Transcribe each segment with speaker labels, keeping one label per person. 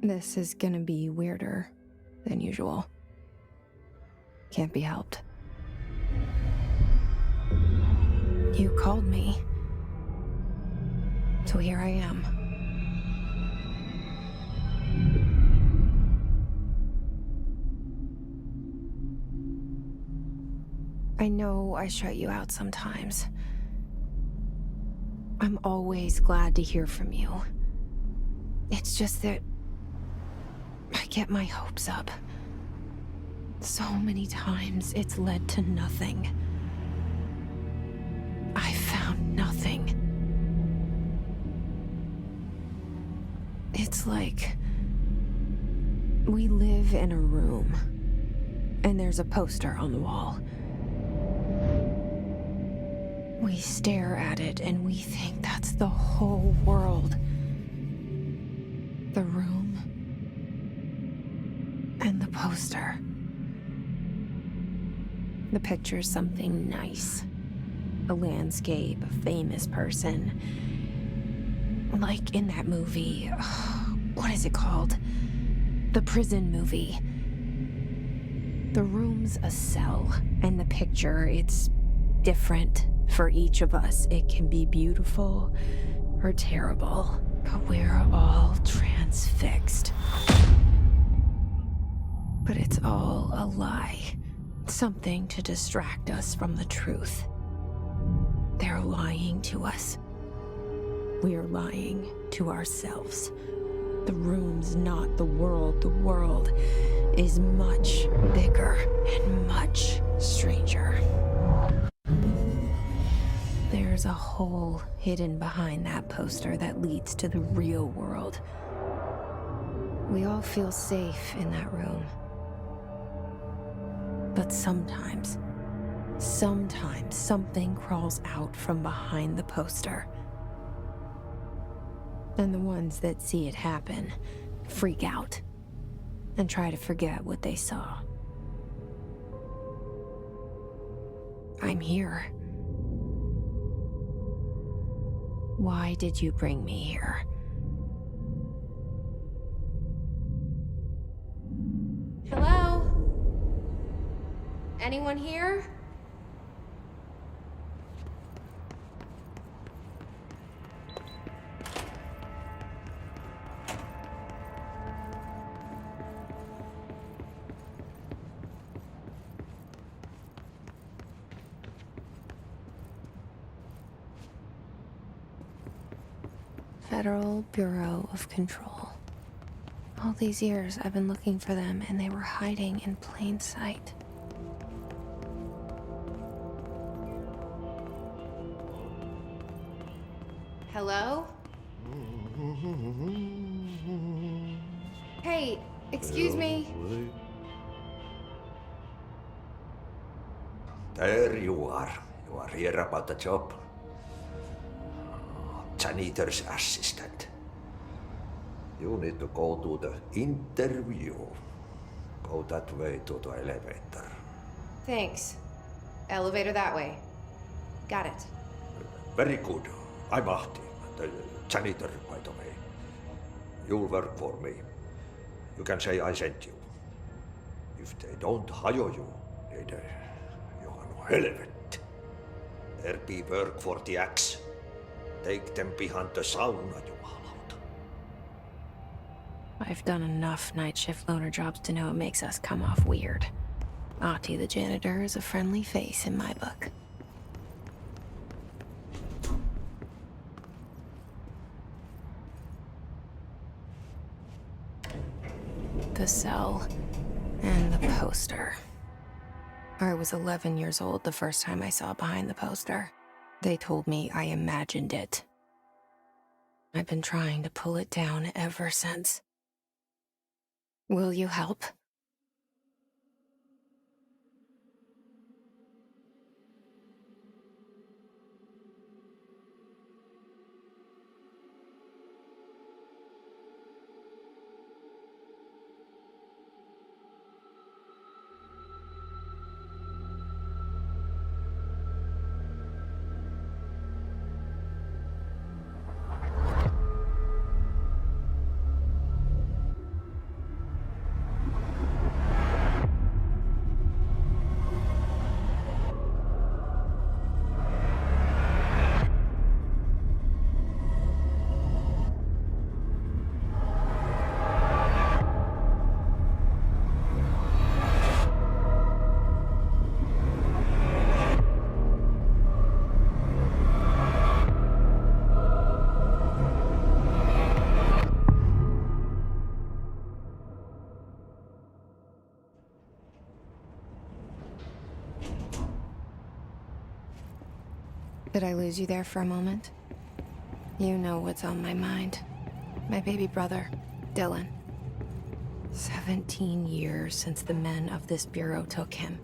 Speaker 1: This is gonna be weirder than usual. Can't be helped. You called me. So here I am. I know I shut you out sometimes. I'm always glad to hear from you. It's just that I get my hopes up. So many times it's led to nothing. I found nothing. It's like we live in a room, and there's a poster on the wall. We stare at it and we think that's the whole world. The room and the poster. The picture's something nice. A landscape, a famous person. Like in that movie, what is it called? The prison movie. The room's a cell, and the picture, it's different for each of us. It can be beautiful or terrible, but we're all transfixed. But it's all a lie. Something to distract us from the truth. They're lying to us. We're lying to ourselves. The room's not the world. The world is much bigger and much stranger. There's a hole hidden behind that poster that leads to the real world. We all feel safe in that room. But sometimes something crawls out from behind the poster. And the ones that see it happen freak out and try to forget what they saw. I'm here. Why did you bring me here? Hello? Anyone here? Federal Bureau of Control. All these years I've been looking for them and they were hiding in plain sight. Hello? Hey, excuse me.
Speaker 2: There you are. You are here about the job. Janitor's assistant. You need to go to the interview. Go that way to the elevator.
Speaker 1: Thanks. Elevator that way. Got it.
Speaker 2: Very good. I'm Ahti, the janitor, by the way. You'll work for me. You can say I sent you. If they don't hire you, then you are no helvet. There be work for the axe. Take them behind the sauna, jumalauta.
Speaker 1: I've done enough night shift loner jobs to know it makes us come off weird. Ahti the janitor is a friendly face in my book. The cell and the poster. I was 11 years old the first time I saw behind the poster. They told me I imagined it. I've been trying to pull it down ever since. Will you help? Did I lose you there for a moment? You know what's on my mind. My baby brother, Dylan. 17 years since the men of this bureau took him.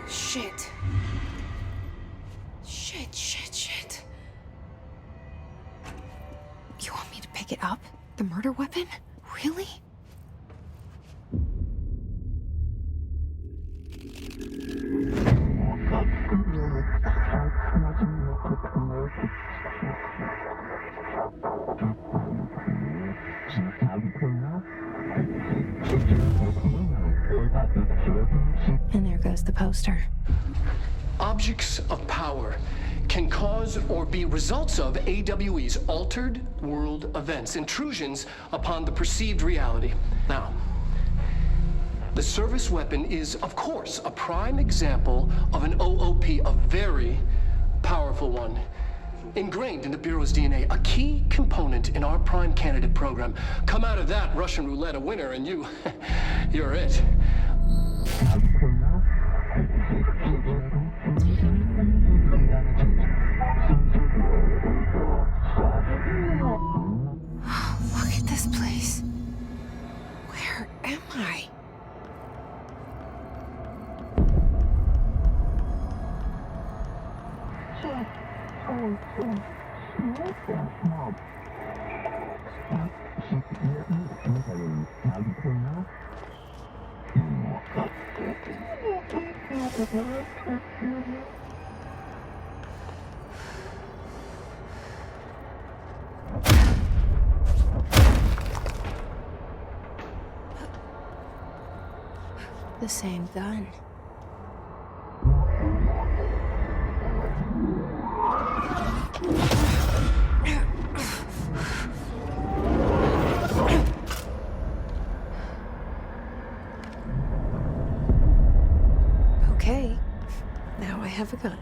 Speaker 1: Shit. Shit. You want me to pick it up? The murder weapon? Really? And there goes the poster.
Speaker 3: Objects of power can cause or be results of AWE's altered world events, intrusions upon the perceived reality. Now, the service weapon is, of course, a prime example of an OOP, a very powerful one. Ingrained in the Bureau's DNA, a key component in our prime candidate program. Come out of that Russian roulette a winner and you're it.
Speaker 1: Look at this place. Where am I? The same gun. Okay, now I have a gun.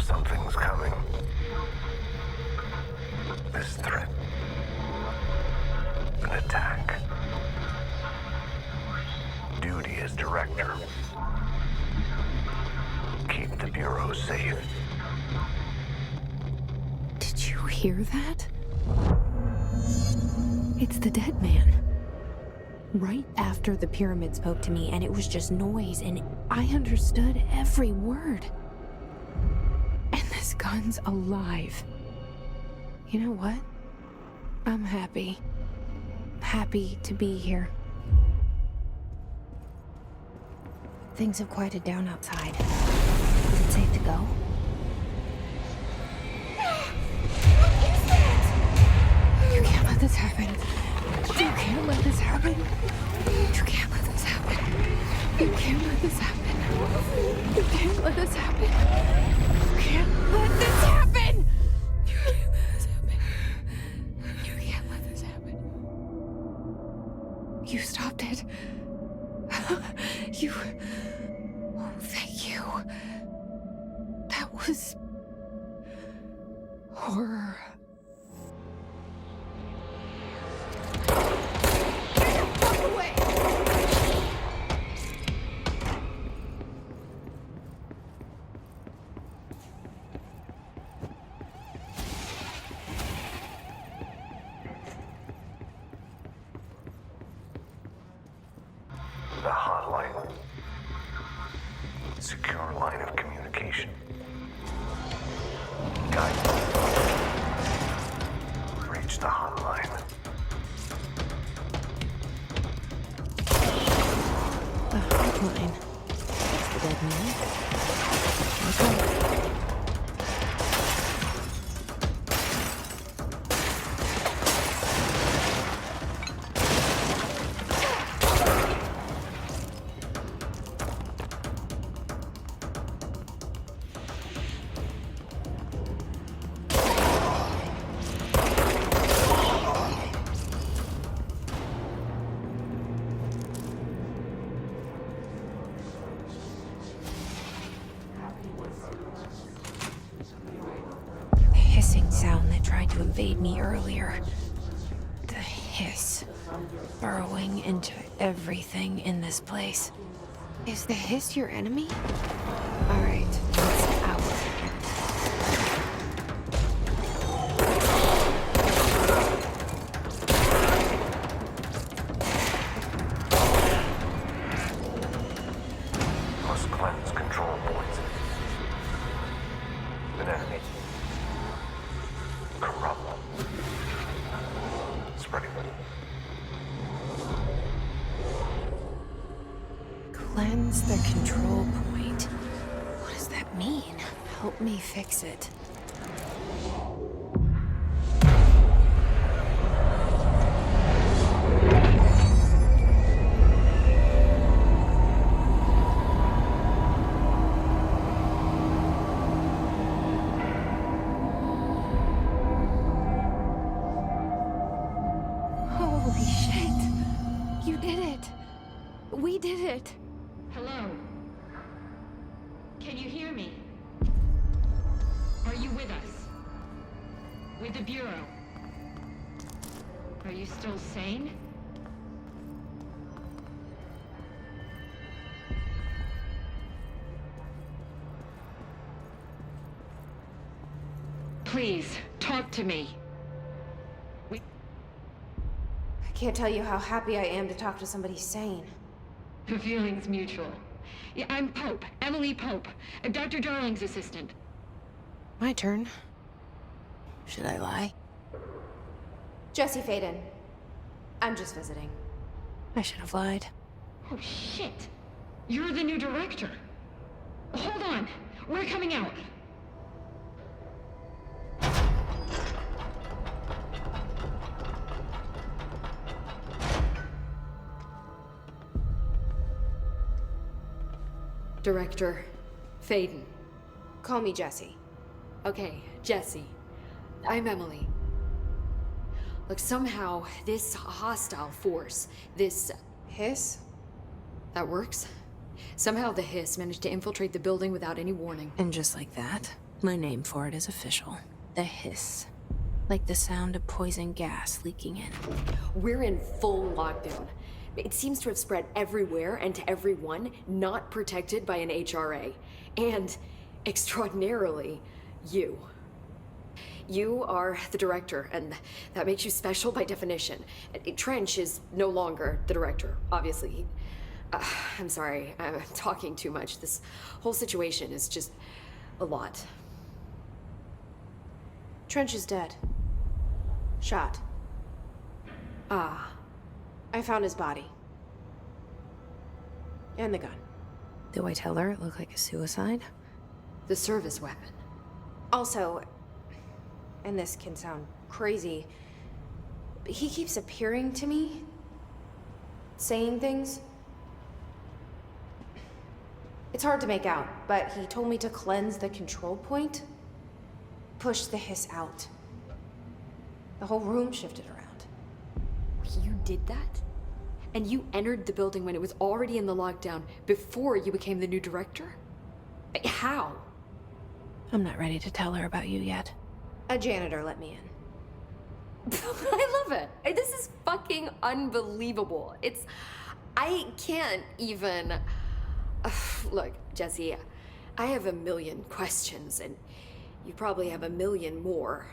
Speaker 4: Something's coming. This threat. An attack. Duty as director. Keep the Bureau safe.
Speaker 1: Did you hear that? It's the dead man. Right after the pyramid spoke to me, and it was just noise, and I understood every word. And this gun's alive. You know what? I'm happy. Happy to be here. Things have quieted down outside. Is it safe to go? You can't let this happen. You can't let this happen. You can't let this happen. You can't let this happen. You can't let this happen. You can't let this happen. You can't let this happen. You can't let this happen. You stopped it. You... Oh, thank you. That was... horror.
Speaker 4: The hotline. Secure line of communication. Guidance. Reach the hotline.
Speaker 1: The hotline. The dead man. Okay. Sound that tried to invade me earlier. The hiss. Burrowing into everything in this place. Is the hiss your enemy? Alright, it's out.
Speaker 4: Must cleanse control points. An enemy. Corrupt. Spreading.
Speaker 1: Cleanse the control point. What does that mean? Help me fix it. Holy shit! You did it! We did it!
Speaker 5: Hello? Can you hear me? Are you with us? With the Bureau? Are you still sane? Please, talk to me.
Speaker 1: I can't tell you how happy I am to talk to somebody sane.
Speaker 5: The feeling's mutual. Yeah, I'm Pope, Emily Pope, Dr. Darling's assistant.
Speaker 1: My turn. Should I lie? Jesse Faden. I'm just visiting. I should have lied.
Speaker 5: Oh, shit. You're the new director. Hold on. We're coming out.
Speaker 6: Director Faden.
Speaker 1: Call me Jesse.
Speaker 6: Okay, Jesse. I'm Emily. Look, somehow this hostile force, this...
Speaker 1: Hiss?
Speaker 6: that works? Somehow the hiss managed to infiltrate the building without any warning.
Speaker 1: And just like that, my name for it is official. The hiss. Like the sound of poison gas leaking in.
Speaker 6: We're in full lockdown. It seems to have spread everywhere and to everyone not protected by an HRA. And, extraordinarily, you. You are the director, and that makes you special by definition. Trench is no longer the director, obviously. I'm sorry, I'm talking too much. This whole situation is just a lot.
Speaker 1: Trench is dead. Shot.
Speaker 6: Ah.
Speaker 1: I found his body. And the gun. Do I tell her it looked like a suicide?
Speaker 6: The service weapon.
Speaker 1: Also, and this can sound crazy, but he keeps appearing to me, saying things. It's hard to make out, but he told me to cleanse the control point, push the hiss out. The whole room shifted around.
Speaker 6: You did that? And you entered the building when it was already in the lockdown before you became the new director? How?
Speaker 1: I'm not ready to tell her about you yet. A janitor let me in.
Speaker 6: I love it. This is fucking unbelievable. I can't even... Look, Jesse, I have a million questions, and you probably have a million more.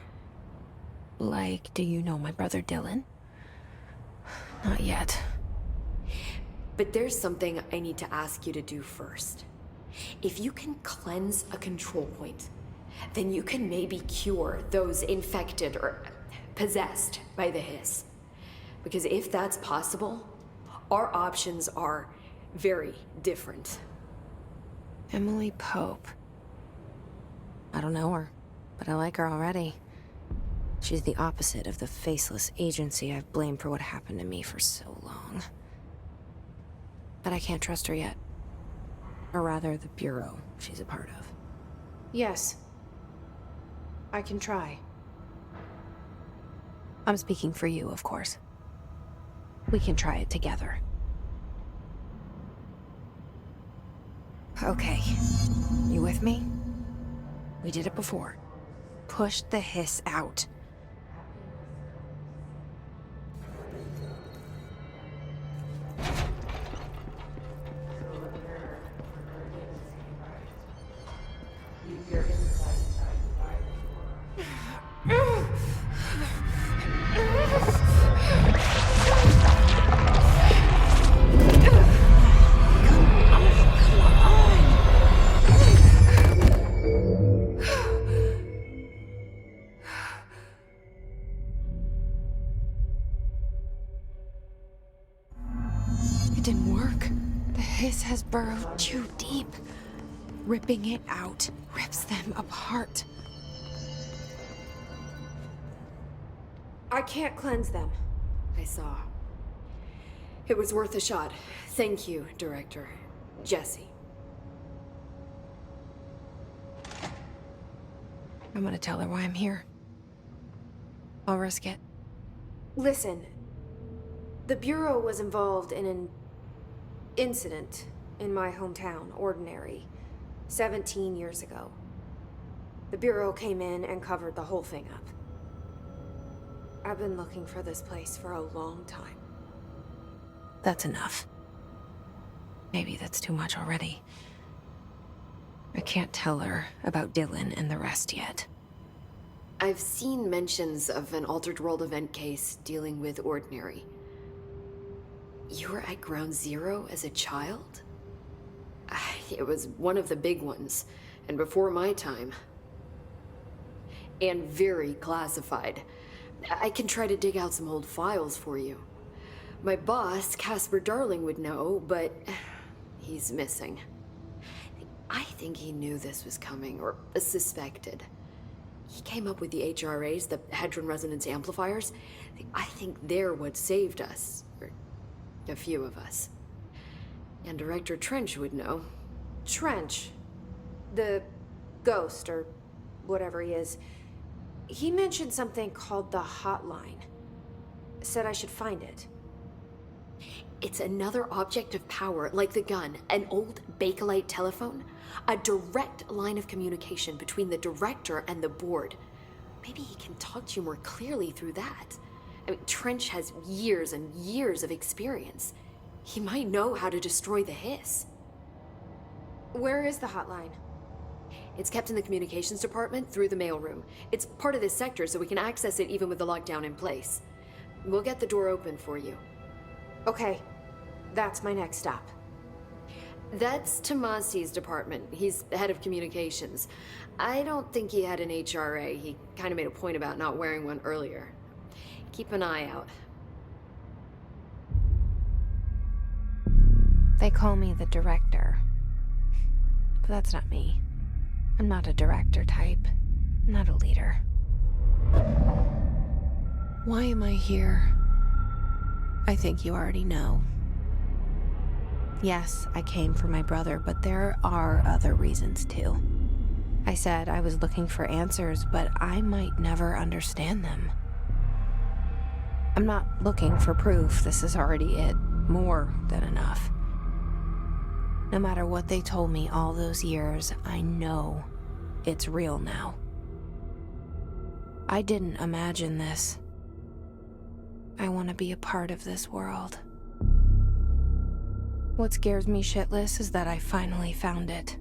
Speaker 1: Like, do you know my brother Dylan? Not yet.
Speaker 6: But there's something I need to ask you to do first. If you can cleanse a control point, then you can maybe cure those infected or possessed by the hiss. Because if that's possible, our options are very different.
Speaker 1: Emily Pope. I don't know her, but I like her already. She's the opposite of the faceless agency I've blamed for what happened to me for so long. But I can't trust her yet. Or rather, the Bureau she's a part of. Yes. I can try. I'm speaking for you, of course. We can try it together. Okay. You with me? We did it before. Push the hiss out. It didn't work. The hiss has burrowed too deep. Ripping it out rips them apart. I can't cleanse them.
Speaker 6: I saw. It was worth a shot. Thank you, Director. Jesse.
Speaker 1: I'm gonna tell her why I'm here. I'll risk it. Listen. The Bureau was involved in an incident in my hometown, Ordinary, 17 years ago. The Bureau came in and covered the whole thing up. I've been looking for this place for a long time. That's enough. Maybe that's too much already. I can't tell her about Dylan and the rest yet.
Speaker 6: I've seen mentions of an Altered World event case dealing with Ordinary. You were at Ground Zero as a child? It was one of the big ones, and before my time. And very classified. I can try to dig out some old files for you. My boss, Casper Darling, would know, but he's missing. I think he knew this was coming, or suspected. He came up with the HRAs, the Hadron Resonance Amplifiers. I think they're what saved us. Or a few of us. And Director Trench would know.
Speaker 1: Trench? The ghost, or whatever he is. He mentioned something called the hotline. Said I should find it.
Speaker 6: It's another object of power, like the gun, an old Bakelite telephone. A direct line of communication between the director and the board. Maybe he can talk to you more clearly through that. I mean, Trench has years and years of experience. He might know how to destroy the hiss.
Speaker 1: Where is the hotline?
Speaker 6: It's kept in the communications department through the mailroom. It's part of this sector, so we can access it even with the lockdown in place. We'll get the door open for you.
Speaker 1: Okay, that's my next stop.
Speaker 6: That's Tomasi's department. He's the head of communications. I don't think he had an HRA. He kind of made a point about not wearing one earlier. Keep an eye out.
Speaker 1: They call me the director. But that's not me. I'm not a director type. I'm not a leader. Why am I here? I think you already know. Yes, I came for my brother, but there are other reasons too. I said I was looking for answers, but I might never understand them. I'm not looking for proof. This is already it. More than enough. No matter what they told me all those years, I know it's real now. I didn't imagine this. I want to be a part of this world. What scares me shitless is that I finally found it.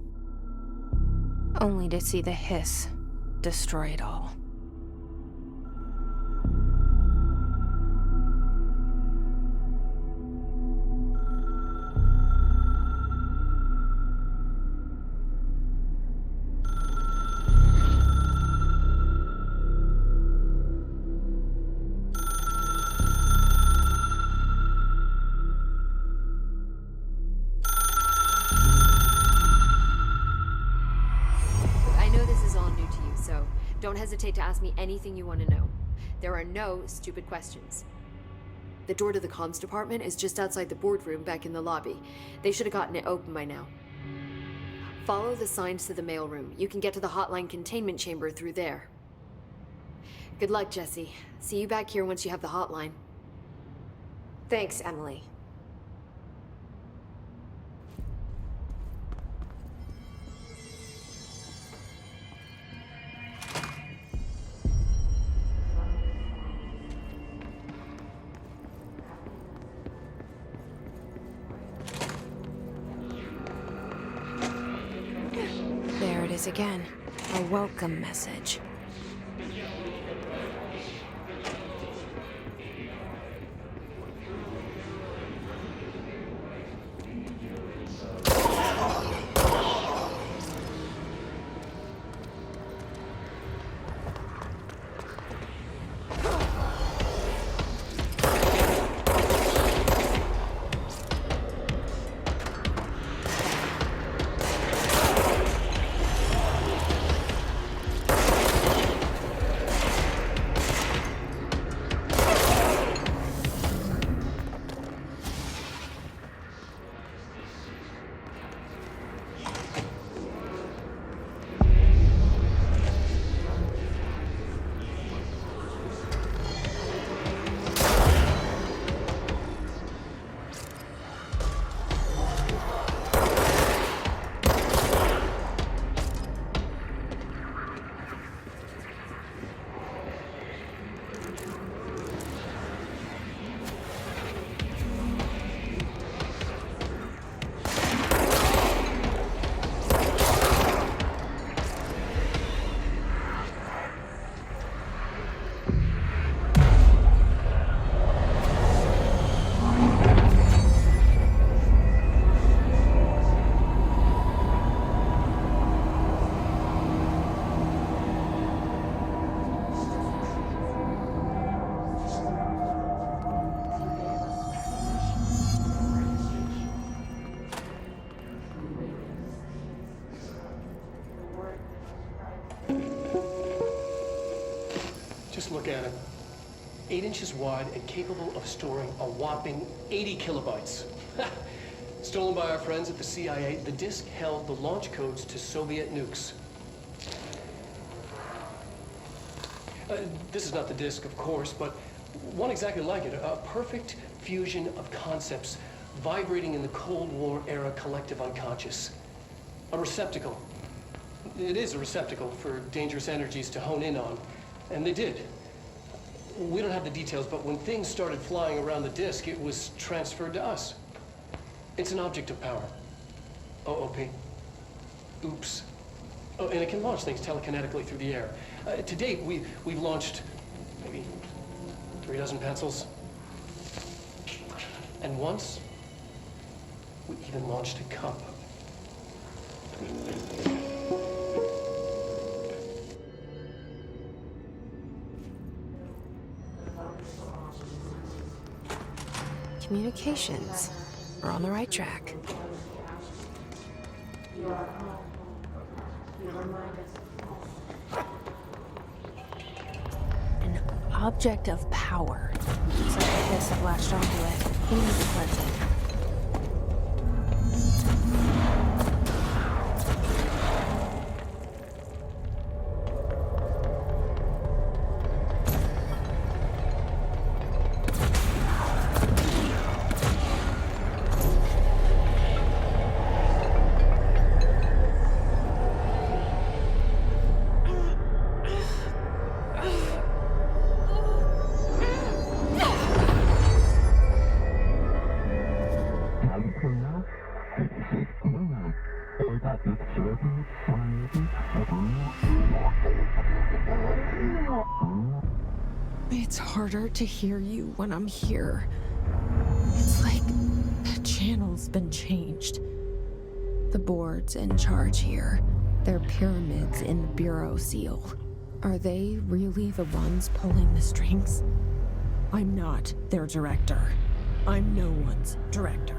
Speaker 1: Only to see the hiss destroy it all.
Speaker 6: so don't hesitate to ask me anything you want to know. There are no stupid questions. The door to the comms department is just outside the boardroom back in the lobby. They should have gotten it open by now. Follow the signs to the mailroom. You can get to the hotline containment chamber through there. Good luck, Jesse. See you back here once you have the hotline.
Speaker 1: Thanks, Emily. There it is again. A welcome message.
Speaker 3: Just look at it. 8 inches wide and capable of storing a whopping 80 kilobytes. Stolen by our friends at the CIA, the disk held the launch codes to Soviet nukes. This is not the disk, of course, but one exactly like it. A perfect fusion of concepts vibrating in the Cold War era collective unconscious. A receptacle. It is a receptacle for dangerous energies to hone in on. And they did. We don't have the details, but when things started flying around the disk, it was transferred to us. It's an object of power. OOP. Oops. Oh, and it can launch things telekinetically through the air. To date, we've launched maybe 3 dozen pencils. And once, we even launched a cup.
Speaker 1: Communications. We're on the right track. An object of power. Something like this have latched onto it. We need to cleanse it. It's harder to hear you when I'm here. It's like the channel's been changed. The board's in charge here. They're pyramids in the Bureau seal. Are they really the ones pulling the strings? I'm not their director. I'm no one's director.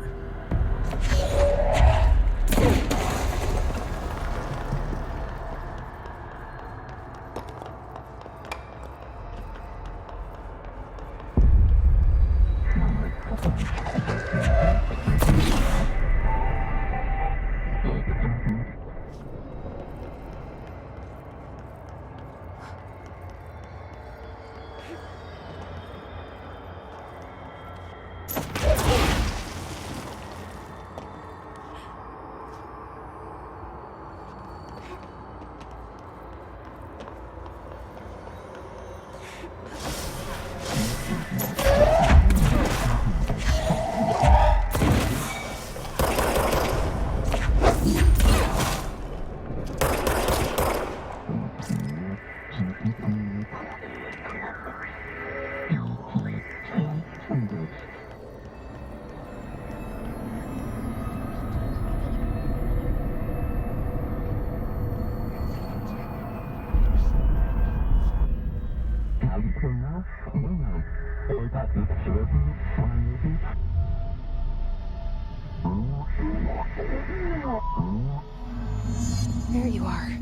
Speaker 1: There you are.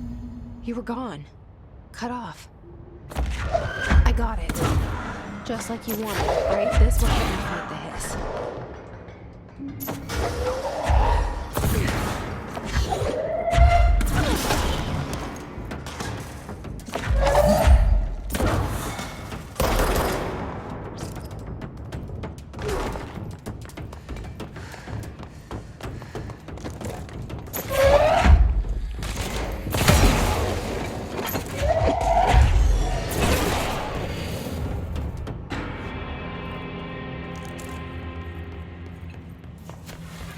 Speaker 1: You were gone. Cut off. I got it. Just like you wanted, right? This will help me fight the hiss.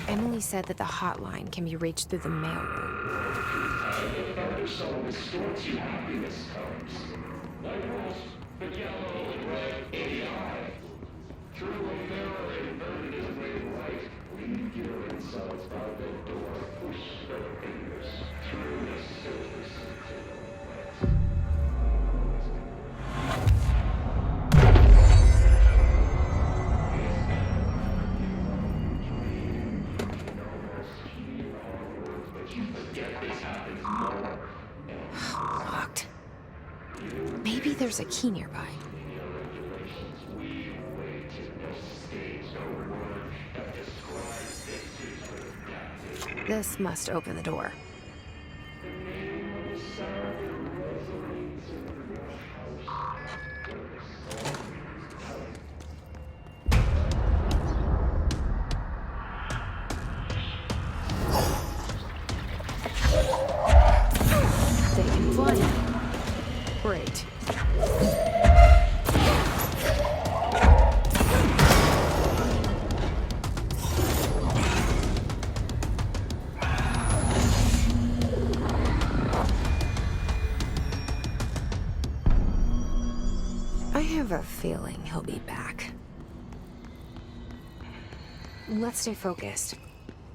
Speaker 1: Emily said that the hotline can be reached through the mailroom. Locked. Maybe there's a key nearby. This must open the door. They can fly now. Great. I have a feeling he'll be back. Let's stay focused.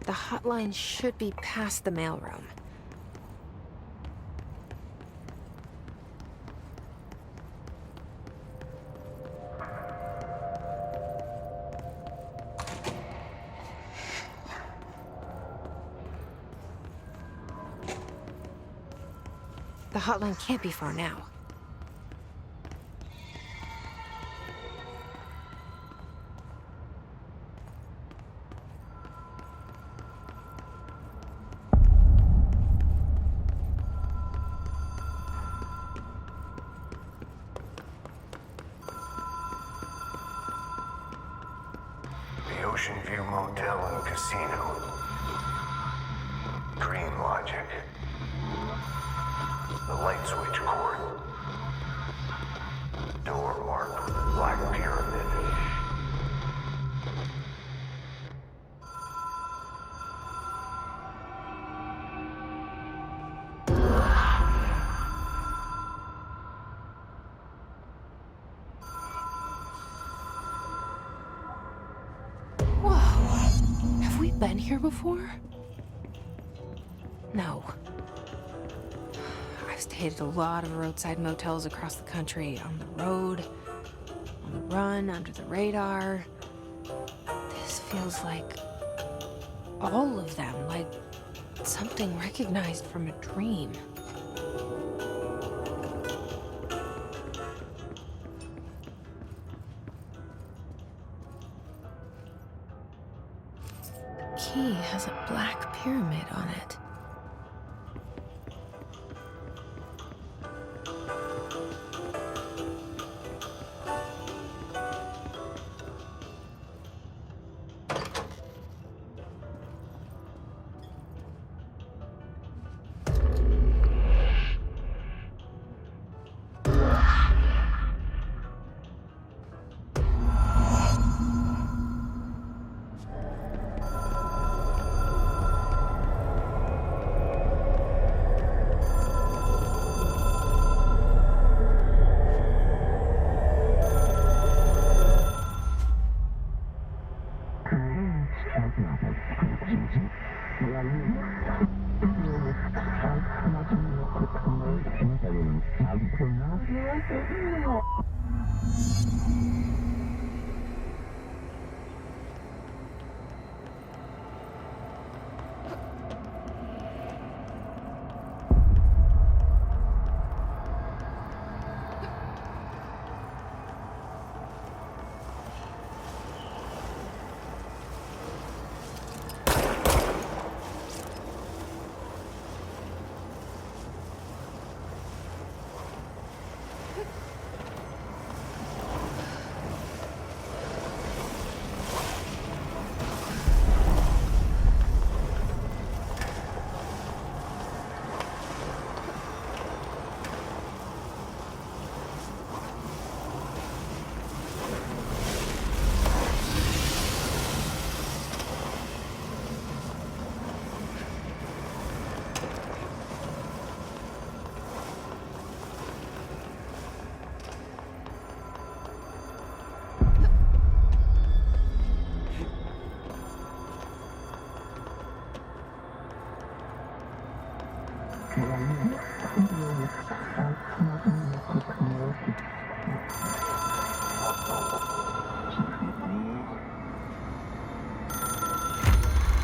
Speaker 1: The hotline should be past the mailroom. The hotline can't be far now.
Speaker 4: The Ocean View Motel and Casino. Dream Logic. The light switch cord. Door marked with a black pyramid.
Speaker 1: Whoa. Have we been here before? No. I've stayed at a lot of roadside motels across the country, on the road, on the run, under the radar. This feels like all of them, like something recognized from a dream.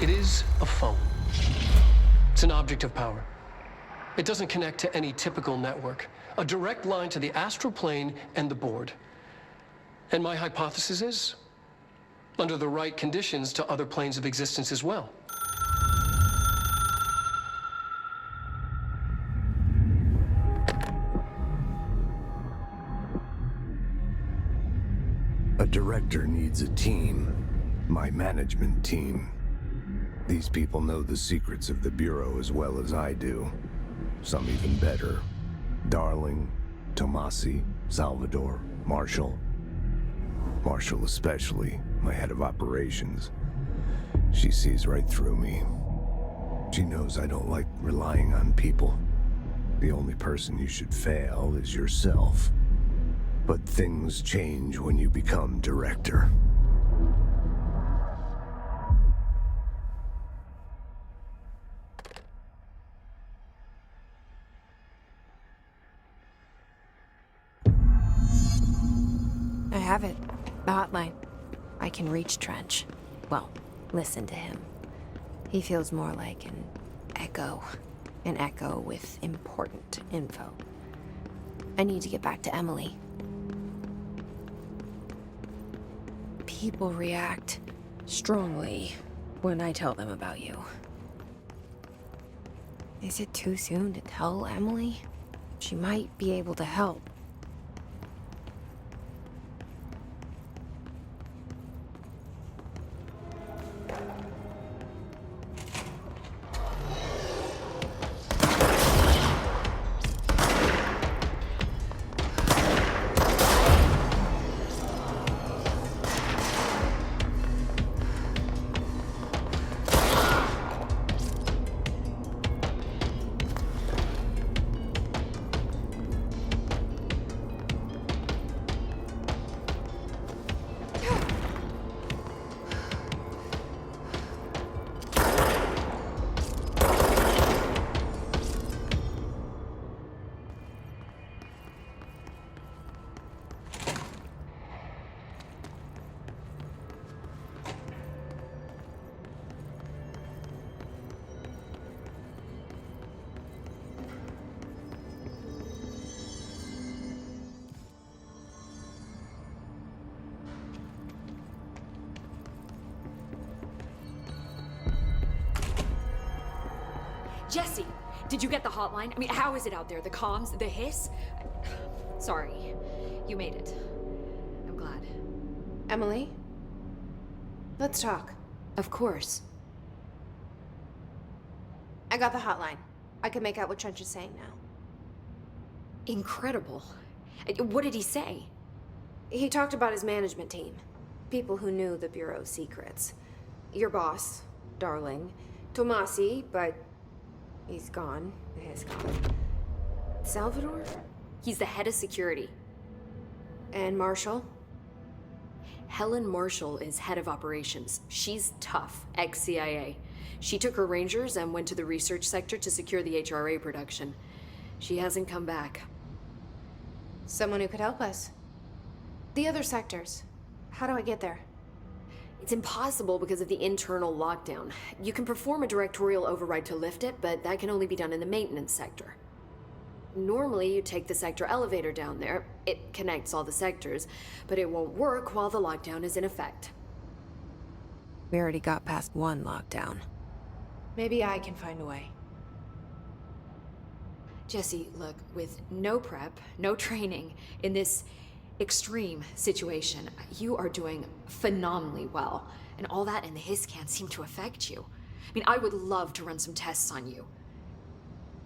Speaker 3: It is a phone. It's an object of power. It doesn't connect to any typical network. A direct line to the astral plane and the board. And my hypothesis is, under the right conditions, to other planes of existence as well.
Speaker 4: A director needs a team. My management team. These people know the secrets of the Bureau as well as I do. Some even better. Darling, Tomasi, Salvador, Marshall. Marshall especially, my head of operations. She sees right through me. She knows I don't like relying on people. The only person you should fail is yourself. But things change when you become director.
Speaker 1: I have it. The hotline. I can reach Trench. Well, listen to him. He feels more like an echo. An echo with important info. I need to get back to Emily. People react strongly when I tell them about you. Is it too soon to tell Emily? She might be able to help.
Speaker 6: Jesse, did you get the hotline? I mean, how is it out there? The comms, the hiss? Sorry, you made it. I'm glad.
Speaker 1: Emily? Let's talk.
Speaker 6: Of course.
Speaker 1: I got the hotline. I can make out what Trench is saying now.
Speaker 6: Incredible. What did he say?
Speaker 1: He talked about his management team. People who knew the Bureau's secrets. Your boss, Darling. Tomasi, but he's gone. He's gone. Salvador?
Speaker 6: He's the head of security.
Speaker 1: And Marshall?
Speaker 6: Helen Marshall is head of operations. She's tough, ex-CIA. She took her Rangers and went to the research sector to secure the HRA production. She hasn't come back.
Speaker 1: Someone who could help us. The other sectors. How do I get there?
Speaker 6: It's impossible because of the internal lockdown. You can perform a directorial override to lift it, but that can only be done in the maintenance sector. Normally, you take the sector elevator down there. It connects all the sectors, but it won't work while the lockdown is in effect.
Speaker 1: We already got past one lockdown. Maybe I can find a way.
Speaker 6: Jesse, look, with no prep, no training, in this extreme situation, you are doing phenomenally well. And all that and the hiss can't seem to affect you. I mean, I would love to run some tests on you.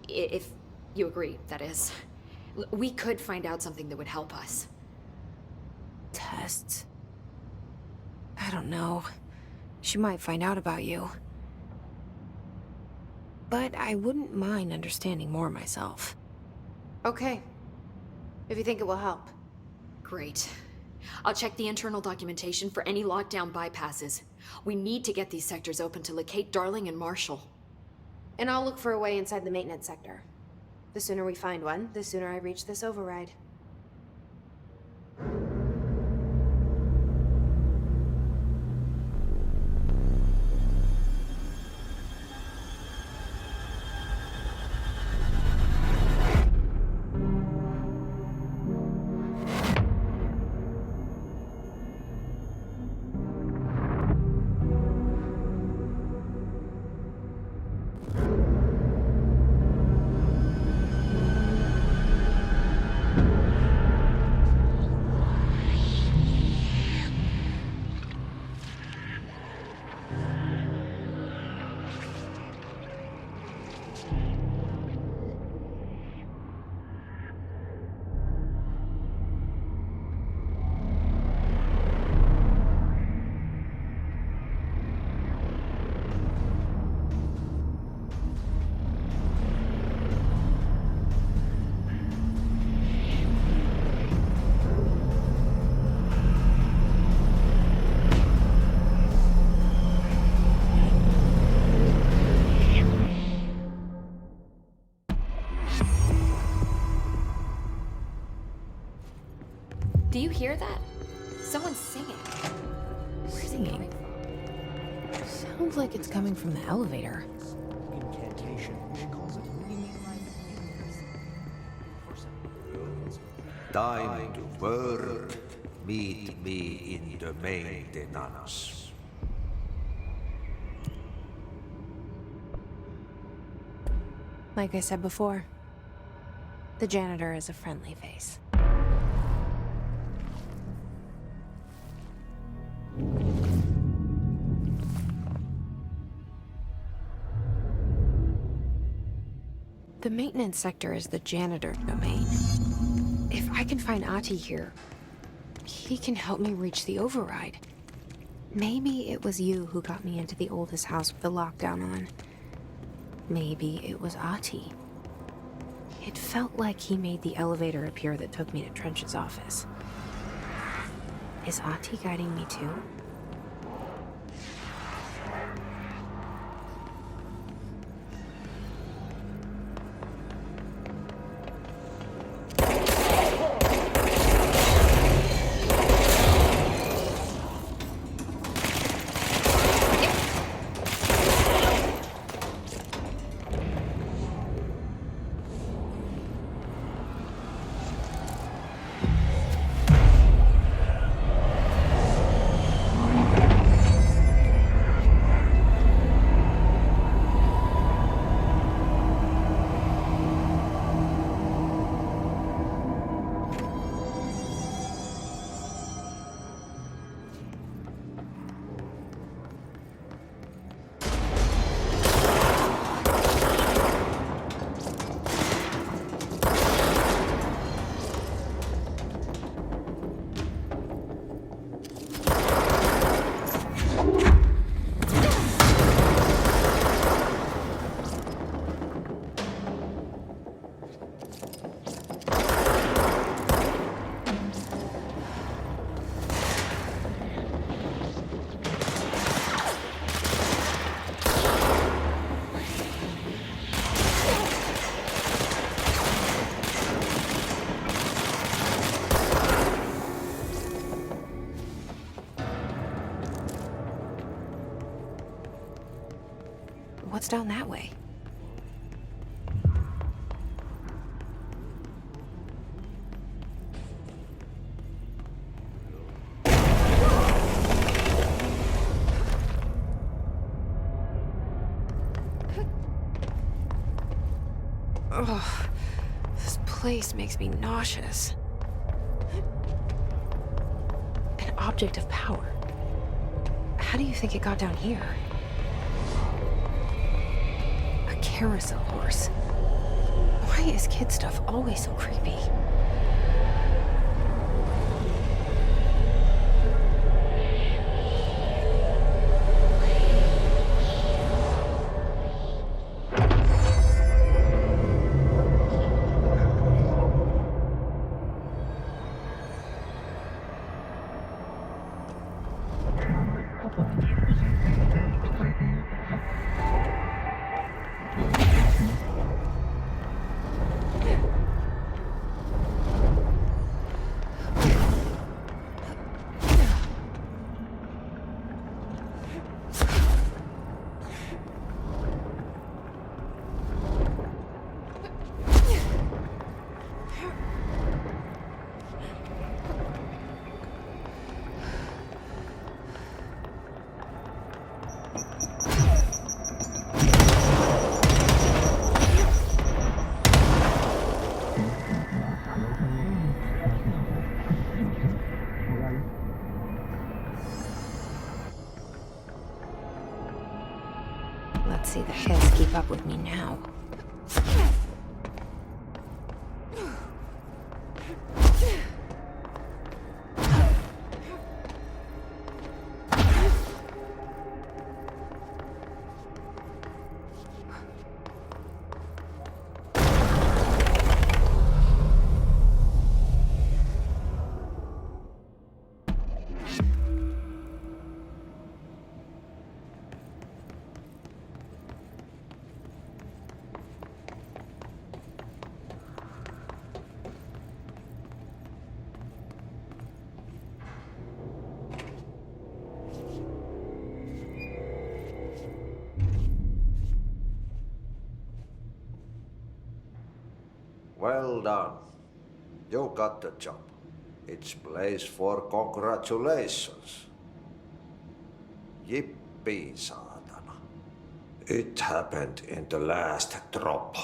Speaker 6: If you agree, that is. We could find out something that would help us.
Speaker 1: Tests? I don't know. She might find out about you. But I wouldn't mind understanding more myself. Okay. If you think it will help.
Speaker 6: Great. I'll check the internal documentation for any lockdown bypasses. We need to get these sectors open to locate Darling and Marshall.
Speaker 1: And I'll look for a way inside the maintenance sector. The sooner we find one, the sooner I reach this override.
Speaker 6: Do you hear that? Someone's singing.
Speaker 1: Singing? Sounds like it's coming from the elevator.
Speaker 7: Incantation. She calls it.
Speaker 2: Time to work. Meet me in the maintenance.
Speaker 1: Like I said before, the janitor is a friendly face. The maintenance sector is the janitor domain. If I can find Ati here, he can help me reach the override. Maybe it was you who got me into the oldest house with the lockdown on. Maybe it was Ati. It felt like he made the elevator appear that took me to Trench's office. Is Ati guiding me too? What's down that way? Ugh, this place makes me nauseous. An object of power. How do you think it got down here? A carousel horse. Why is kid stuff always so creepy? Let's see the Hiss keep up with me now.
Speaker 2: Well done. You got the job. It's place for congratulations. Yippee, saatana. It happened in the last drop.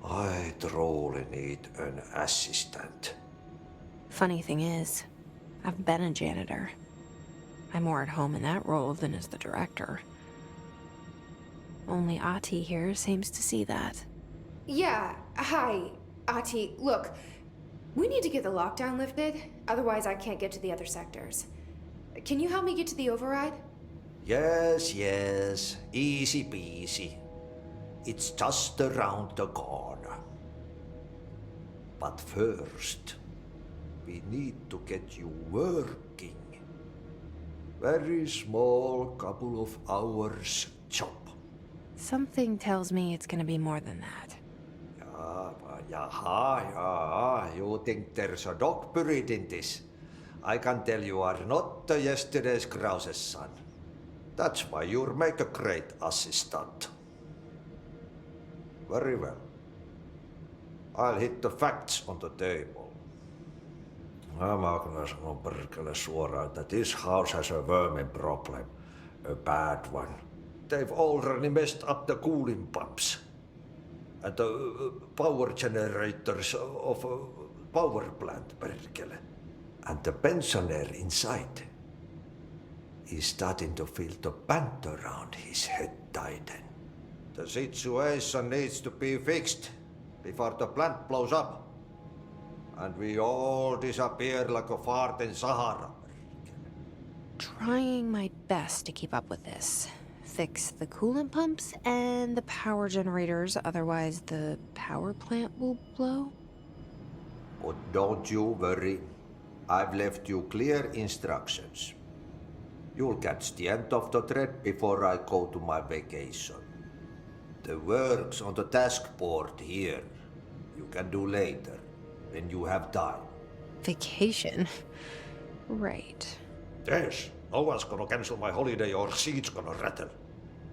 Speaker 2: I truly need an assistant.
Speaker 1: Funny thing is, I've been a janitor. I'm more at home in that role than as the director. Only Ati here seems to see that.
Speaker 8: Yeah, hi, Ati. Look, we need to get the lockdown lifted, otherwise I can't get to the other sectors. Can you help me get to the override?
Speaker 2: Yes, easy peasy. It's just around the corner. But first, we need to get you working. Very small, couple of hours job.
Speaker 1: Something tells me it's gonna be more than that.
Speaker 2: Yaha, you think there's a dog buried in this? I can tell you are not yesterday's Krause's son. That's why you'll make a great assistant. Very well. I'll hit the facts on the table. Mä kyllä sanon perkele suoraan, that this house has a vermin problem. A bad one. They've already messed up the cooling pumps. And the power generators of a power plant, perkele. And the pensioner inside is starting to feel the band around his head tighten. The situation needs to be fixed before the plant blows up. And we all disappear like a fart in Sahara.
Speaker 1: Trying my best to keep up with this. Fix the coolant pumps and the power generators, otherwise the power plant will blow.
Speaker 2: But don't you worry. I've left you clear instructions. You'll catch the end of the thread before I go to my vacation. The work's on the task board here. You can do later, when you have time.
Speaker 1: Vacation? Right.
Speaker 2: Yes, no one's gonna cancel my holiday or seat's gonna rattle.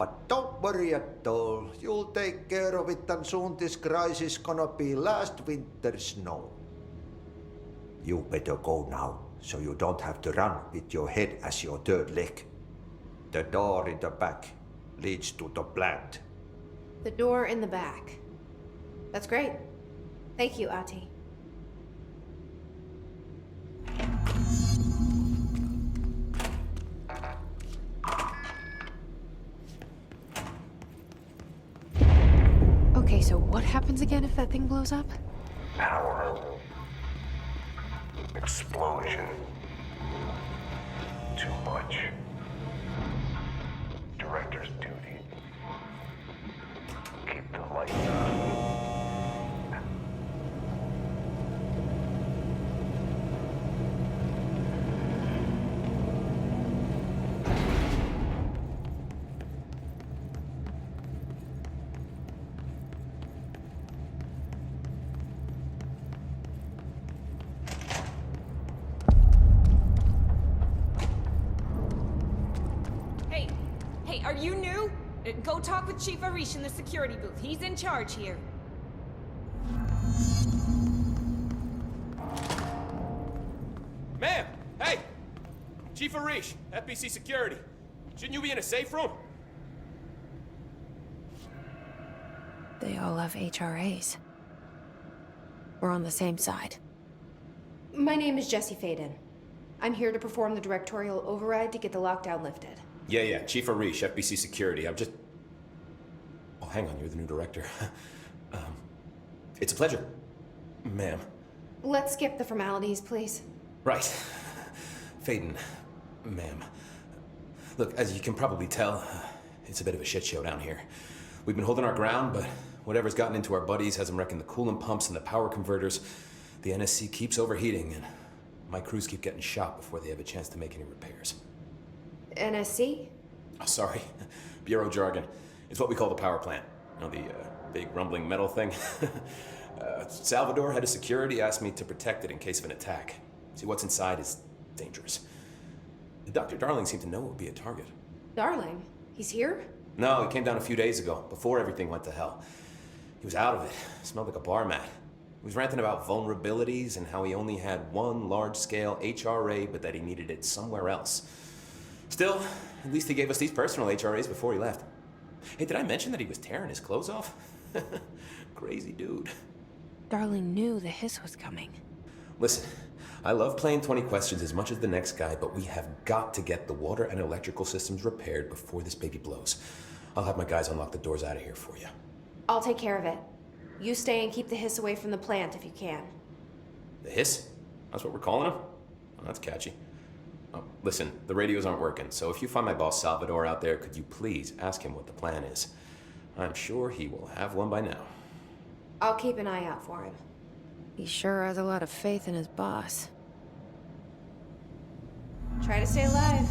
Speaker 2: But don't worry at all. You'll take care of it, and soon this crisis gonna be last winter's snow. You better go now, so you don't have to run with your head as your third leg. The door in the back leads to the plant.
Speaker 8: The door in the back. That's great. Thank you, Ati.
Speaker 1: Okay, so what happens again if that thing blows up?
Speaker 4: Power. Explosion. Too much. Director's duty. Keep the lights on.
Speaker 9: Hey, are you new? Go talk with Chief Arish in the security booth. He's in charge here.
Speaker 10: Ma'am! Hey! Chief Arish, FBC Security. Shouldn't you be in a safe room?
Speaker 1: They all have HRAs. We're on the same side.
Speaker 8: My name is Jesse Faden. I'm here to perform the directorial override to get the lockdown lifted.
Speaker 10: Yeah, Chief Arish, FBC Security. I'm just... Oh, hang on, you're the new director. It's a pleasure, ma'am.
Speaker 8: Let's skip the formalities, please.
Speaker 10: Right. Faden, ma'am. Look, as you can probably tell, it's a bit of a shit show down here. We've been holding our ground, but whatever's gotten into our buddies has them wrecking the coolant pumps and the power converters. The NSC keeps overheating, and my crews keep getting shot before they have a chance to make any repairs.
Speaker 8: NSC?
Speaker 10: Oh, sorry. Bureau jargon. It's what we call the power plant. You know, the big rumbling metal thing? Salvador, head of security, asked me to protect it in case of an attack. See, what's inside is dangerous. Dr. Darling seemed to know it would be a target.
Speaker 8: Darling? He's here?
Speaker 10: No, he came down a few days ago, before everything went to hell. He was out of it. Smelled like a bar mat. He was ranting about vulnerabilities and how he only had one large-scale HRA, but that he needed it somewhere else. Still, at least he gave us these personal HRAs before he left. Hey, did I mention that he was tearing his clothes off? Crazy dude.
Speaker 1: Darling knew the hiss was coming.
Speaker 10: Listen, I love playing 20 questions as much as the next guy, but we have got to get the water and electrical systems repaired before this baby blows. I'll have my guys unlock the doors out of here for you.
Speaker 8: I'll take care of it. You stay and keep the hiss away from the plant if you can.
Speaker 10: The hiss? That's what we're calling him? Oh, that's catchy. Oh, listen, the radios aren't working, so if you find my boss Salvador out there, could you please ask him what the plan is? I'm sure he will have one by now.
Speaker 8: I'll keep an eye out for him.
Speaker 1: He sure has a lot of faith in his boss.
Speaker 8: Try to stay alive.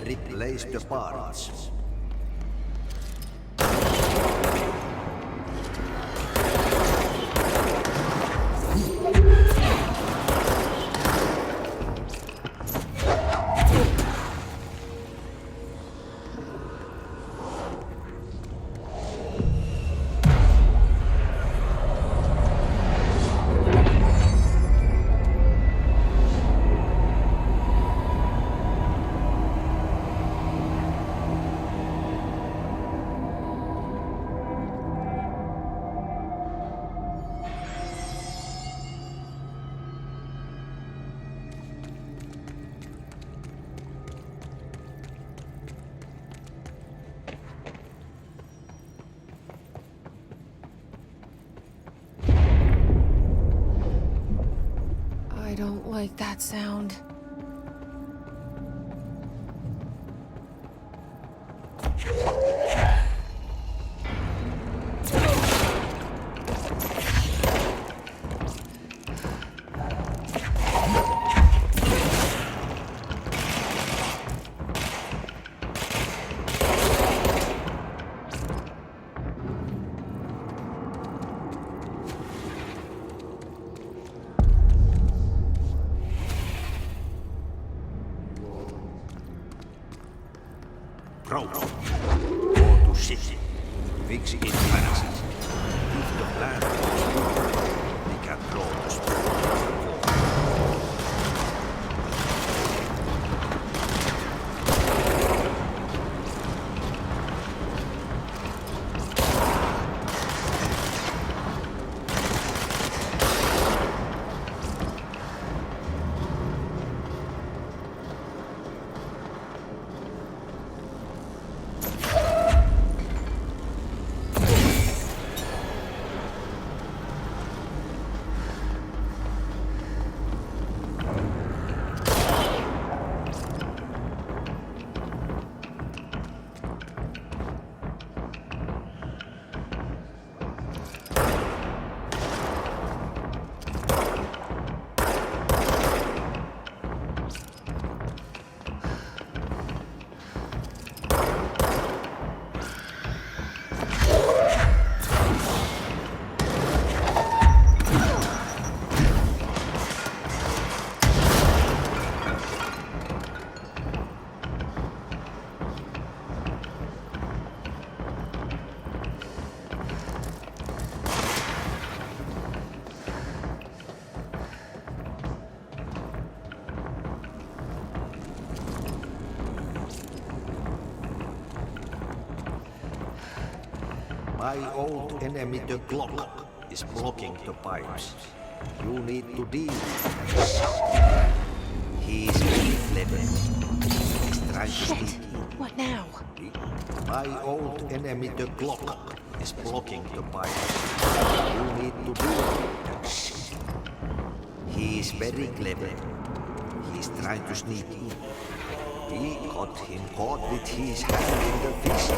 Speaker 2: replace the parts.
Speaker 1: I don't like that sound.
Speaker 2: Bro, go to city. Fix it fast. If the plan goes good, we can blow the spot. My old enemy, the clock, is blocking the pipes. You need to deal with him. He is very clever. He's trying to
Speaker 1: Shit!
Speaker 2: sneak in.
Speaker 1: What now?
Speaker 2: My old enemy, the clock, is blocking the pipes. You need to deal with him. He is very clever. He's trying to sneak in. We got him caught with his hand in the fist.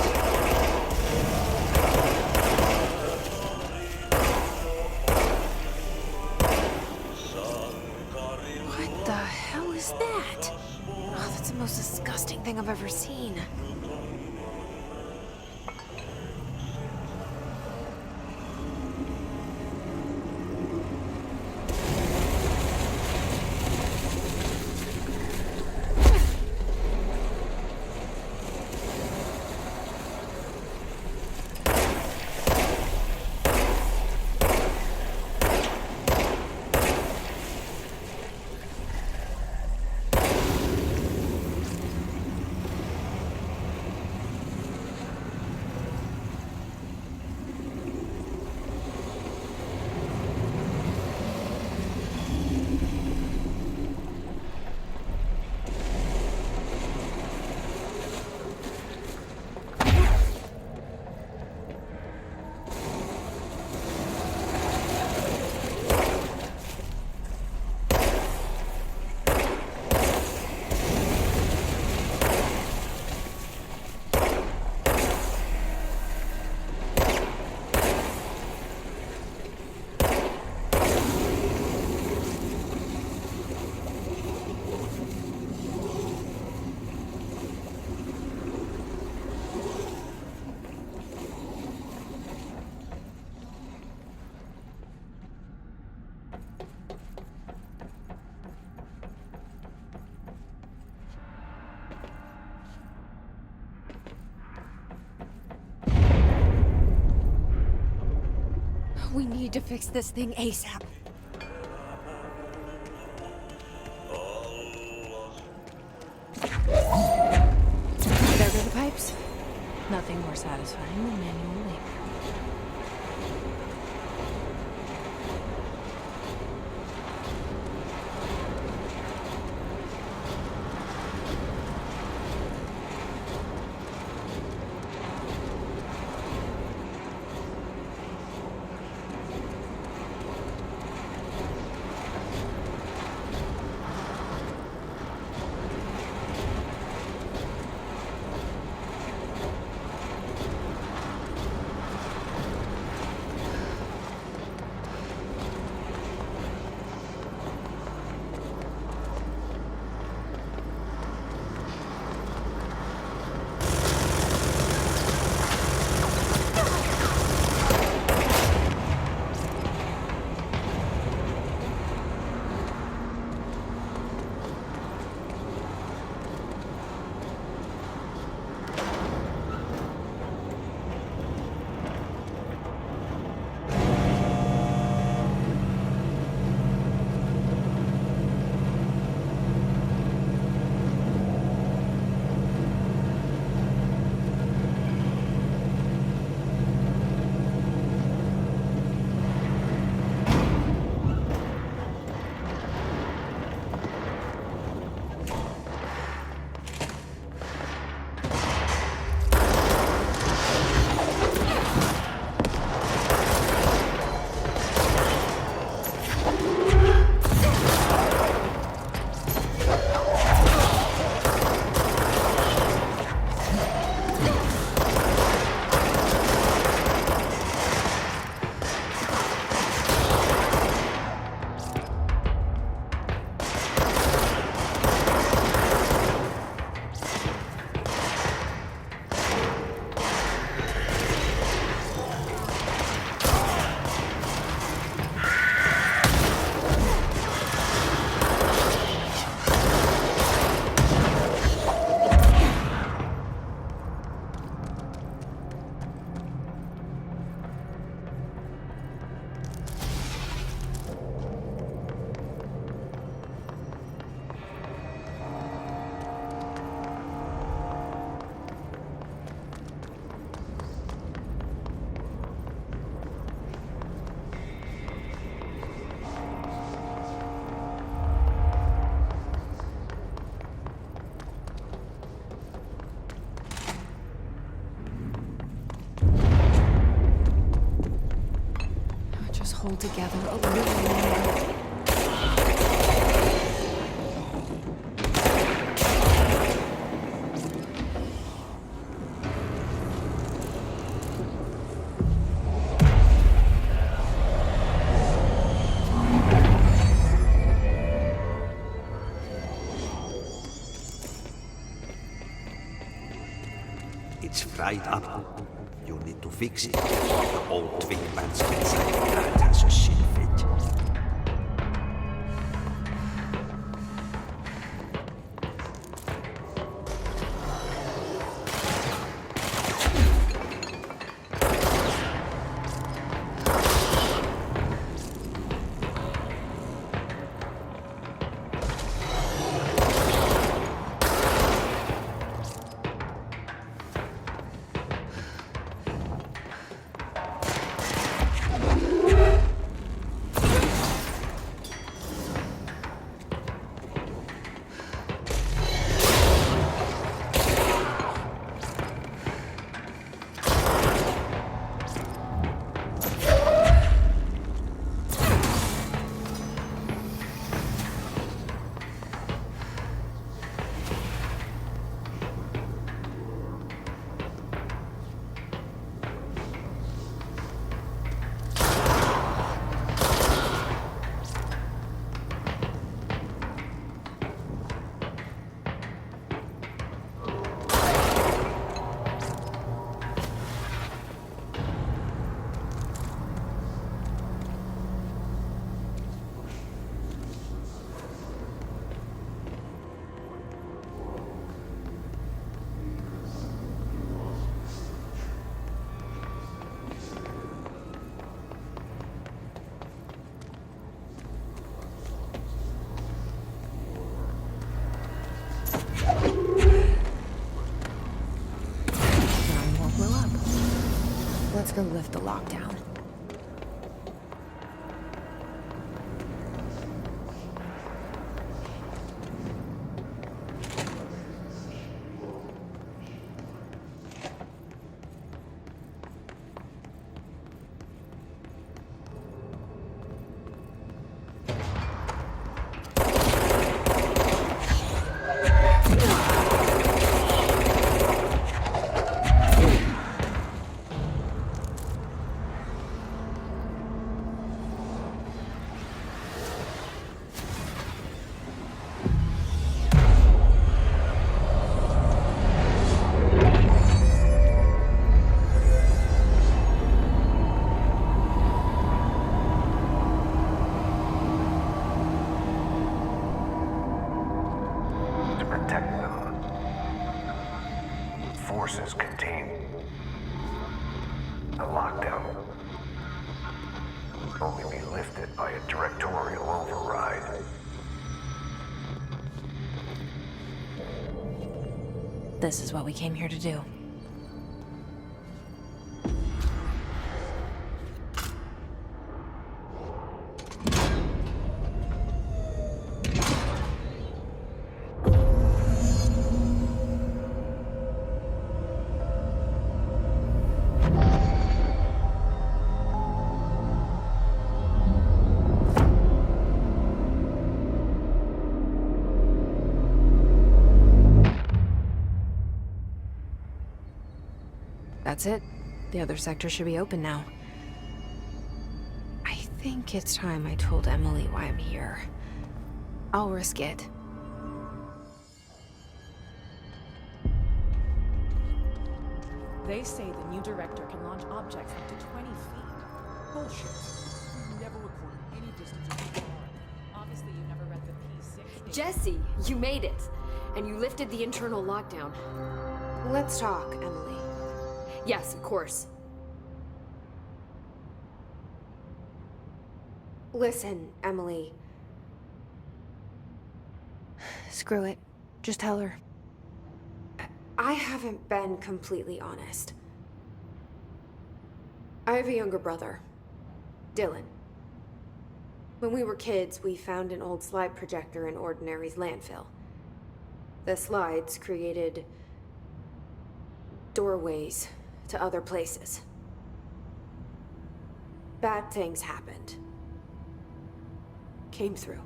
Speaker 1: What the hell is that? Oh, that's the most disgusting thing I've ever seen. We need to fix this thing ASAP. There go the pipes. Nothing more satisfying than manual labor. Hold together a little longer.
Speaker 2: It's fried up. You need to fix it. The old twin man's inside that has a shit fit.
Speaker 1: Let's go lift the lockdown.
Speaker 4: Protect them. Forces contain the lockdown. Only be lifted by a directorial override.
Speaker 1: This is what we came here to do. That's it. The other sector should be open now. I think it's time I told Emily why I'm here. I'll risk it.
Speaker 11: They say the new director can launch objects up to 20 feet.
Speaker 7: Bullshit. You never recorded any distance of the car.
Speaker 11: Obviously, you never read the P6.
Speaker 6: Jesse, you made it! And you lifted the internal lockdown.
Speaker 8: Let's talk, Emily.
Speaker 6: Yes, of course.
Speaker 8: Listen, Emily.
Speaker 1: Screw it. Just tell her.
Speaker 8: I haven't been completely honest. I have a younger brother, Dylan. When we were kids, we found an old slide projector in Ordinary's landfill. The slides created doorways to other places. Bad things happened. Came through.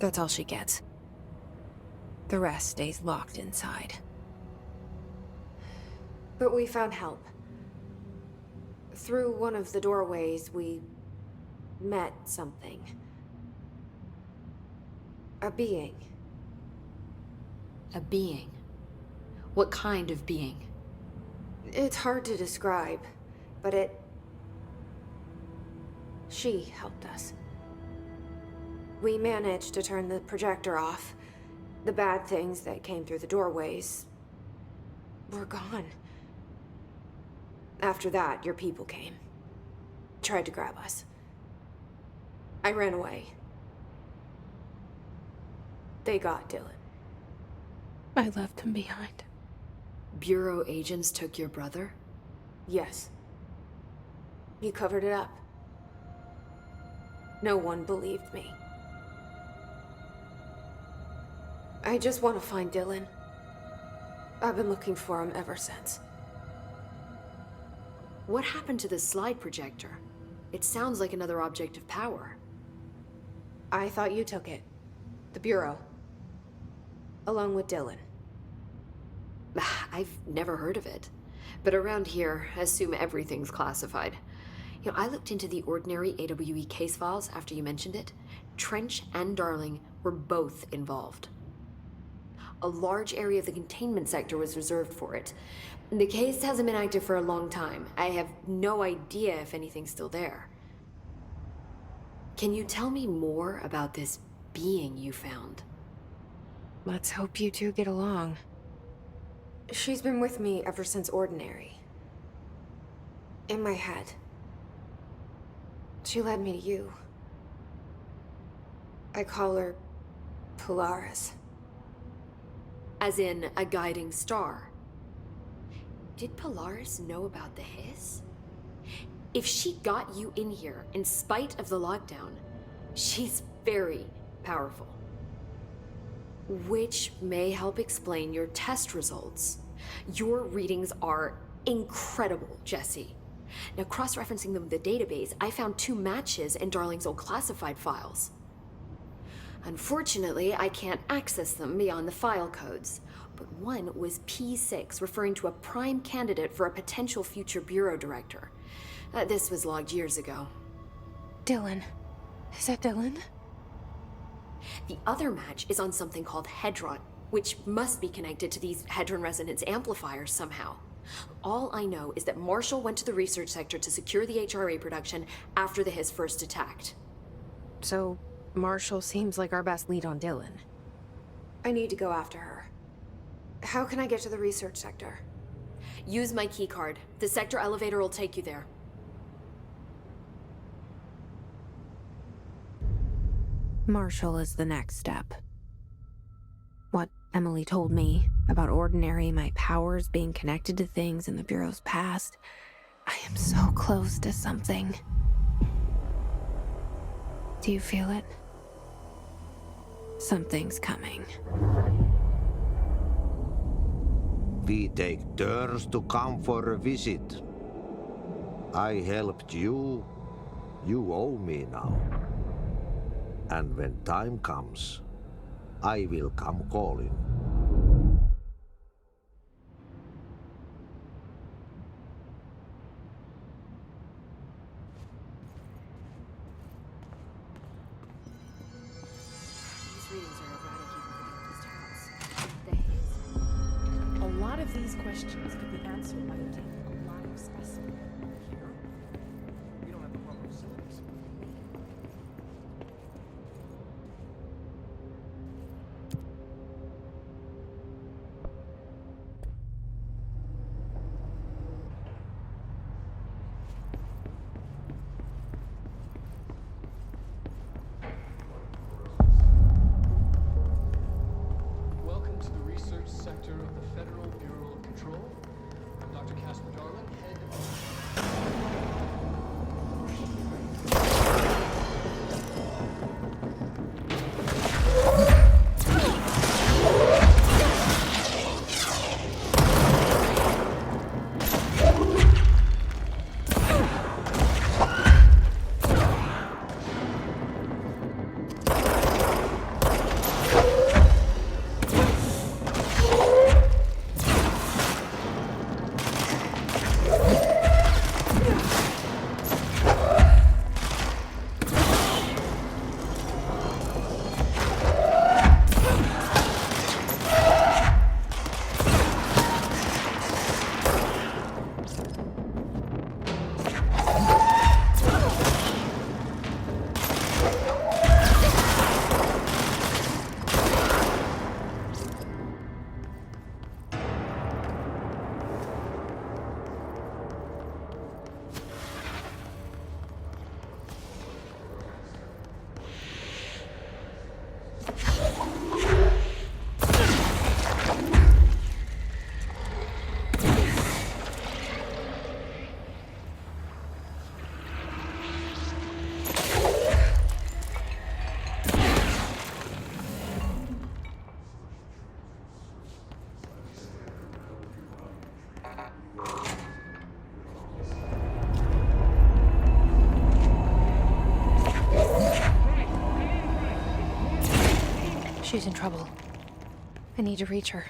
Speaker 1: That's all she gets. The rest stays locked inside.
Speaker 8: But we found help. Through one of the doorways, we met something. A being.
Speaker 6: A being? What kind of being?
Speaker 8: It's hard to describe, but she helped us. We managed to turn the projector off. The bad things that came through the doorways were gone. After that, your people came. Tried to grab us. I ran away. They got Dylan.
Speaker 1: I left him behind.
Speaker 6: Bureau agents took your brother?
Speaker 8: Yes. You covered it up. No one believed me. I just want to find Dylan. I've been looking for him ever since.
Speaker 6: What happened to the slide projector? It sounds like another object of power.
Speaker 8: I thought you took it. The Bureau. Along with Dylan.
Speaker 6: I've never heard of it. But around here, assume everything's classified. You know, I looked into the Ordinary AWE case files after you mentioned it. Trench and Darling were both involved. A large area of the containment sector was reserved for it. The case hasn't been active for a long time. I have no idea if anything's still there. Can you tell me more about this being you found?
Speaker 1: Let's hope you two get along.
Speaker 8: She's been with me ever since Ordinary. In my head. She led me to you. I call her Polaris.
Speaker 6: As in a guiding star. Did Polaris know about the hiss? If she got you in here in spite of the lockdown, she's very powerful. Which may help explain your test results. Your readings are incredible, Jesse. Now, cross-referencing them with the database, I found 2 matches in Darling's old classified files. Unfortunately, I can't access them beyond the file codes, but one was P6, referring to a prime candidate for a potential future bureau director. This was logged years ago.
Speaker 1: Dylan. Is that Dylan?
Speaker 6: The other match is on something called Hedron, which must be connected to these Hedron resonance amplifiers somehow. All I know is that Marshall went to the research sector to secure the HRA production after the Hiss first attacked.
Speaker 1: So, Marshall seems like our best lead on Dylan.
Speaker 8: I need to go after her. How can I get to the research sector?
Speaker 6: Use my keycard. The sector elevator will take you there.
Speaker 1: Marshall is the next step. What Emily told me about Ordinary, my powers being connected to things in the Bureau's past, I am so close to something. Do you feel it? Something's coming.
Speaker 2: We take turns to come for a visit. I helped you. You owe me now. And when time comes, I will come calling.
Speaker 6: These readings are erratic even for the house.
Speaker 11: A lot of these questions could be answered by obtaining a live specimen. Here, we don't have the proper facilities.
Speaker 3: Welcome to the research sector of the Federal Bureau of Control. I'm Dr. Casper Darling, head of...
Speaker 1: She's in trouble. I need to reach her.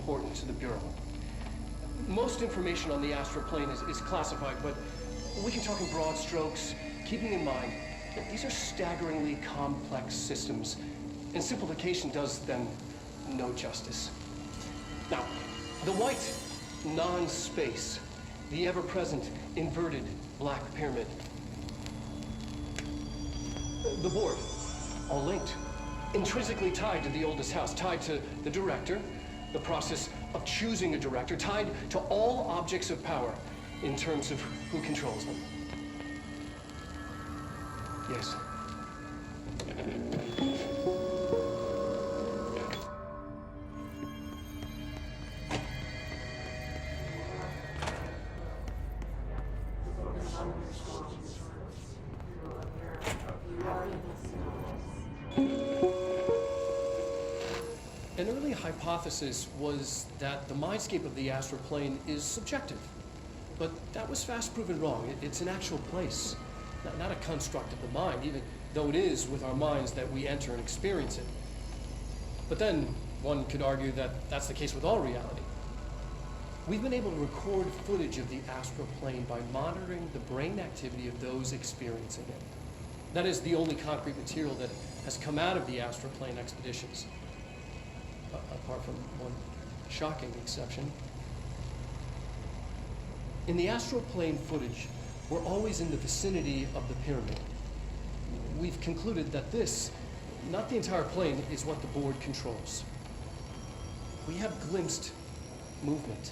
Speaker 3: important to the Bureau. Most information on the astral plane is classified, but we can talk in broad strokes, keeping in mind that these are staggeringly complex systems, and simplification does them no justice. Now, the white non-space, the ever-present inverted black pyramid. The board, all linked, intrinsically tied to the oldest house, tied to the director, the process of choosing a director, tied to all objects of power in terms of who controls them. Yes. An early hypothesis was that the mindscape of the astral plane is subjective. But that was fast proven wrong. It's an actual place, not a construct of the mind, even though it is with our minds that we enter and experience it. But then one could argue that that's the case with all reality. We've been able to record footage of the astral plane by monitoring the brain activity of those experiencing it. That is the only concrete material that has come out of the astral plane expeditions. Apart from one shocking exception. In the astral plane footage, we're always in the vicinity of the pyramid. We've concluded that this, not the entire plane, is what the board controls. We have glimpsed movement,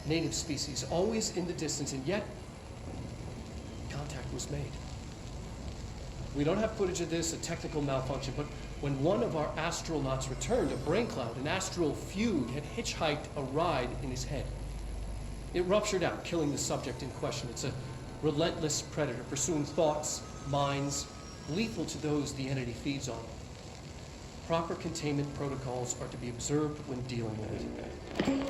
Speaker 3: native species, always in the distance, and yet contact was made. We don't have footage of this, a technical malfunction, but when one of our astronauts returned, a brain cloud, an astral fugue, had hitchhiked a ride in his head. It ruptured out, killing the subject in question. It's a relentless predator, pursuing thoughts, minds, lethal to those the entity feeds on. Proper containment protocols are to be observed when dealing with it.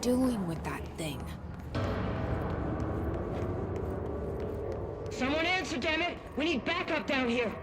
Speaker 1: Doing with that thing?
Speaker 5: Someone answer, damn it! We need backup down here!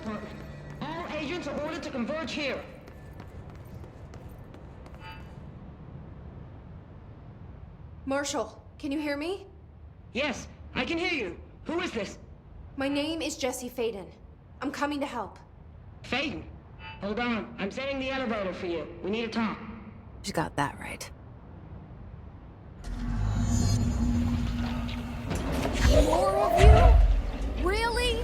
Speaker 5: department. All agents are ordered to converge here.
Speaker 8: Marshall, can you hear me?
Speaker 5: Yes, I can hear you. Who is this?
Speaker 8: My name is Jesse Faden. I'm coming to help.
Speaker 5: Faden. Hold on. I'm setting the elevator for you. We need to talk.
Speaker 1: She got that right.
Speaker 8: More of you? Really?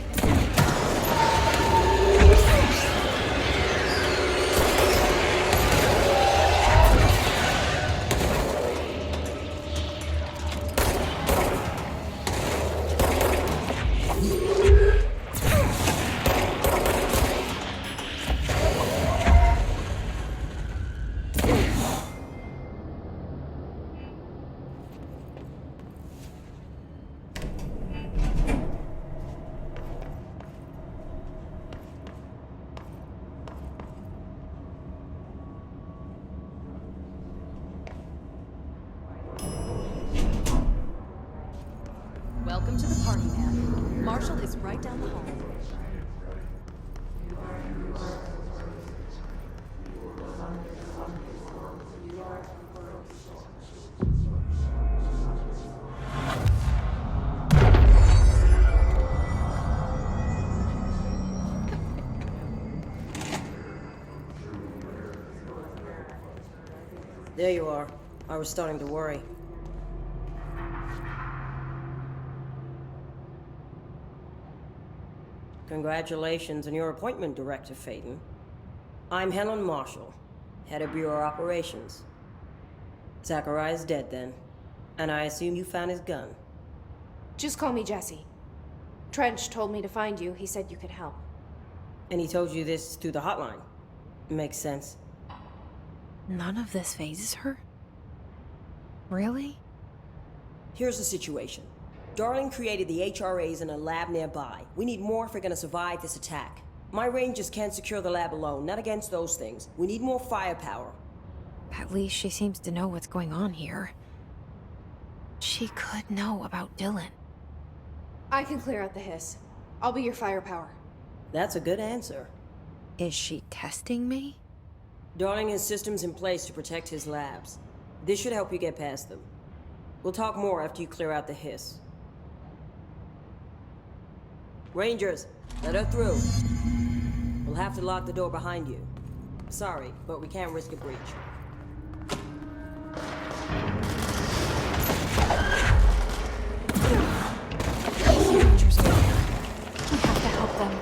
Speaker 11: Welcome to the party, man. Marshall is right down the hall.
Speaker 12: There you are. I was starting to worry. Congratulations on your appointment, Director Faden. I'm Helen Marshall, head of Bureau Operations. Zachariah's dead then, and I assume you found his gun.
Speaker 8: Just call me Jesse. Trench told me to find you. He said you could help.
Speaker 12: And he told you this through the hotline. Makes sense.
Speaker 1: None of this phases her? Really?
Speaker 12: Here's the situation. Darling created the HRAs in a lab nearby. We need more if we're gonna survive this attack. My rangers can't secure the lab alone, not against those things. We need more firepower.
Speaker 1: At least she seems to know what's going on here. She could know about Dylan.
Speaker 8: I can clear out the hiss. I'll be your firepower.
Speaker 12: That's a good answer.
Speaker 1: Is she testing me?
Speaker 12: Darling has systems in place to protect his labs. This should help you get past them. We'll talk more after you clear out the hiss. Rangers, let her through. We'll have to lock the door behind you. Sorry, but we can't risk a breach.
Speaker 1: Rangers are here. We have to help them.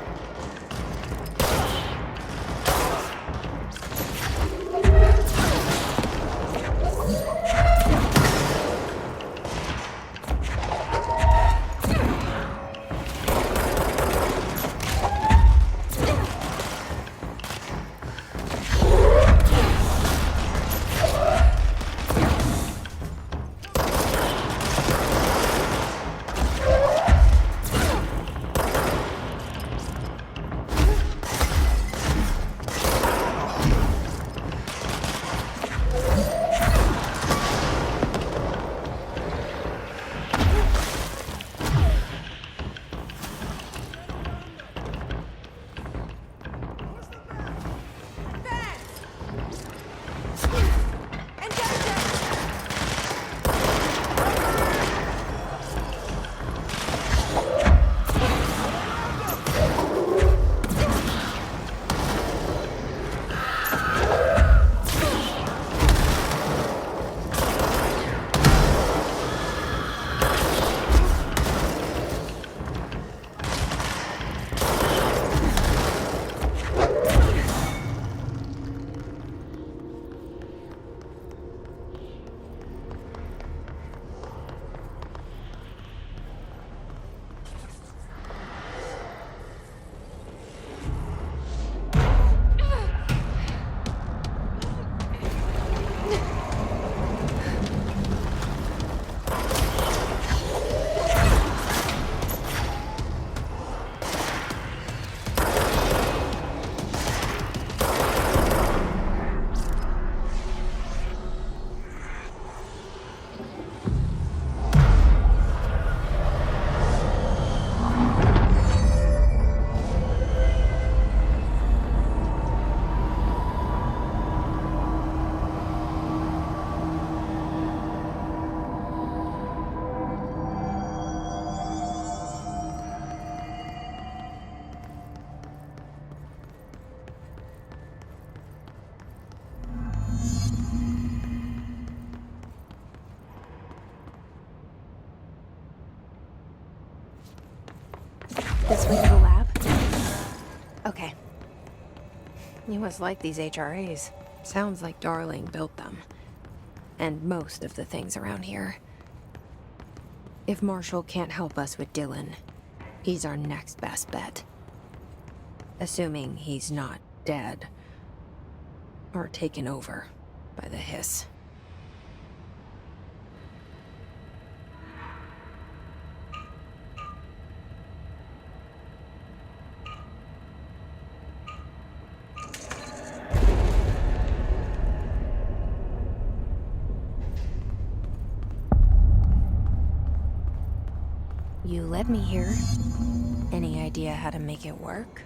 Speaker 1: This way to the lab? Okay. You must like these HRAs. Sounds like Darling built them. And most of the things around here. If Marshall can't help us with Dylan, he's our next best bet. Assuming he's not dead. Or taken over by the hiss. You led me here. Any idea how to make it work?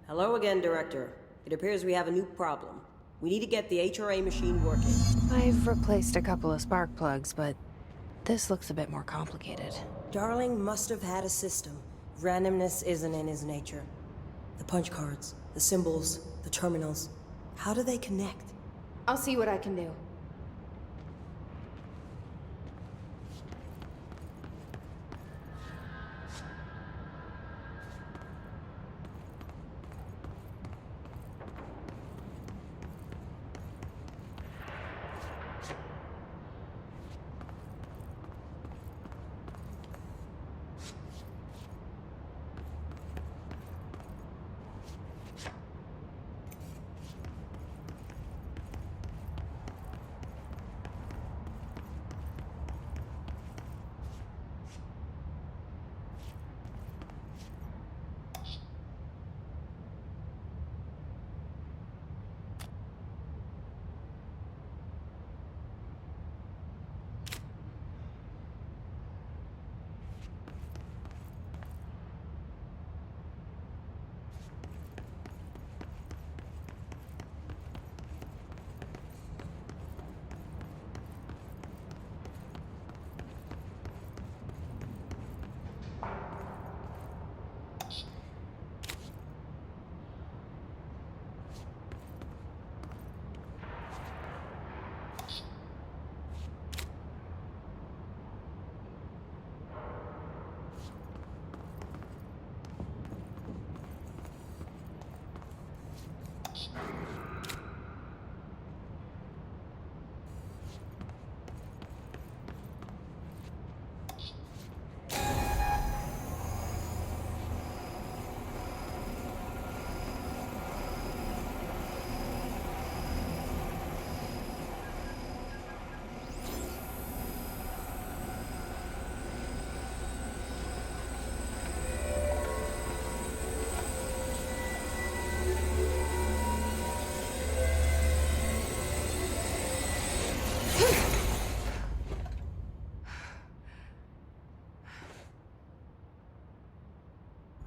Speaker 12: Hello again, Director. It appears we have a new problem. We need to get the HRA machine working.
Speaker 1: I've replaced a couple of spark plugs, but this looks a bit more complicated.
Speaker 12: Darling must have had a system. Randomness isn't in his nature. The punch cards, the symbols, the terminals. How do they connect?
Speaker 8: I'll see what I can do.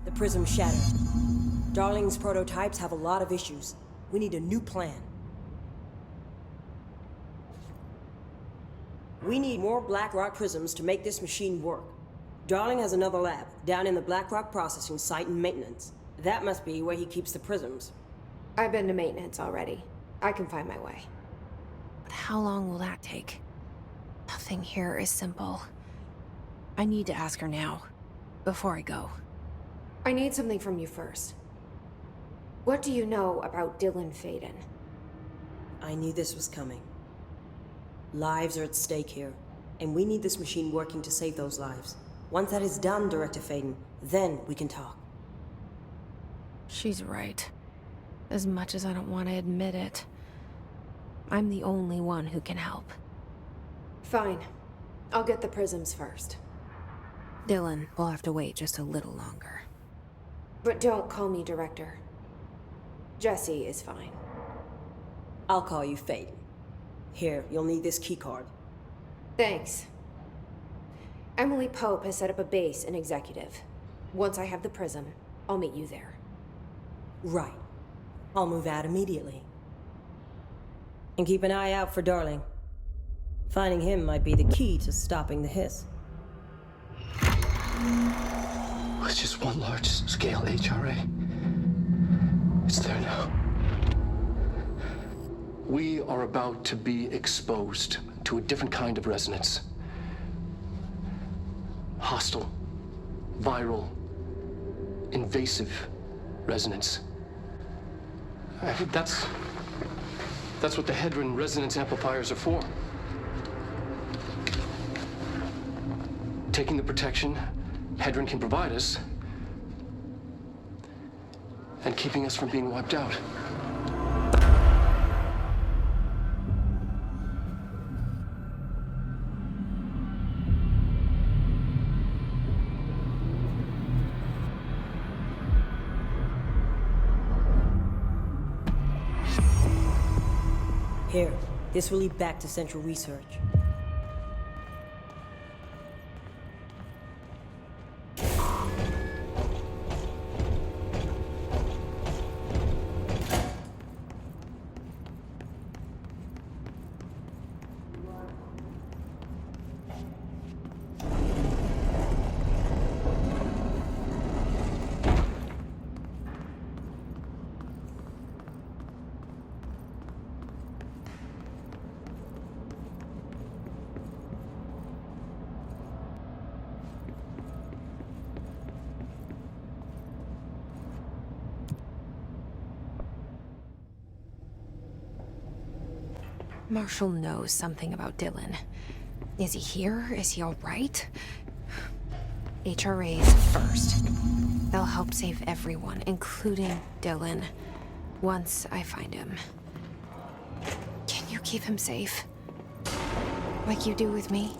Speaker 12: The prism shattered. Darling's prototypes have a lot of issues. We need a new plan. We need more Black Rock prisms to make this machine work. Darling has another lab, down in the Black Rock processing site in maintenance. That must be where he keeps the prisms.
Speaker 8: I've been to maintenance already. I can find my way.
Speaker 1: But how long will that take? Nothing here is simple. I need to ask her now, before I go.
Speaker 8: I need something from you first. What do you know about Dylan Faden?
Speaker 12: I knew this was coming. Lives are at stake here, and we need this machine working to save those lives. Once that is done, Director Faden, then we can talk.
Speaker 1: She's right. As much as I don't want to admit it, I'm the only one who can help.
Speaker 8: Fine. I'll get the prisms first.
Speaker 1: Dylan will have to wait just a little longer.
Speaker 8: But don't call me Director. Jesse is fine.
Speaker 12: I'll call you Faden. Here, you'll need this keycard.
Speaker 8: Thanks. Emily Pope has set up a base in Executive. Once I have the prism, I'll meet you there.
Speaker 12: Right. I'll move out immediately. And keep an eye out for Darling. Finding him might be the key to stopping the hiss.
Speaker 3: It's just one large-scale HRA. It's there now. We are about to be exposed to a different kind of resonance. Hostile, viral, invasive resonance. That's what the Hedron resonance amplifiers are for. Taking the protection Hedron can provide us and keeping us from being wiped out.
Speaker 12: Here, this will lead back to Central Research.
Speaker 1: Marshall knows something about Dylan. Is he here? Is he all right? HRAs first. They'll help save everyone, including Dylan, once I find him. Can you keep him safe? Like you do with me?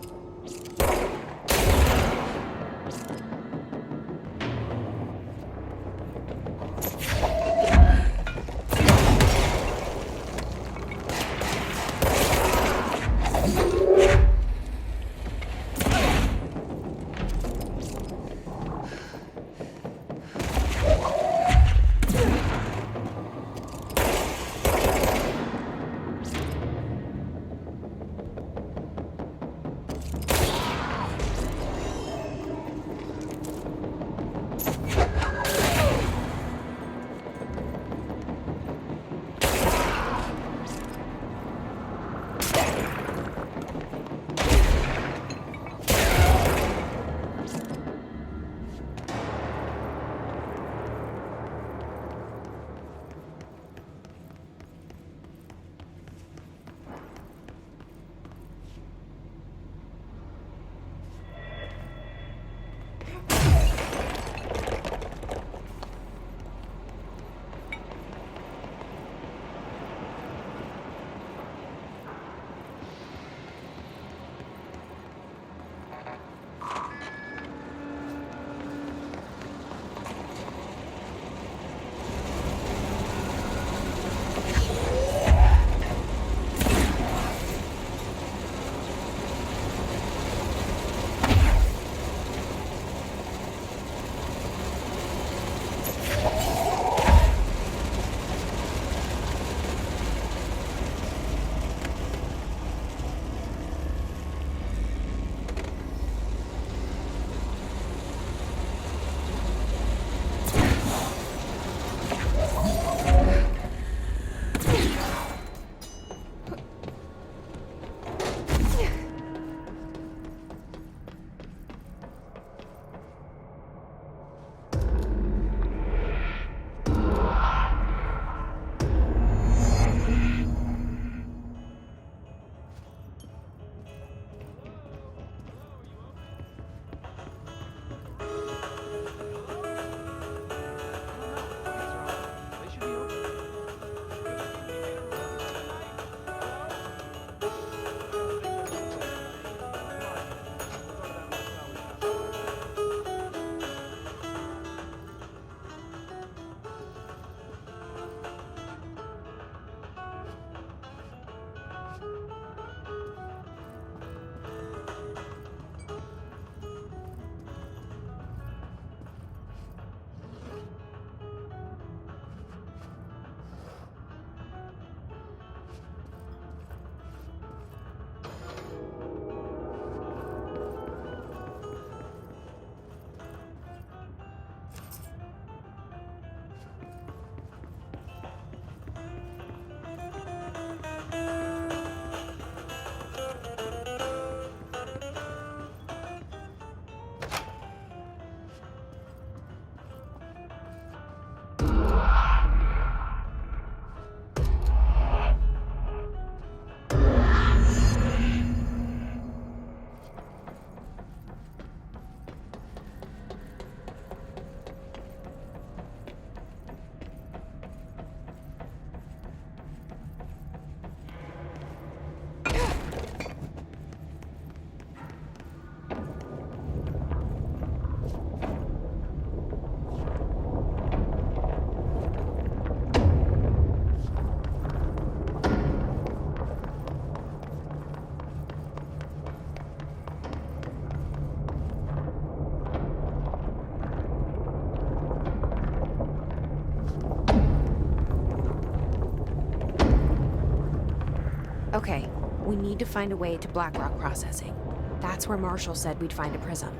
Speaker 1: Okay, we need to find a way to Blackrock processing. That's where Marshall said we'd find a prism.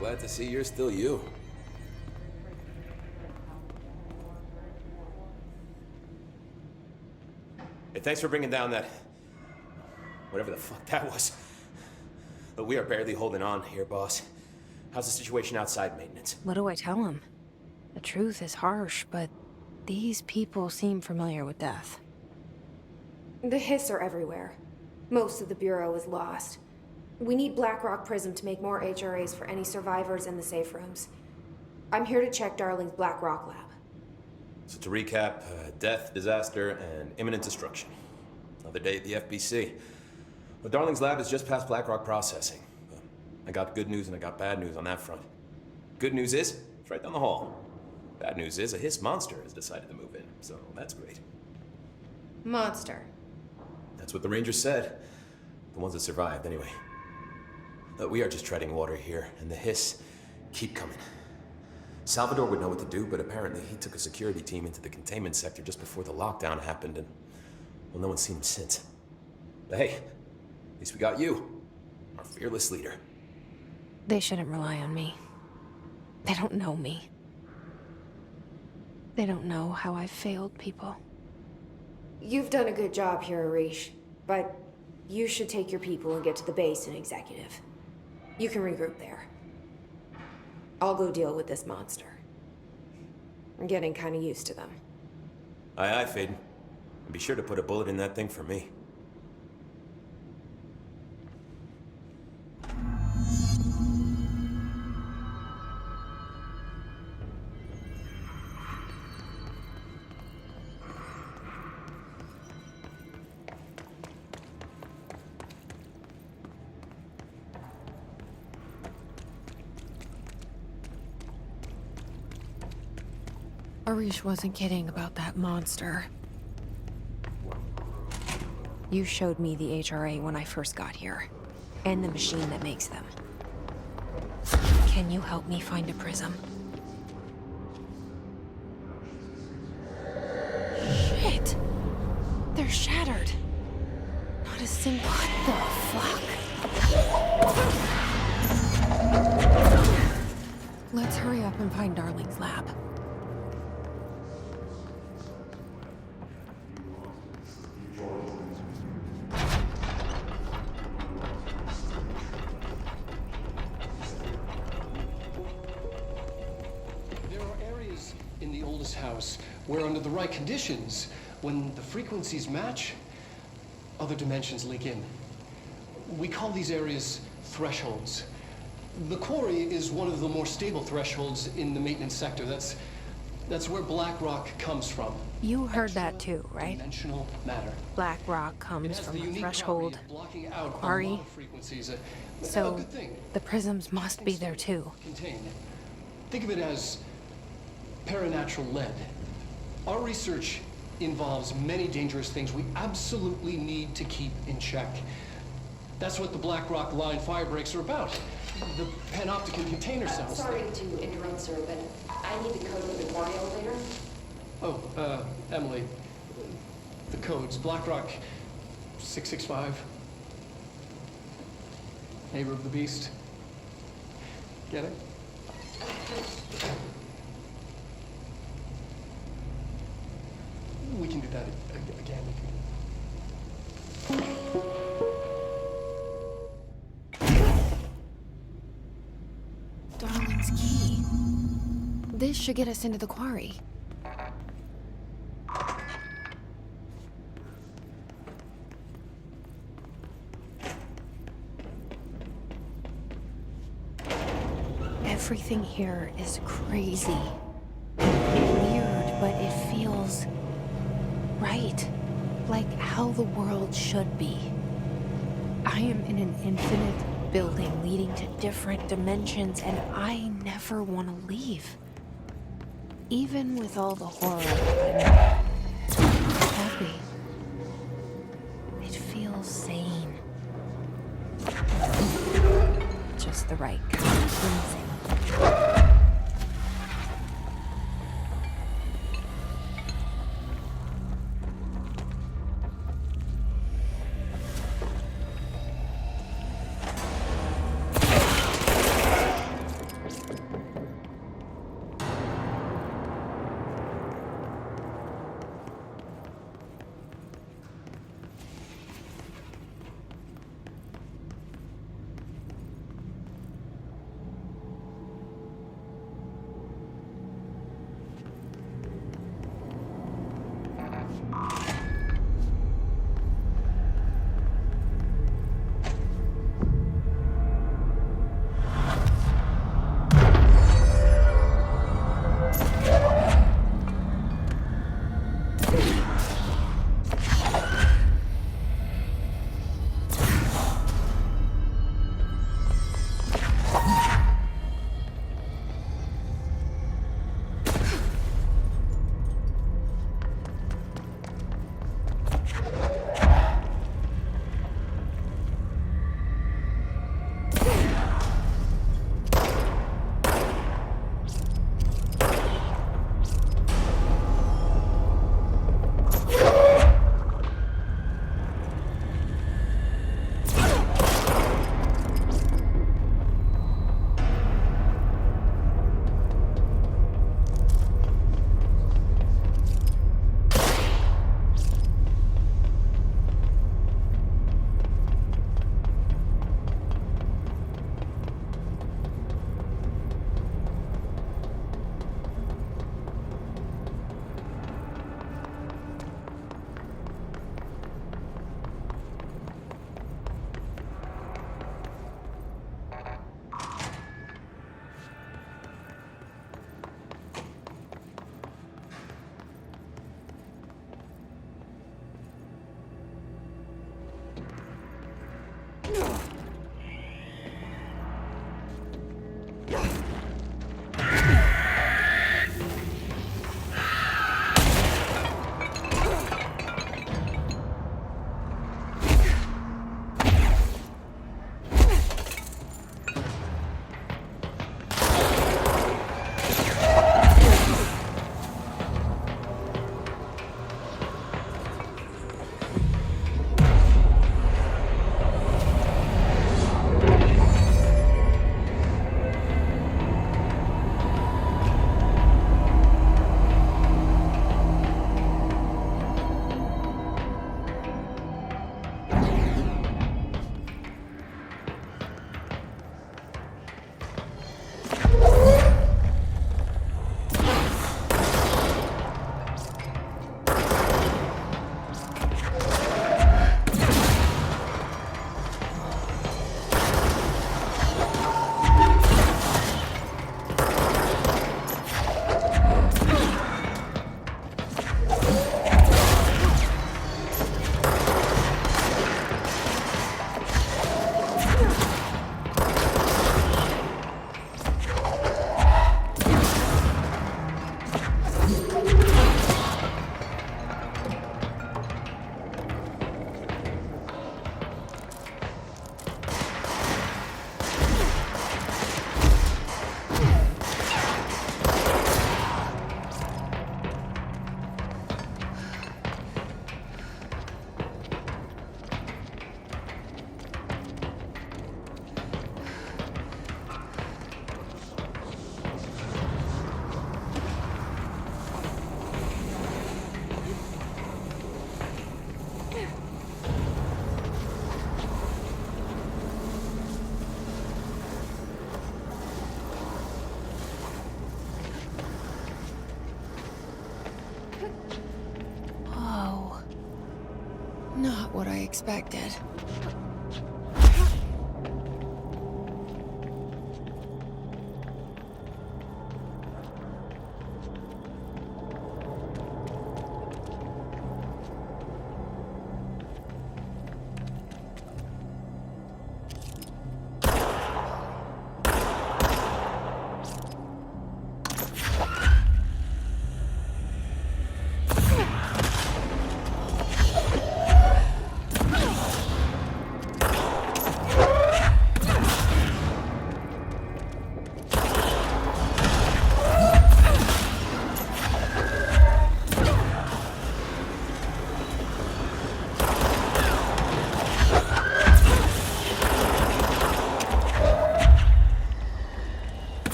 Speaker 10: Glad to see you're still you. Hey, thanks for bringing down that... whatever the fuck that was. But we are barely holding on here, boss. How's the situation outside maintenance?
Speaker 1: What do I tell him? The truth is harsh, but these people seem familiar with death.
Speaker 8: The hiss are everywhere. Most of the Bureau is lost. We need Blackrock Prism to make more HRAs for any survivors in the safe rooms. I'm here to check Darling's Blackrock lab.
Speaker 10: So to recap, death, disaster, and imminent destruction. Another day at the FBC. But Darling's lab is just past Blackrock processing. I got good news and I got bad news on that front. Good news is, it's right down the hall. Bad news is, a hiss monster has decided to move in, so that's great.
Speaker 8: Monster.
Speaker 10: That's what the Rangers said. The ones that survived, anyway. We are just treading water here, and the hiss keep coming. Salvador would know what to do, but apparently he took a security team into the containment sector just before the lockdown happened, and, well, no one's seen him since. But hey, at least we got you, our fearless leader.
Speaker 1: They shouldn't rely on me. They don't know me. They don't know how I've failed people.
Speaker 8: You've done a good job here, Arish, but you should take your people and get to the base and executive. You can regroup there. I'll go deal with this monster. I'm getting kind of used to them.
Speaker 10: Aye, aye, Faden. And be sure to put a bullet in that thing for me.
Speaker 1: Arish wasn't kidding about that monster. You showed me the HRA when I first got here, and the machine that makes them. Can you help me find a prism? Shit! They're shattered. Not a single... What the fuck? Let's hurry up and find Darling's lab.
Speaker 3: House, where under the right conditions, when the frequencies match, other dimensions leak in. We call these areas thresholds. The quarry is one of the more stable thresholds in the maintenance sector. That's where black rock comes from.
Speaker 1: You heard that too, right?
Speaker 3: Dimensional matter.
Speaker 1: Black rock comes from a threshold quarry. So the prisms must be there too.
Speaker 3: Think of it as paranatural lead. Our research involves many dangerous things we absolutely need to keep in check. That's what the Black Rock Line fire breaks are about. The panopticon container cells.
Speaker 6: Sorry to interrupt, sir, but I need the code for the quarry elevator.
Speaker 3: Oh, Emily. The codes. Black Rock 665. Neighbor of the Beast. Get it? We can do that again.
Speaker 1: Darling's key. This should get us into the quarry. Everything here is crazy. Weird, but it feels right. Like how the world should be. I am in an infinite building leading to different dimensions, and I never want to leave. Even with all the horror, I'm happy. It feels sane. Just the right kind of cleansing. expected.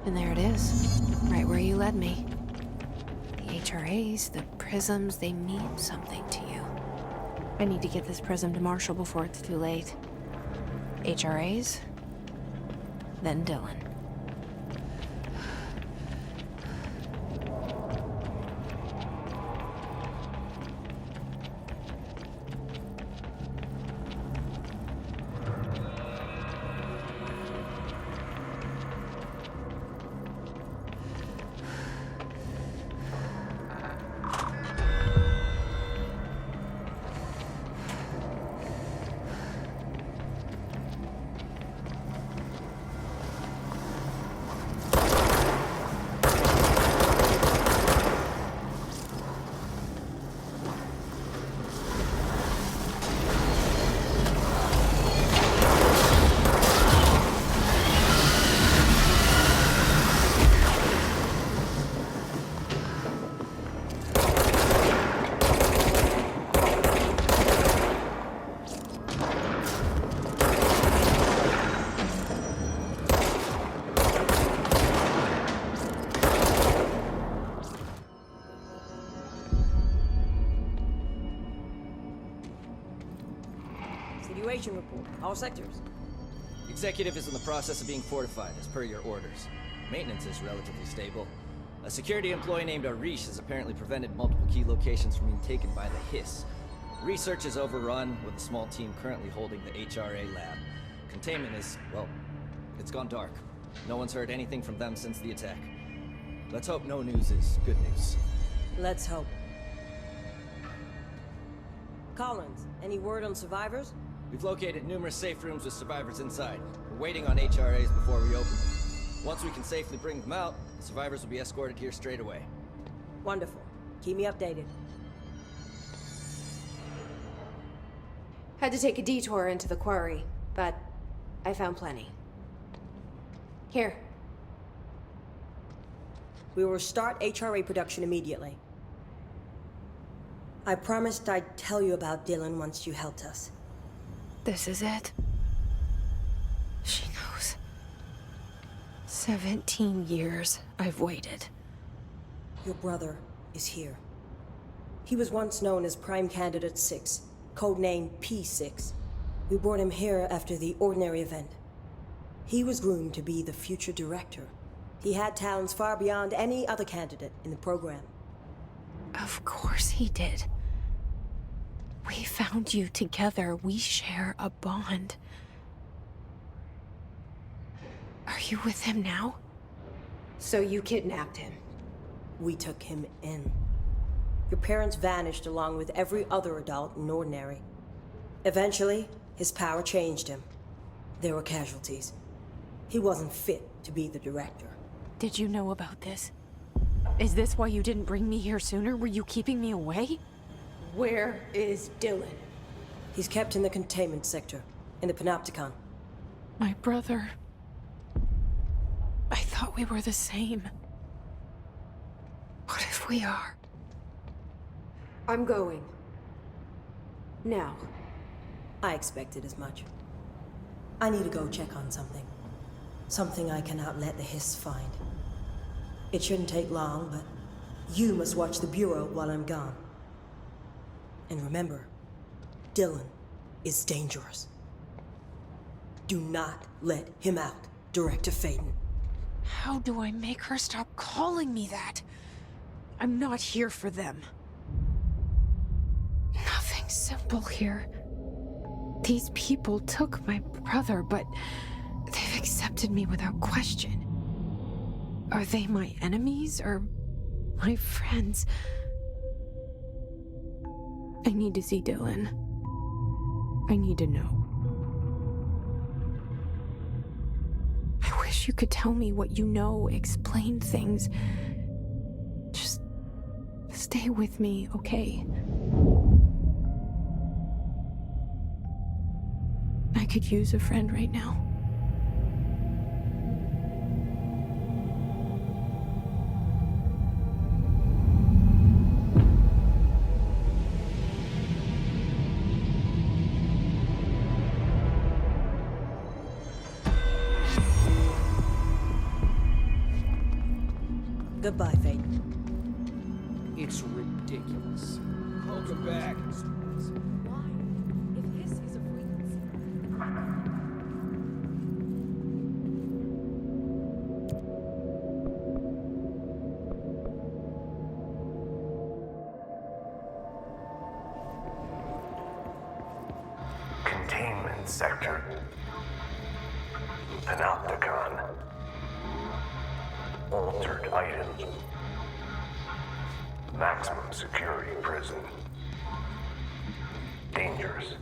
Speaker 1: And there it is, right where you led me. The HRAs, the prisms, they mean something to you. I need to get this prism to Marshall before it's too late. HRAs, then Dylan.
Speaker 12: Situation report. All sectors.
Speaker 13: Executive is in the process of being fortified, as per your orders. Maintenance is relatively stable. A security employee named Arish has apparently prevented multiple key locations from being taken by the Hiss. Research is overrun, with a small team currently holding the HRA lab. Containment is, well, it's gone dark. No one's heard anything from them since the attack. Let's hope no news is good news.
Speaker 12: Let's hope. Collins, any word on survivors?
Speaker 13: We've located numerous safe rooms with survivors inside. We're waiting on HRAs before we open them. Once we can safely bring them out, the survivors will be escorted here straight away.
Speaker 12: Wonderful. Keep me updated.
Speaker 8: Had to take a detour into the quarry, but I found plenty. Here.
Speaker 12: We will start HRA production immediately. I promised I'd tell you about Dylan once you helped us.
Speaker 1: This is it. She knows. 17 years I've waited.
Speaker 12: Your brother is here. He was once known as Prime Candidate 6, codenamed P6. We brought him here after the ordinary event. He was groomed to be the future director. He had talents far beyond any other candidate in the program.
Speaker 1: Of course he did. We found you together. We share a bond. Are you with him now?
Speaker 8: So you kidnapped him?
Speaker 12: We took him in. Your parents vanished along with every other adult in Ordinary. Eventually, his power changed him. There were casualties. He wasn't fit to be the director.
Speaker 1: Did you know about this? Is this why you didn't bring me here sooner? Were you keeping me away?
Speaker 8: Where is Dylan?
Speaker 12: He's kept in the containment sector, in the Panopticon.
Speaker 1: My brother. I thought we were the same. What if we are?
Speaker 8: I'm going. Now.
Speaker 12: I expected as much. I need to go check on something. Something I cannot let the Hiss find. It shouldn't take long, but you must watch the Bureau while I'm gone. And remember, Dylan is dangerous. Do not let him out, Director Faden.
Speaker 1: How do I make her stop calling me that? I'm not here for them. Nothing simple here. These people took my brother, but they've accepted me without question. Are they my enemies or my friends? I need to see Dylan. I need to know. I wish you could tell me what you know, explain things. Just stay with me, okay? I could use a friend right now.
Speaker 12: Goodbye, Fate.
Speaker 7: It's ridiculous.
Speaker 13: Welcome back.
Speaker 11: Why? If hiss is a frequency.
Speaker 4: Containment sector. Panopticon. Altered items. Maximum security prison. Dangerous.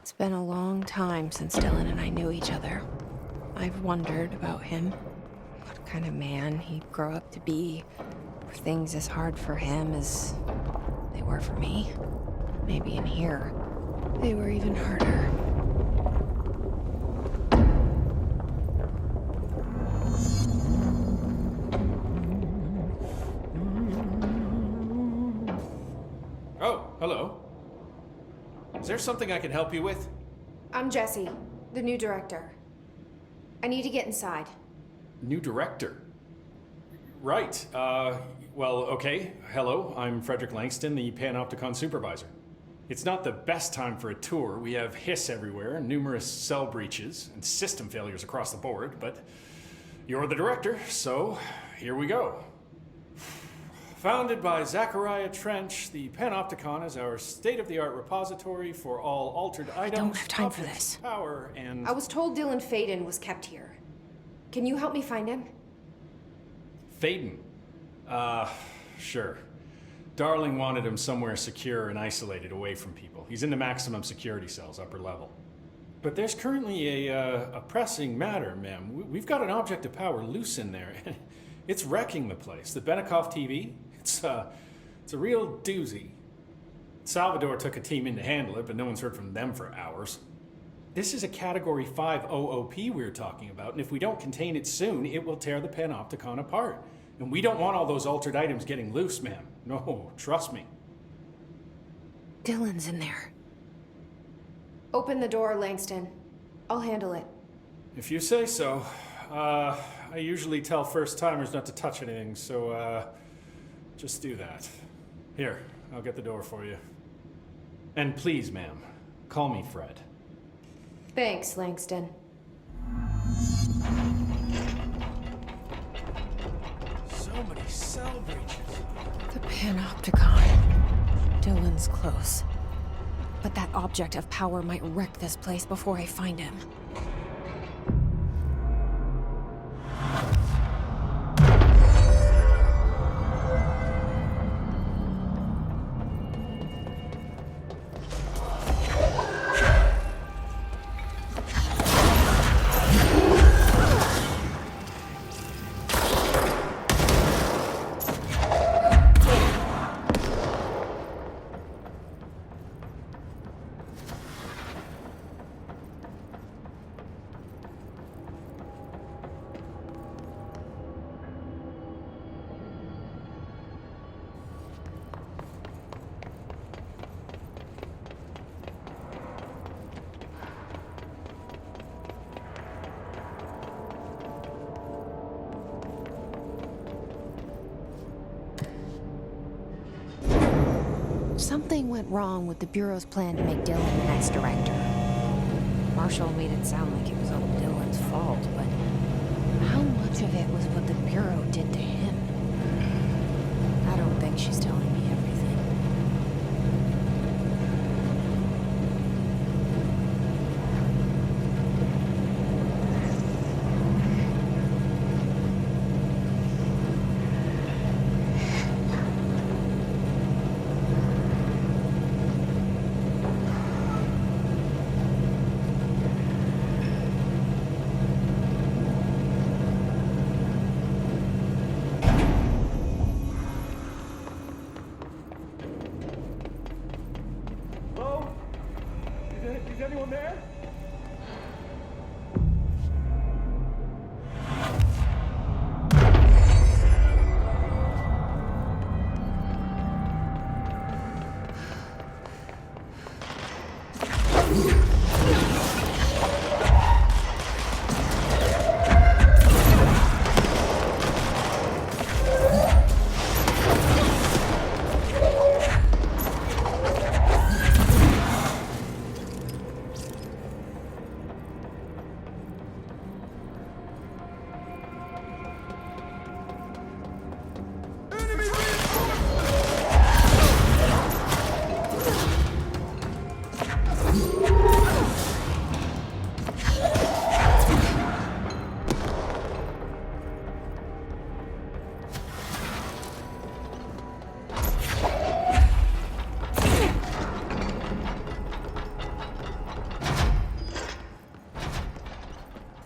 Speaker 1: It's been a long time since Dylan and I knew each other. I've wondered about him. What kind of man he'd grow up to be. Were things as hard for him as they were for me? Maybe in here, they were even harder.
Speaker 14: Oh, hello. Is there something I can help you with?
Speaker 8: I'm Jessie, the new director. I need to get inside.
Speaker 14: New director? Right. Well, okay. Hello, I'm Frederick Langston, the Panopticon supervisor. It's not the best time for a tour. We have hiss everywhere, numerous cell breaches, and system failures across the board, but you're the director, so here we go. Founded by Zachariah Trench, the Panopticon is our state-of-the-art repository for all altered items.
Speaker 1: I don't have time for this.
Speaker 14: Power and...
Speaker 8: I was told Dylan Faden was kept here. Can you help me find him?
Speaker 14: Faden? Sure. Darling wanted him somewhere secure and isolated away from people. He's in the maximum security cells, upper level. But there's currently a pressing matter, ma'am. We've got an object of power loose in there. It's wrecking the place. The Benikoff TV, it's a real doozy. Salvador took a team in to handle it, but no one's heard from them for hours. This is a Category 5 OOP we're talking about, and if we don't contain it soon, it will tear the Panopticon apart. And we don't want all those altered items getting loose, ma'am. No, trust me.
Speaker 1: Dylan's in there.
Speaker 8: Open the door, Langston. I'll handle it.
Speaker 14: If you say so. I usually tell first-timers not to touch anything, so, just do that. Here, I'll get the door for you. And please, ma'am, call me Fred.
Speaker 8: Thanks, Langston.
Speaker 14: So many cell breaches.
Speaker 1: The Panopticon. Dylan's close. But that object of power might wreck this place before I find him. Something went wrong with the Bureau's plan to make Dylan the next director. Marshall made it sound like it was all Dylan's fault, but how much of it was what the Bureau did to him? I don't think she's telling me everything.
Speaker 14: Is anyone there?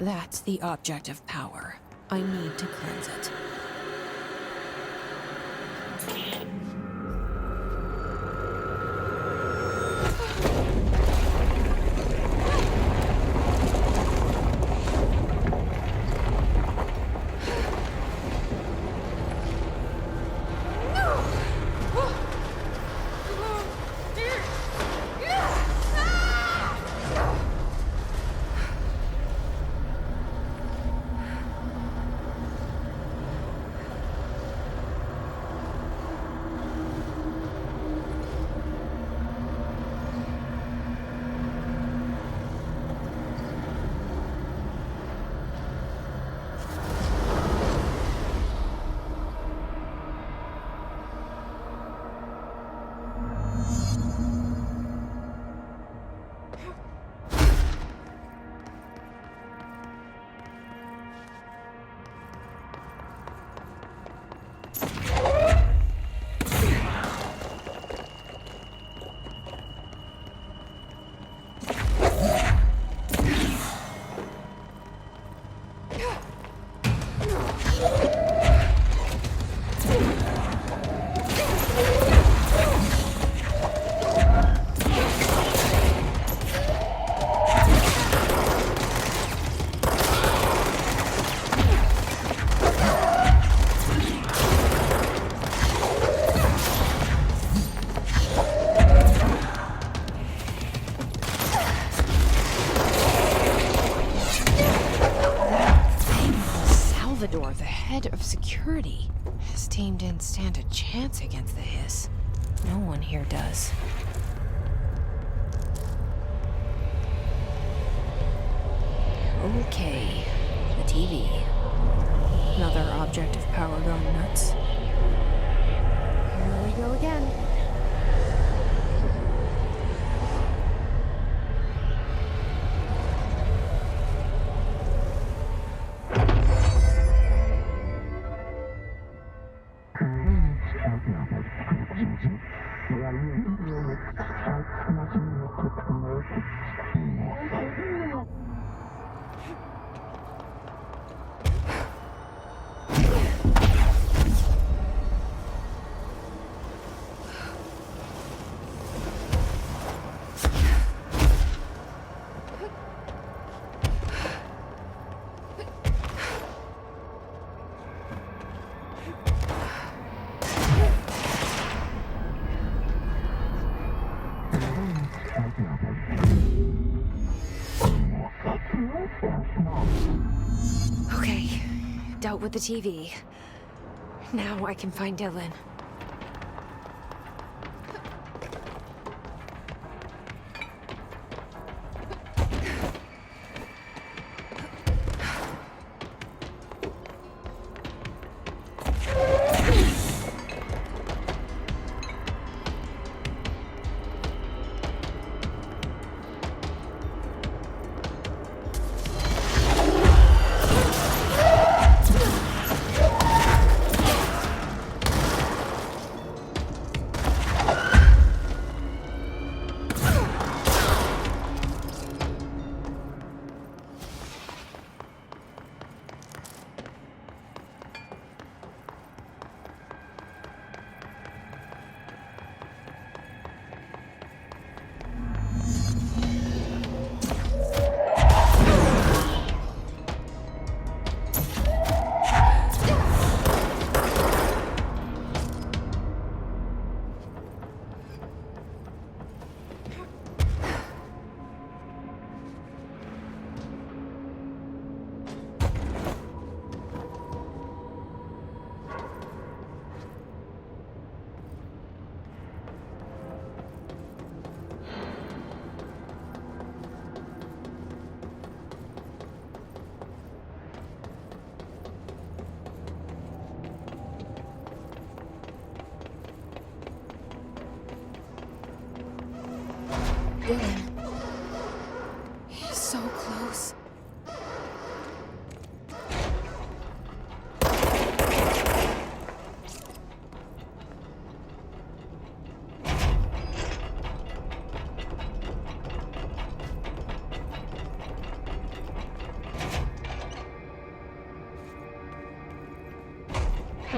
Speaker 1: That's the object of power. I need to cleanse it. The head of security. His team didn't stand a chance against the Hiss. No one here does. Okay, the TV. Another object of power gone nuts. Here we go again. Okay, dealt with the TV. Now I can find Dylan. Dylan. He's so close.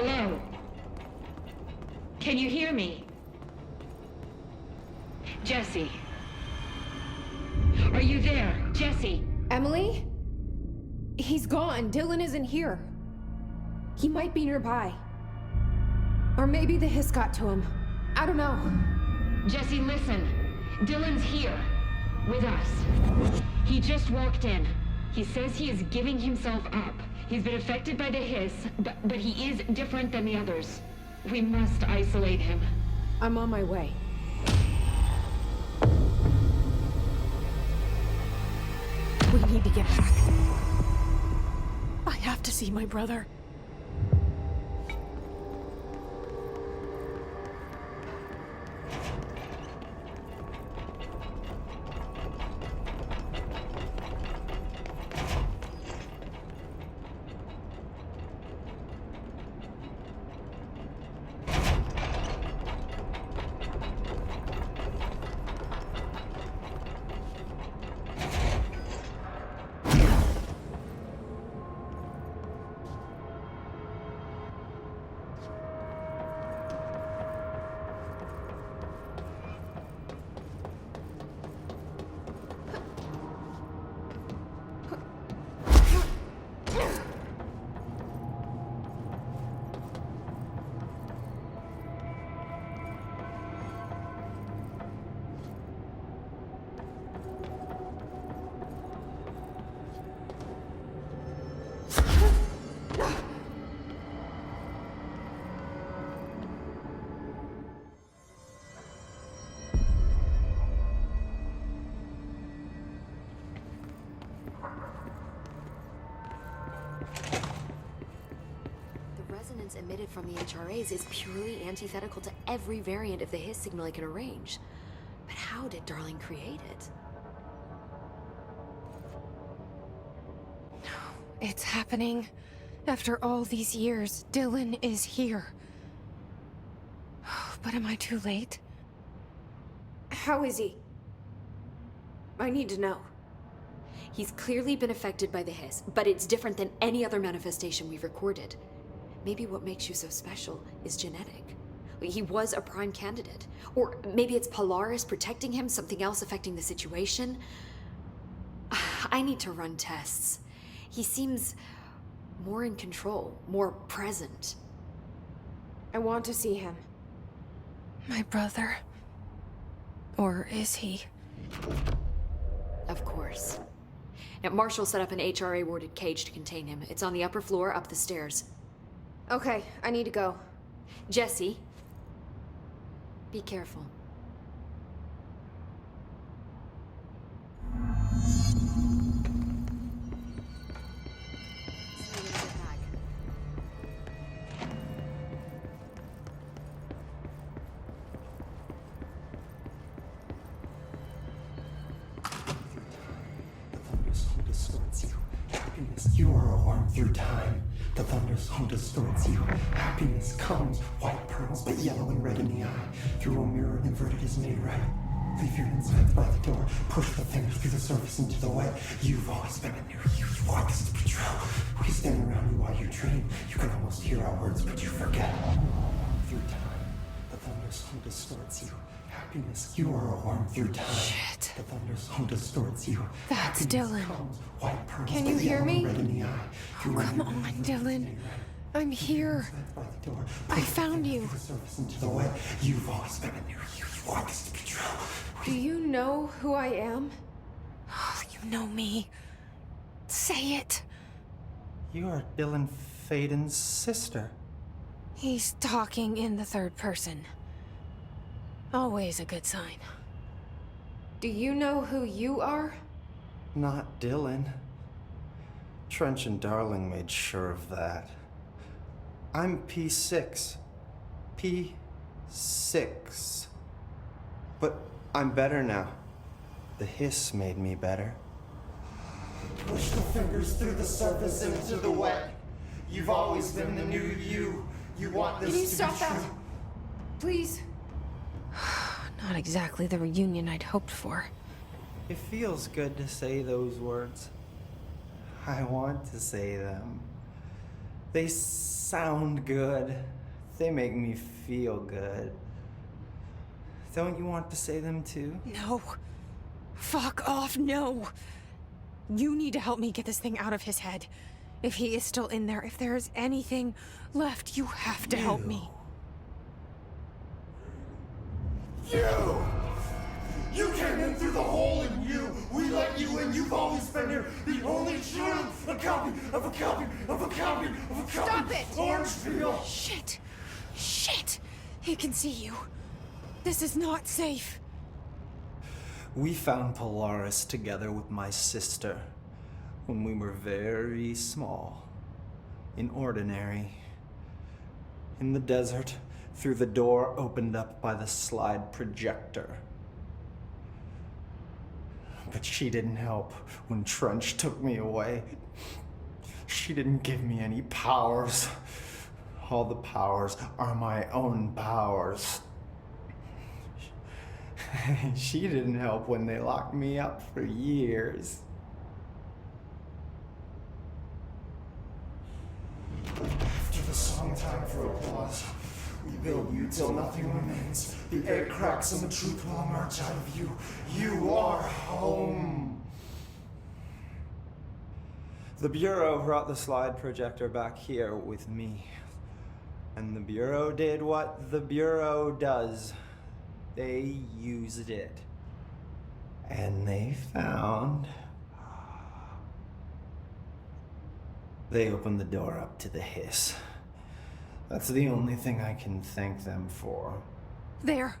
Speaker 5: Hello? Can you hear me? Jesse? Are you there, Jesse?
Speaker 8: Emily? He's gone. Dylan isn't here. He might be nearby. Or maybe the hiss got to him. I don't know.
Speaker 5: Jesse, listen. Dylan's here. With us. He just walked in. He says he is giving himself up. He's been affected by the hiss, but he is different than the others. We must isolate him.
Speaker 8: I'm on my way.
Speaker 11: We need to get back. I have to see my brother.
Speaker 6: Resonance emitted from the HRAs is purely antithetical to every variant of the hiss signal I can arrange. But how did Darling create it?
Speaker 1: It's happening. After all these years, Dylan is here. But am I too late?
Speaker 8: How is he? I need to know.
Speaker 6: He's clearly been affected by the hiss, but it's different than any other manifestation we've recorded. Maybe what makes you so special is genetic. He was a prime candidate. Or maybe it's Polaris protecting him, something else affecting the situation. I need to run tests. He seems more in control, more present.
Speaker 8: I want to see him.
Speaker 1: My brother? Or is he?
Speaker 6: Of course. Now, Marshall set up an HRA-warded cage to contain him. It's on the upper floor, up the stairs.
Speaker 8: Okay, I need to go.
Speaker 6: Jesse, be careful.
Speaker 15: You are a worm through time. The thunderstorm distorts you. Happiness comes, white pearls, but yellow and red in the eye. Through a mirror, inverted is made right. Leave your insides by the door. Push the fingers through the surface into the wet. You've always been in there. You want this to be true. We stand around you while you dream. You can almost hear our words, but you forget. Through time, the thunderstorm distorts you. Happiness, you are a worm through time.
Speaker 1: Shit.
Speaker 15: The thunderstorm distorts you.
Speaker 1: That's Dylan.
Speaker 8: Can you hear me?
Speaker 1: Oh, come on, Dylan. I'm here. I found you.
Speaker 15: You've always been in there. You want this to be true.
Speaker 8: Do you know who I am?
Speaker 1: Oh, you know me. Say it.
Speaker 15: You are Dylan Faden's sister.
Speaker 1: He's talking in the third person. Always a good sign.
Speaker 8: Do you know who you are?
Speaker 15: Not Dylan. Trench and Darling made sure of that. I'm P6. P6. But I'm better now. The hiss made me better. Push the fingers through the surface into the wet. You've always been the new you. You want this
Speaker 8: Can you
Speaker 15: to
Speaker 8: stop
Speaker 15: be
Speaker 8: that?
Speaker 15: true.
Speaker 8: Please.
Speaker 1: Not exactly the reunion I'd hoped for.
Speaker 15: It feels good to say those words. I want to say them.
Speaker 16: They sound good. They make me feel good. Don't you want to say them too?
Speaker 1: No. Fuck off, no. You need to help me get this thing out of his head. If he is still in there, if there is anything left, you have to help me.
Speaker 15: You came in through the hole in you. We let you in. You've always been here. The only true. A copy of a copy of a copy of a copy.
Speaker 1: Stop it!
Speaker 15: Orange peel.
Speaker 1: Shit. Shit. He can see you. This is not safe.
Speaker 16: We found Polaris together with my sister when we were very small, in Ordinary, in the desert, through the door opened up by the slide projector. But she didn't help when Trench took me away. She didn't give me any powers. All the powers are my own powers. She didn't help when they locked me up for years.
Speaker 15: After the song, time for applause. We build you till nothing remains. The egg cracks and the truth will emerge out of you. You are home.
Speaker 16: The Bureau brought the slide projector back here with me. And the Bureau did what the Bureau does. They used it. And they found... They opened the door up to the hiss. That's the only thing I can thank them for.
Speaker 1: There.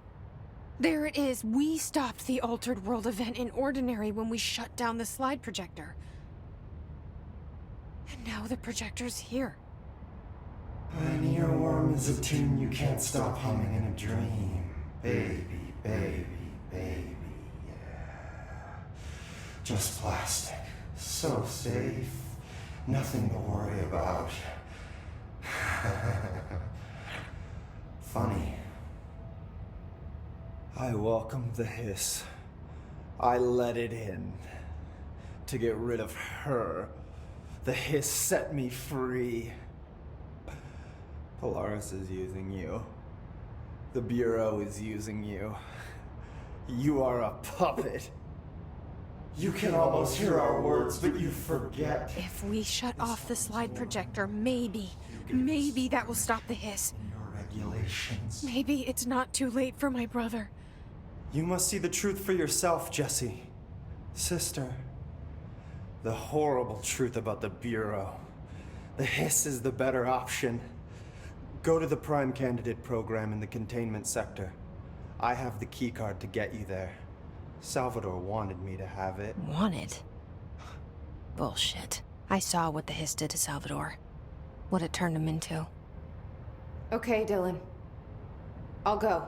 Speaker 1: There it is. We stopped the Altered World event in Ordinary when we shut down the slide projector. And now the projector's here.
Speaker 15: An earworm is a tune you can't stop humming in a dream. Baby, baby, baby, yeah. Just plastic. So safe. Nothing to worry about. Funny.
Speaker 16: I welcomed the hiss. I let it in. To get rid of her. The hiss set me free. Polaris is using you. The Bureau is using you. You are a puppet.
Speaker 15: You can almost hear our words, but you forget.
Speaker 1: If we shut off the slide projector, maybe that will stop the hiss.
Speaker 15: Your regulations.
Speaker 1: Maybe it's not too late for my brother.
Speaker 16: You must see the truth for yourself, Jesse. Sister. The horrible truth about the Bureau. The hiss is the better option. Go to the Prime Candidate program in the containment sector. I have the keycard to get you there. Salvador wanted me to have it.
Speaker 1: Wanted? Bullshit. I saw what the hiss did to Salvador. What it turned him into.
Speaker 8: Okay, Dylan. I'll go.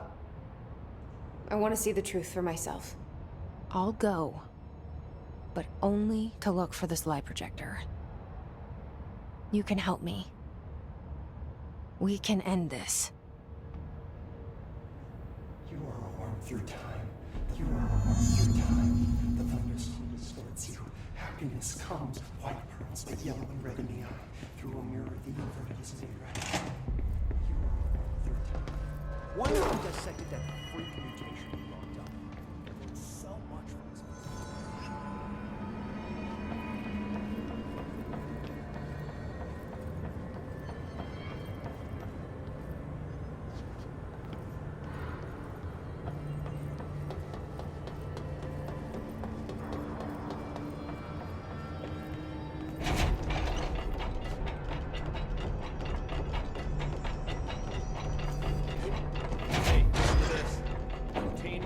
Speaker 8: I want to see the truth for myself.
Speaker 1: I'll go. But only to look for the slide projector. You can help me. We can end this.
Speaker 15: You are a worm through time. You are a worm through time. The thunderstorm distorts you. Happiness comes, white pearls, but yellow and red in the eye. Through a mirror, the inverted is made right. You are a worm through time.
Speaker 7: Once we dissected that freak mutation we locked up, there was so much from this.
Speaker 17: Hey, listen to this. Contain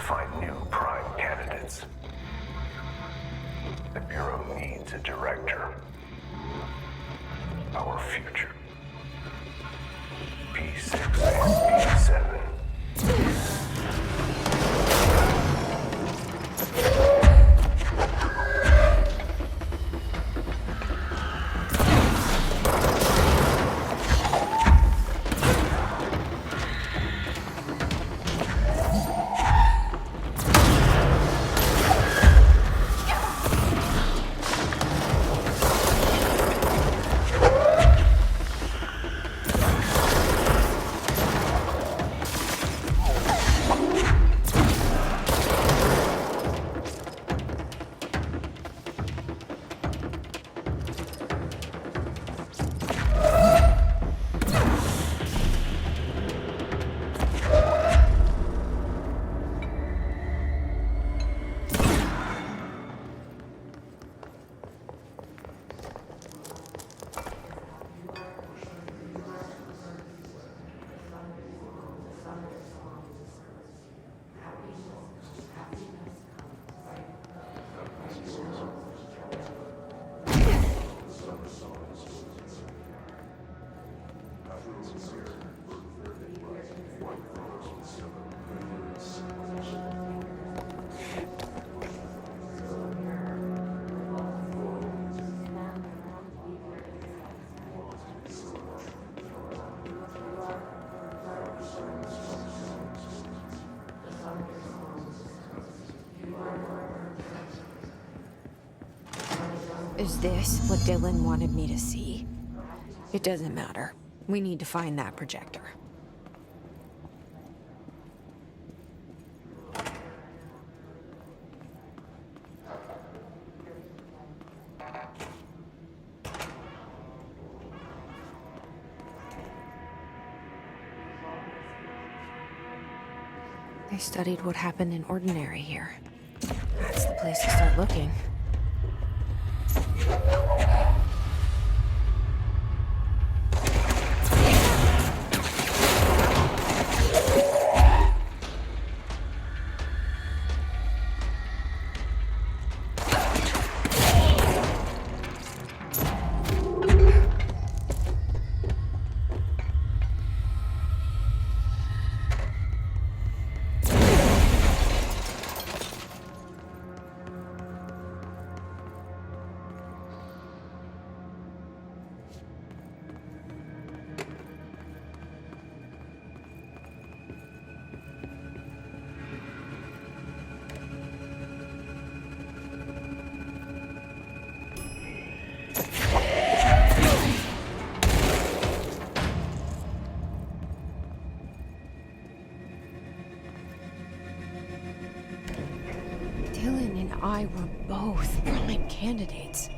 Speaker 4: find new prime candidates. The Bureau needs a director. Our future. P6 and P7.
Speaker 1: Is this what Dylan wanted me to see? It doesn't matter. We need to find that projector. They studied what happened in Ordinary here. That's the place to start looking. Dylan and I were both prime candidates.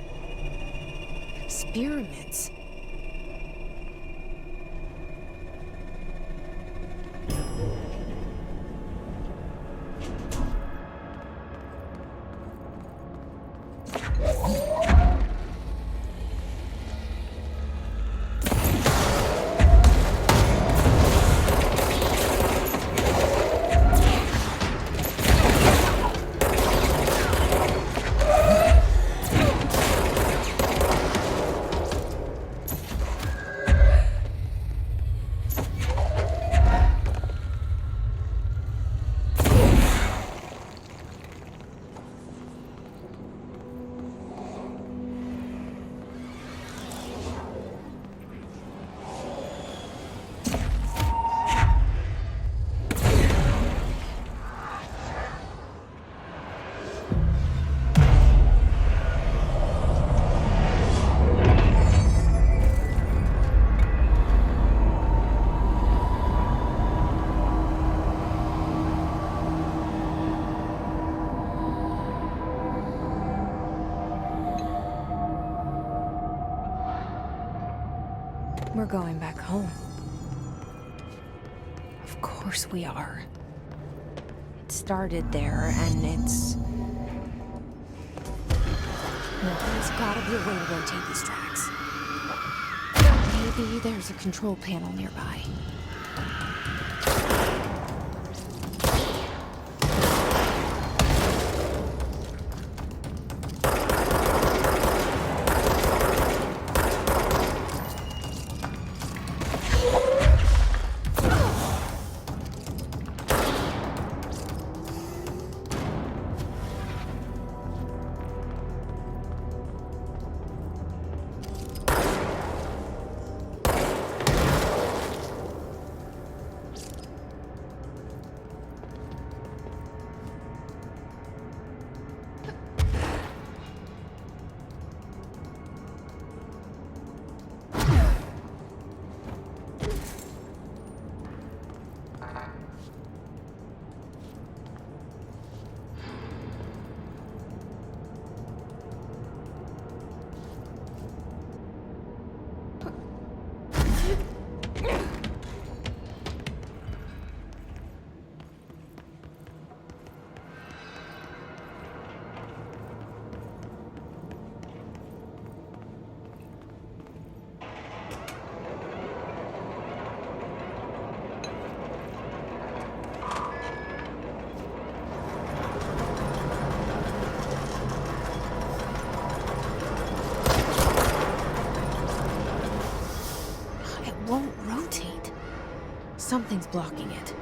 Speaker 1: Experiments. We're going back home. Of course we are. It started there, and it's... Well, there's gotta be a way to rotate these tracks. Maybe there's a control panel nearby. Something's blocking it.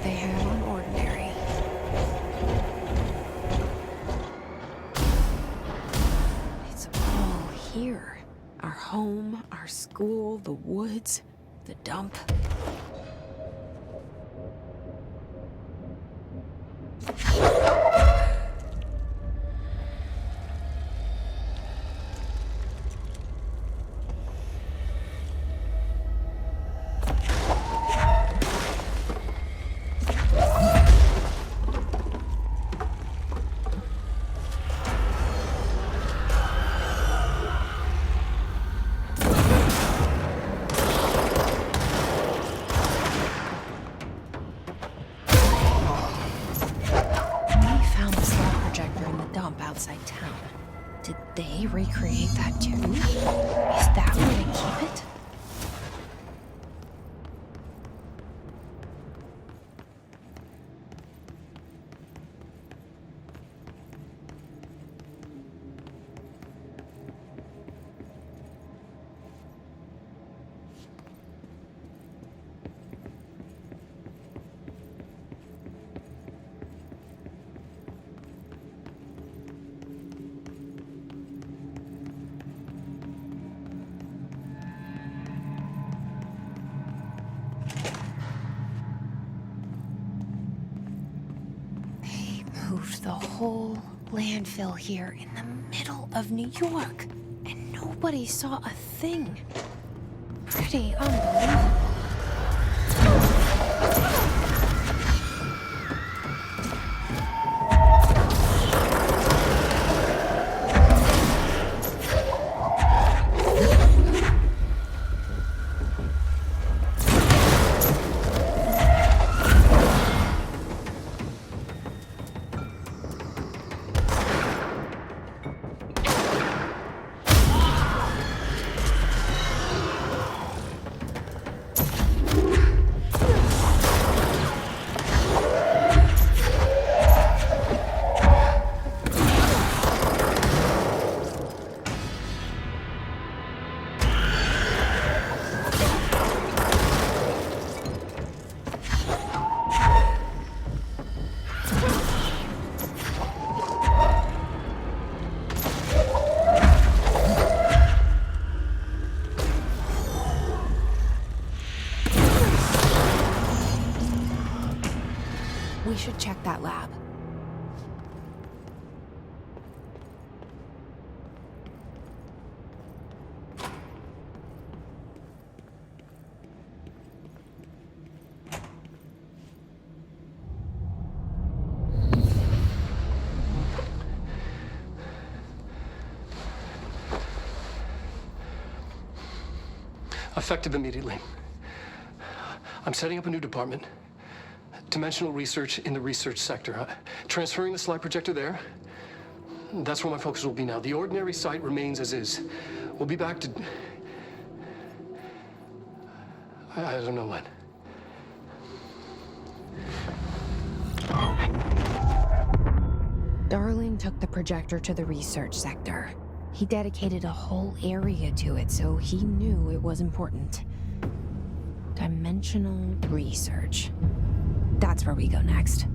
Speaker 1: they have on ordinary. It's all here. Our home, our school, the woods, the dump. Outside town. Did they recreate that too? Is that where they keep it? Moved the whole landfill here in the middle of New York, and nobody saw a thing. Pretty unbelievable. We should check that lab.
Speaker 3: Effective immediately. I'm setting up a new department. Dimensional research in the research sector. Transferring the slide projector there. That's where my focus will be now. The ordinary site remains as is. We'll be back to... I don't know when.
Speaker 1: Darling took the projector to the research sector. He dedicated a whole area to it, so he knew it was important. Dimensional research. That's where we go next.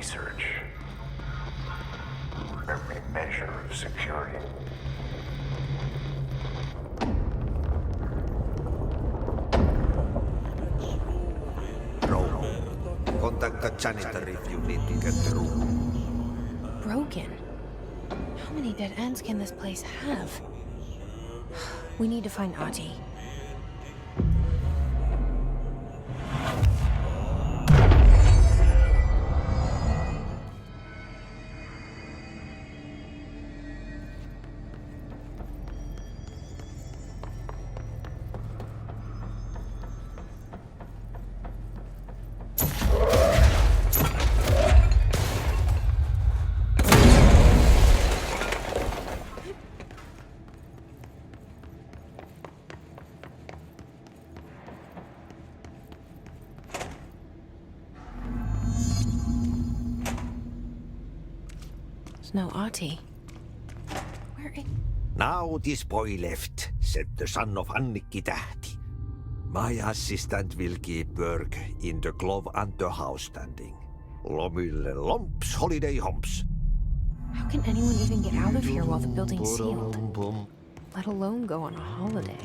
Speaker 4: research, every measure of security.
Speaker 2: Contact the janitor if you need to get through.
Speaker 1: Broken? How many dead ends can this place have? We need to find Ati. No Ati. Where is...
Speaker 2: Now this boy left, said the son of Annikki Tähti. My assistant will keep work in the glove and the house standing. Lomille lomps, holiday humps.
Speaker 1: How can anyone even get out of here while the building's sealed? Let alone go on a holiday.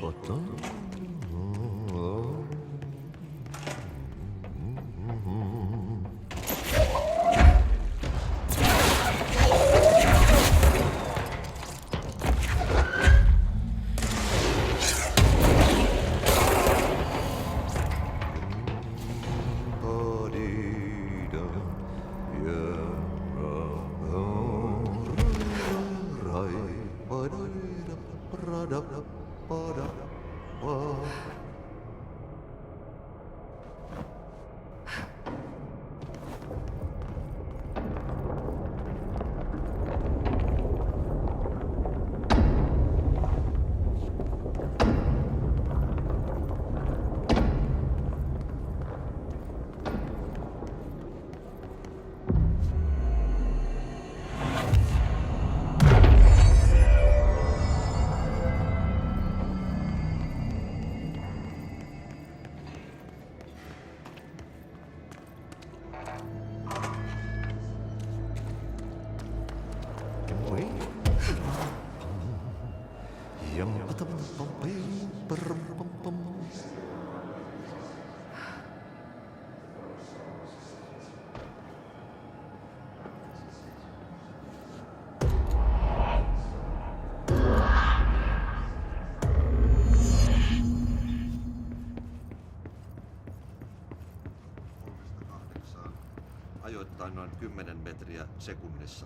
Speaker 2: Ajoittain noin 10 metriä sekunnissa.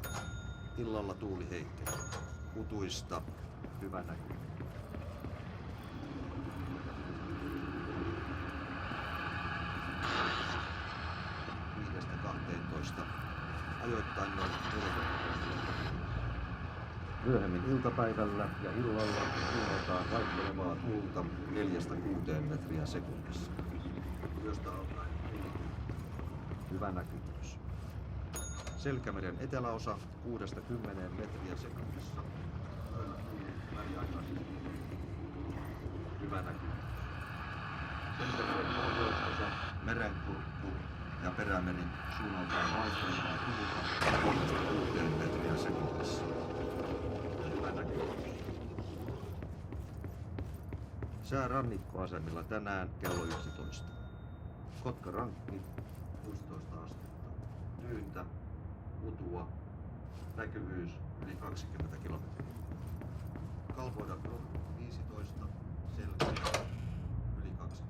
Speaker 2: Illalla tuuli heitteli. Utuista hyvä näky. 5–12. Ajoittain noin 40. Myöhemmin iltapäivällä ja illalla kuuletaan vaihtelevaa tuulta 4–6 metriä sekunnissa. Josta alkaen hyvä näkyvyys. Selkämeren eteläosa 6–10 metriä sekunnissa. Hyvä näkyvyys. Selkämeren pohjoisosa, merenkurkku ja perämeri suunnaltaan vaihtelevaa tuulta 3–6 metriä sekunnissa. Hyvä näkyvyys. Sää rannikkoasemilla tänään kello 11. Kotkarankki 16 astetta. Tyyntä, utua, näkyvyys yli 20 kilometriä. Kalvoida 15, selkeä yli 20.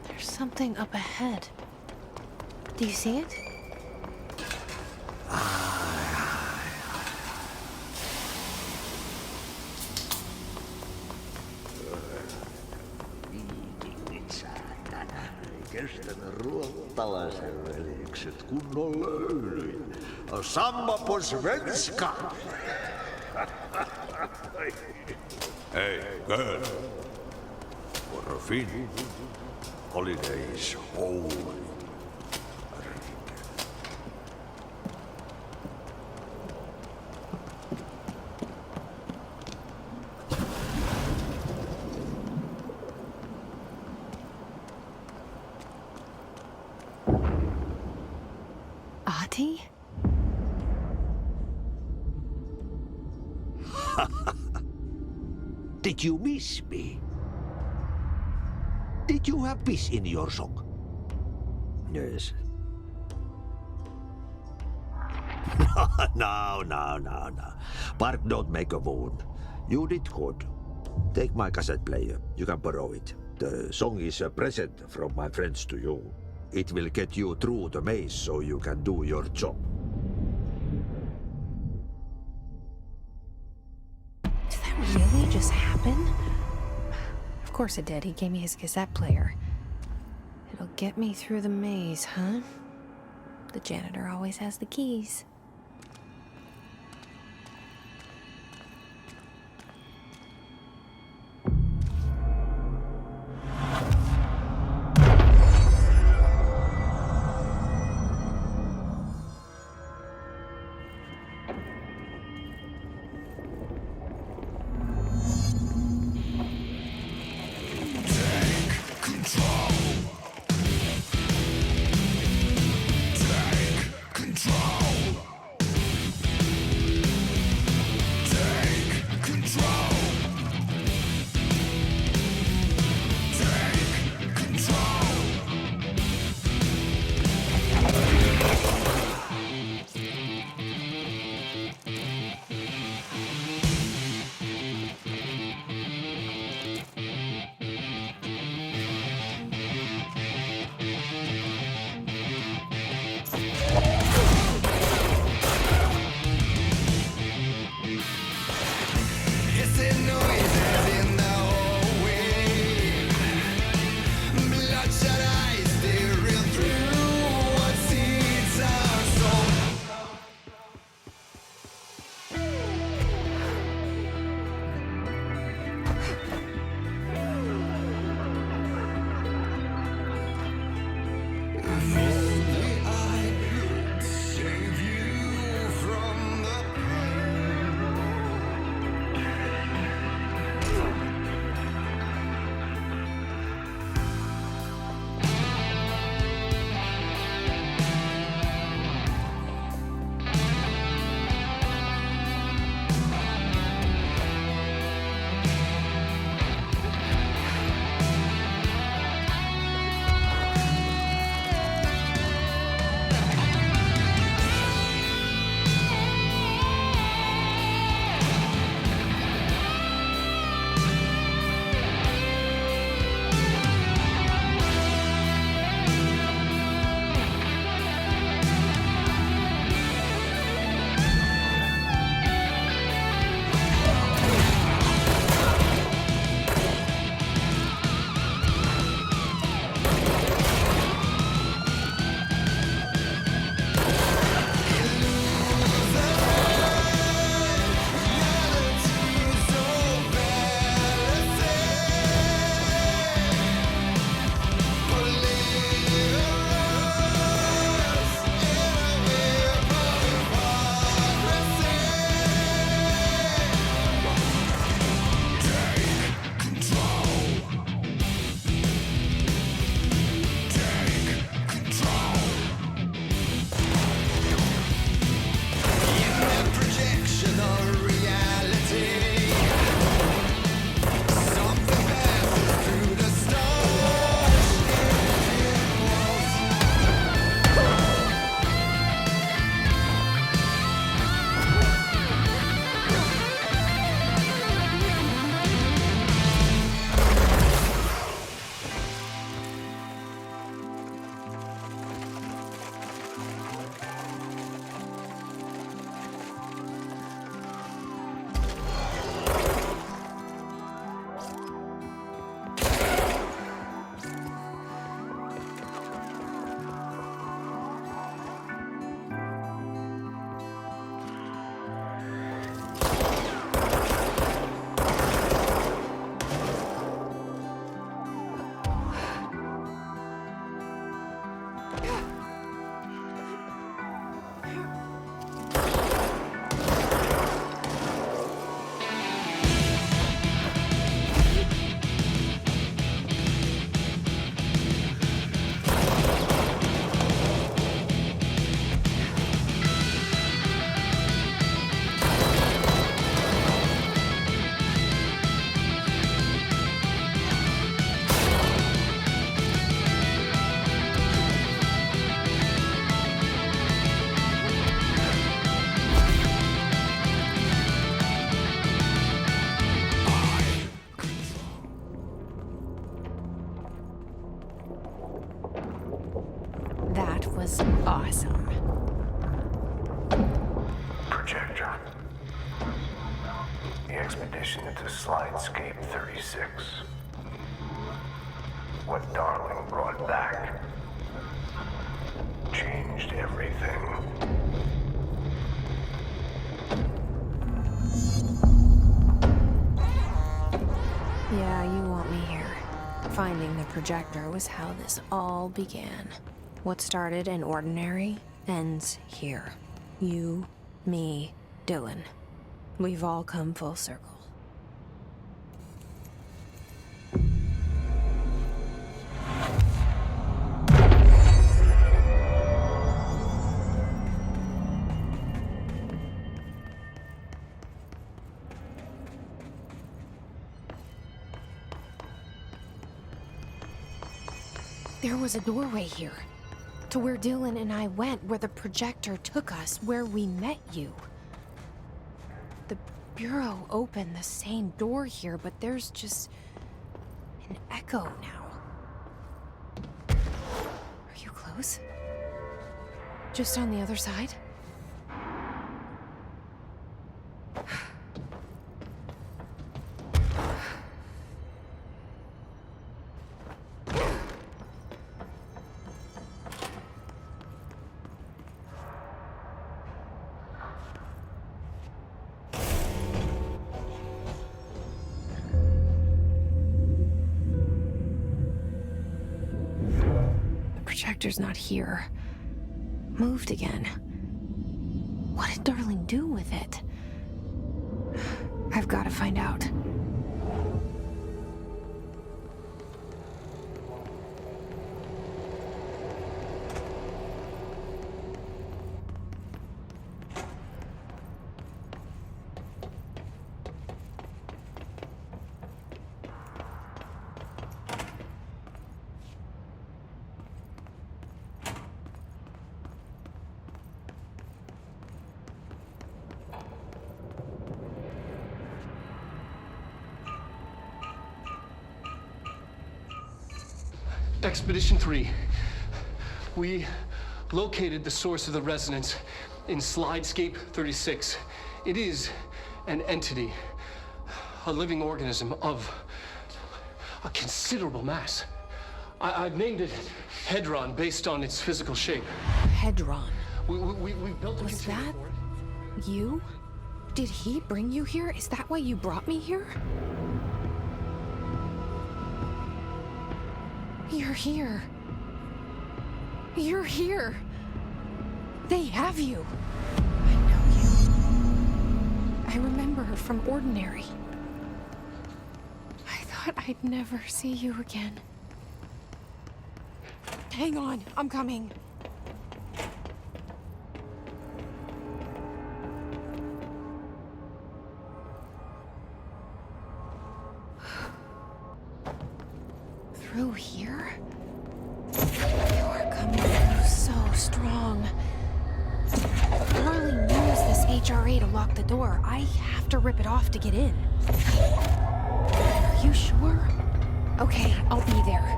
Speaker 1: There's something up ahead. Do you see it?
Speaker 2: Kestänyt ruottalaisen veljekset kunnon löylyin. Samma på svenska! Hey, girl. For a Finn, holidays holy.
Speaker 1: Ati?
Speaker 2: Did you miss me? Did you have piss in your song? Yes. No. Bark don't make a wound. You did good. Take my cassette player. You can borrow it. The song is a present from my friends to you. It will get you through the maze so you can do your job.
Speaker 1: Did that really just happen? Of course it did. He gave me his cassette player. It'll get me through the maze, huh? The janitor always has the keys.
Speaker 17: Control.
Speaker 4: Major. The expedition into Slidescape 36. What Darling brought back changed everything.
Speaker 1: Yeah, you want me here. Finding the projector was how this all began. What started in ordinary ends here. You, me, Dylan. We've all come full circle. There was a doorway here, to where Dylan and I went, where the projector took us, where we met you. The Bureau opened the same door here, but there's just an echo now. Are you close? Just on the other side? Projector's not here. Moved again. What did Darling do with it? I've got to find out.
Speaker 3: Expedition 3. We located the source of the resonance in Slidescape 36. It is an entity, a living organism of a considerable mass. I've named it Hedron based on its physical shape.
Speaker 1: Hedron.
Speaker 3: We built a
Speaker 1: Was
Speaker 3: container
Speaker 1: that
Speaker 3: for it.
Speaker 1: you? Did he bring you here? Is that why you brought me here? You're here. You're here. They have you. I know you. I remember her from Ordinary. I thought I'd never see you again. Hang on, I'm coming. Through here? You're coming through so strong. Darling used this HRA to lock the door. I have to rip it off to get in. Are you sure? Okay, I'll be there.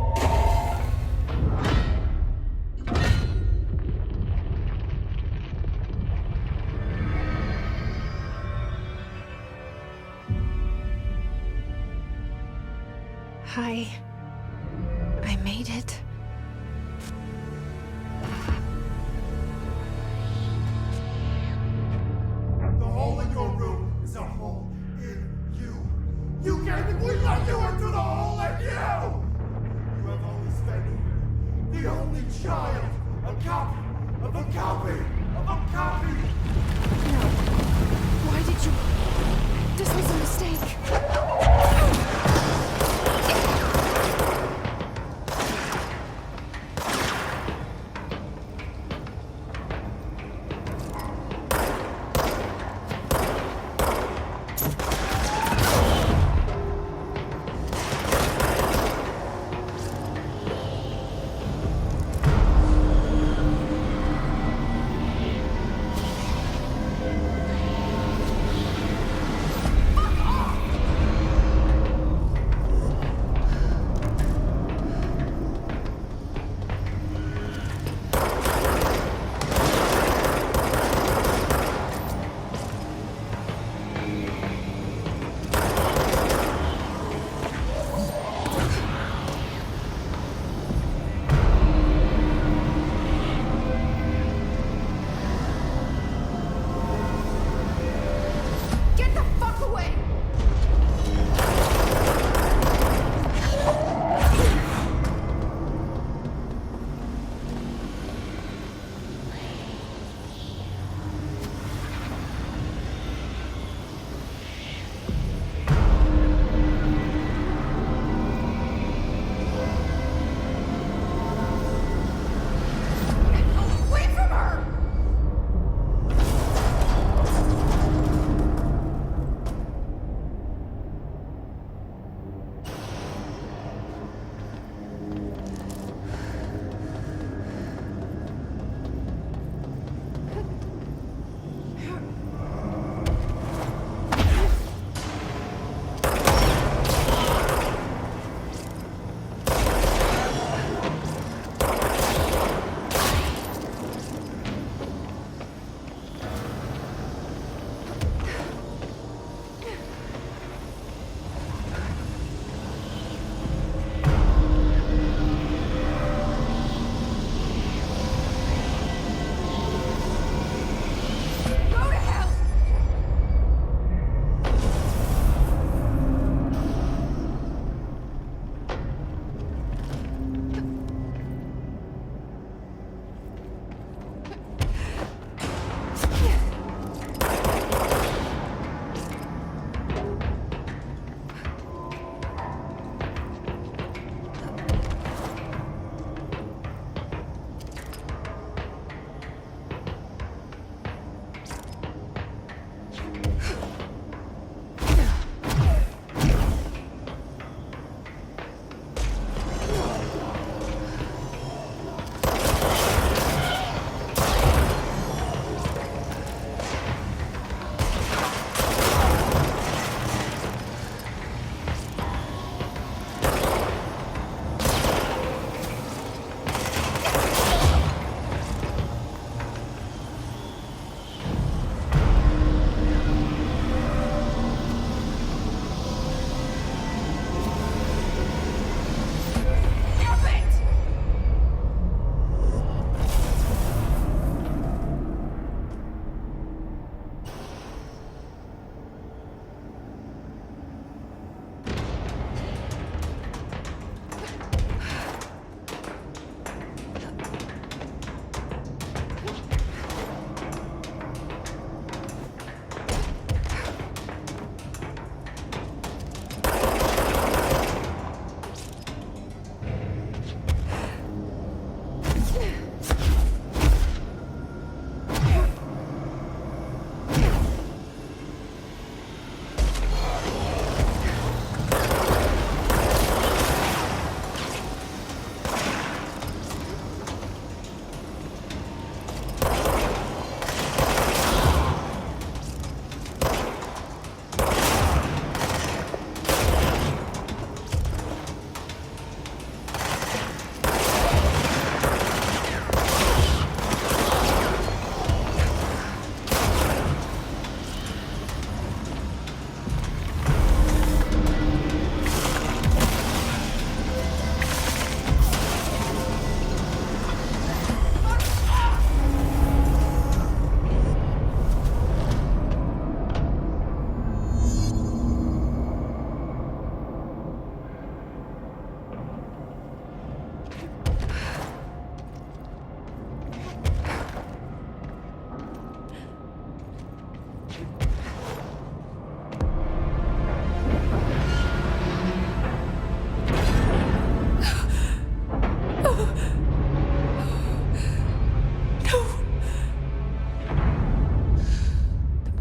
Speaker 1: Hi. I made it.
Speaker 15: The hole in your room is a hole in you. You gave it, we let you into the hole in you! You have always been here. The only child. A copy of a copy of a copy.
Speaker 1: No. Why did you... This was a mistake.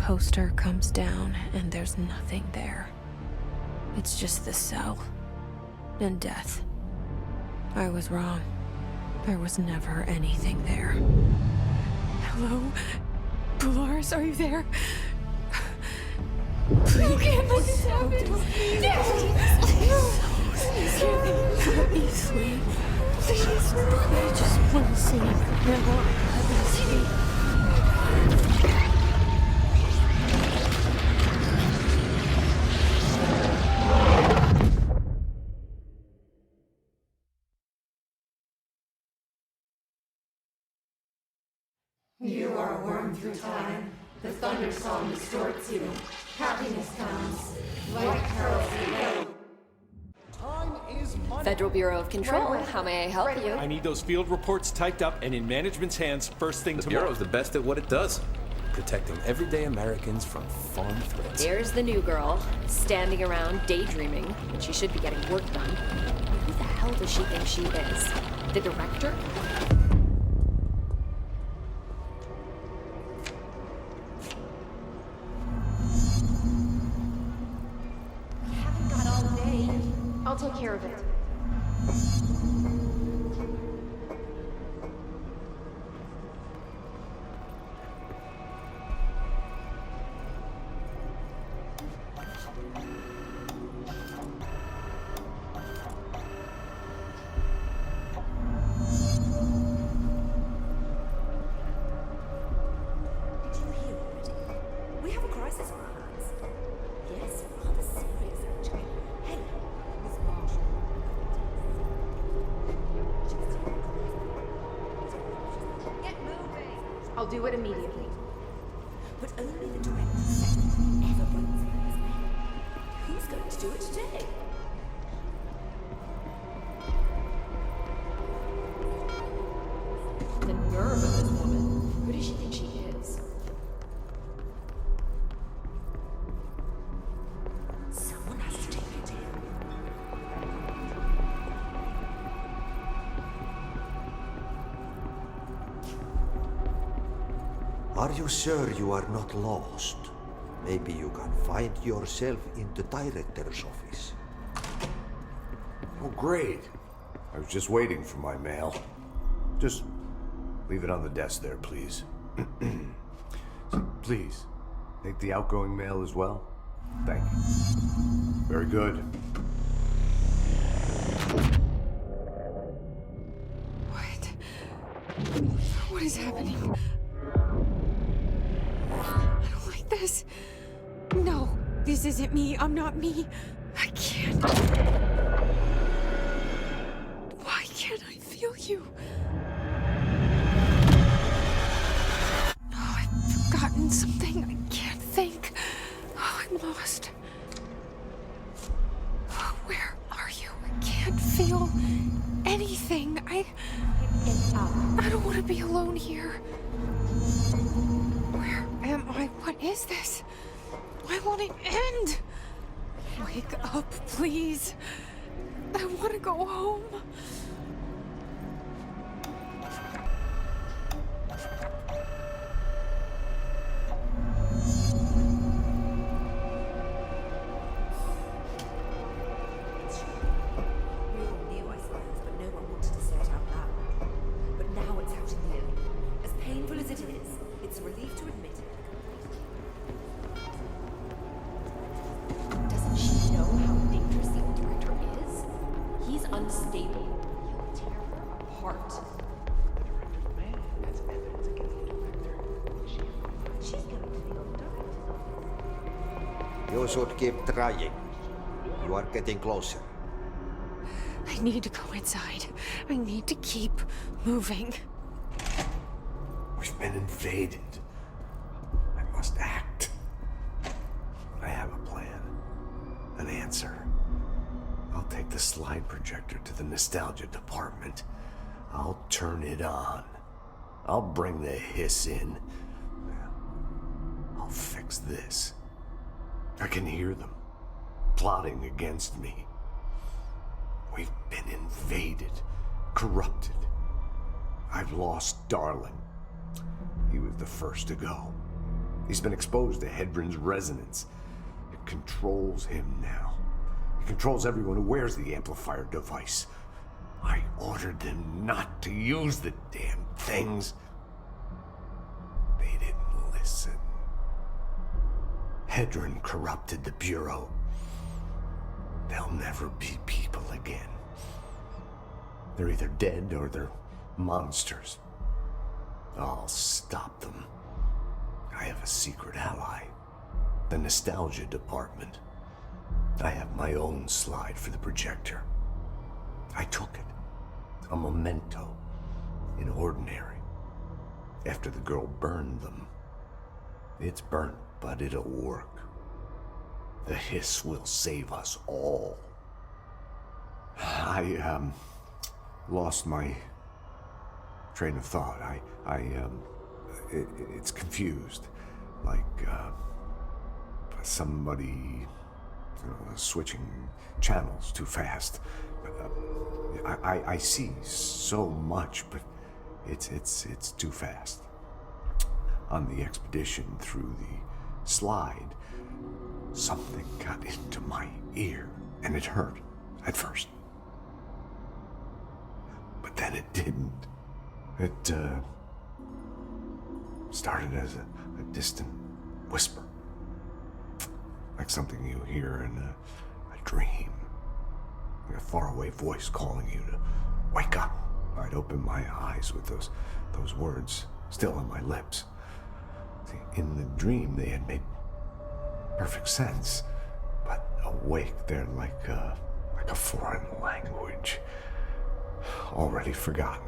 Speaker 1: poster comes down and there's nothing there. It's just the cell and death. I was wrong. There was never anything there. Hello? Polaris, are you there? Please. You can't let this happen. Please. Let me sleep. Please. I just want to sleep. Now, let me sleep.
Speaker 17: You are a worm through time. The thunder song distorts you. Happiness comes. White pearls reveal.
Speaker 6: Federal Bureau of Control, how may I help you?
Speaker 18: I need those field reports typed up and in management's hands first thing tomorrow.
Speaker 10: The Bureau's the best at what it does. Protecting everyday Americans from foreign threats.
Speaker 6: There's the new girl, standing around daydreaming, when she should be getting work done. Who the hell does she think she is? The director?
Speaker 8: I'll take care of it.
Speaker 11: We have a crisis on our hands. Yes, rather serious actually. Hey, Miss Marshall. Get moving!
Speaker 8: I'll do it immediately.
Speaker 11: But only the director's second ever votes for his name. Who's going to do it today?
Speaker 6: The nerve of this woman. Who does she think she is?
Speaker 11: Someone has to take it in.
Speaker 2: Are you sure you are not lost? Maybe you can find yourself in the director's office.
Speaker 4: Oh, great. I was just waiting for my mail. Just leave it on the desk there, please. So, please, take the outgoing mail as well. Thank you. Very good.
Speaker 1: What is happening? I don't like this. No, this isn't me. I'm not me. I can't. Why can't I feel you? Oh, I've forgotten something. I can't think. Oh, I'm lost. Oh, where are you? I can't feel anything. I don't want to be alone here. Where am I? What is this? Why won't it end? Wake up, please. I want to go home.
Speaker 11: We all knew, I suppose, but no one wanted to say it out loud. But now it's out in the open. As painful as it is, it's a relief to admit it.
Speaker 6: Doesn't she know how dangerous the old director is? He's unstable. He'll tear her apart.
Speaker 11: She's going to be undone.
Speaker 2: You should keep trying. You are getting closer.
Speaker 1: I need to go inside. I need to keep moving.
Speaker 4: We've been invaded. I must act. I have a plan. An answer. I'll take the slide projector to the nostalgia department. I'll turn it on. I'll bring the hiss in. I'll fix this. I can hear them plotting against me. We've been invaded, corrupted. I've lost Darling. He was the first to go. He's been exposed to Hedron's resonance. It controls him now. It controls everyone who wears the amplifier device. I ordered them not to use the damn things. They didn't listen. Hedron corrupted the Bureau. They'll never be people again. They're either dead or they're monsters. I'll stop them. I have a secret ally. The Nostalgia Department. I have my own slide for the projector. I took it. A memento. In ordinary. After the girl burned them. It's burnt, but it'll work. The hiss will save us all. I lost my train of thought. It's confused. Like, somebody switching channels too fast. I see so much, but it's too fast. On the expedition through the slide, something got into my ear, and it hurt at first. But then it didn't. It started as a distant whisper. Like something you hear in a dream. Like a faraway voice calling you to wake up. I'd open my eyes with those words still on my lips. See, in the dream they had made perfect sense, but awake they're like a foreign language, already forgotten.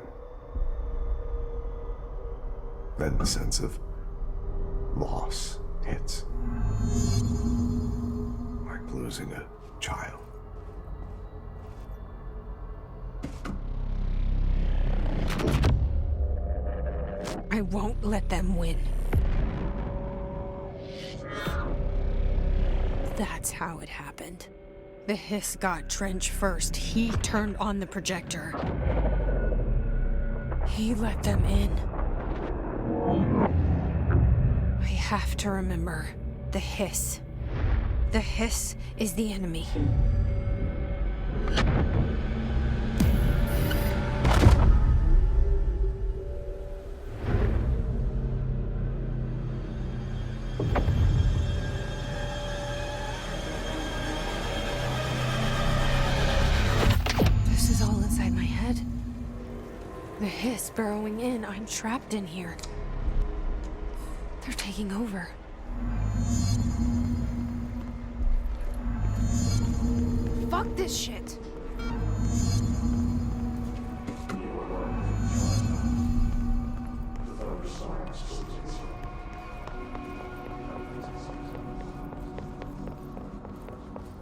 Speaker 4: Then the sense of loss hits, like losing a child.
Speaker 1: I won't let them win. That's how it happened. The hiss got Trench first. He turned on the projector. He let them in. I have to remember the hiss. The hiss is the enemy. This is all inside my head. The hiss burrowing in. I'm trapped in here. They're taking over. Fuck this shit.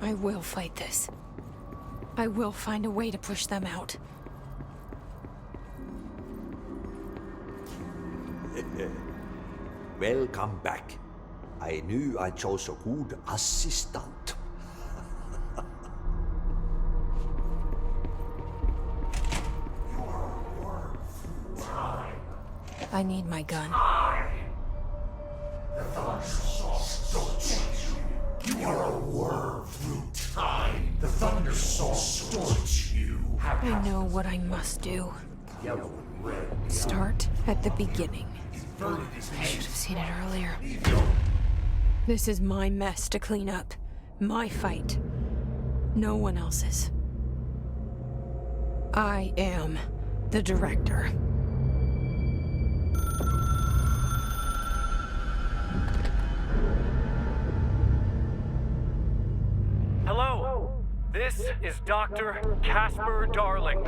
Speaker 1: I will fight this. I will find a way to push them out.
Speaker 2: Welcome back. I knew I chose a good assistant.
Speaker 1: I need my gun.
Speaker 19: The Thunderstorm distorts you. You are a worm through time. The Thunderstorm distorts you.
Speaker 1: I know what I must do. Start at the beginning. I should have seen it earlier. This is my mess to clean up. My fight. No one else's. I am the director.
Speaker 20: Hello, this is Dr. Casper Darling.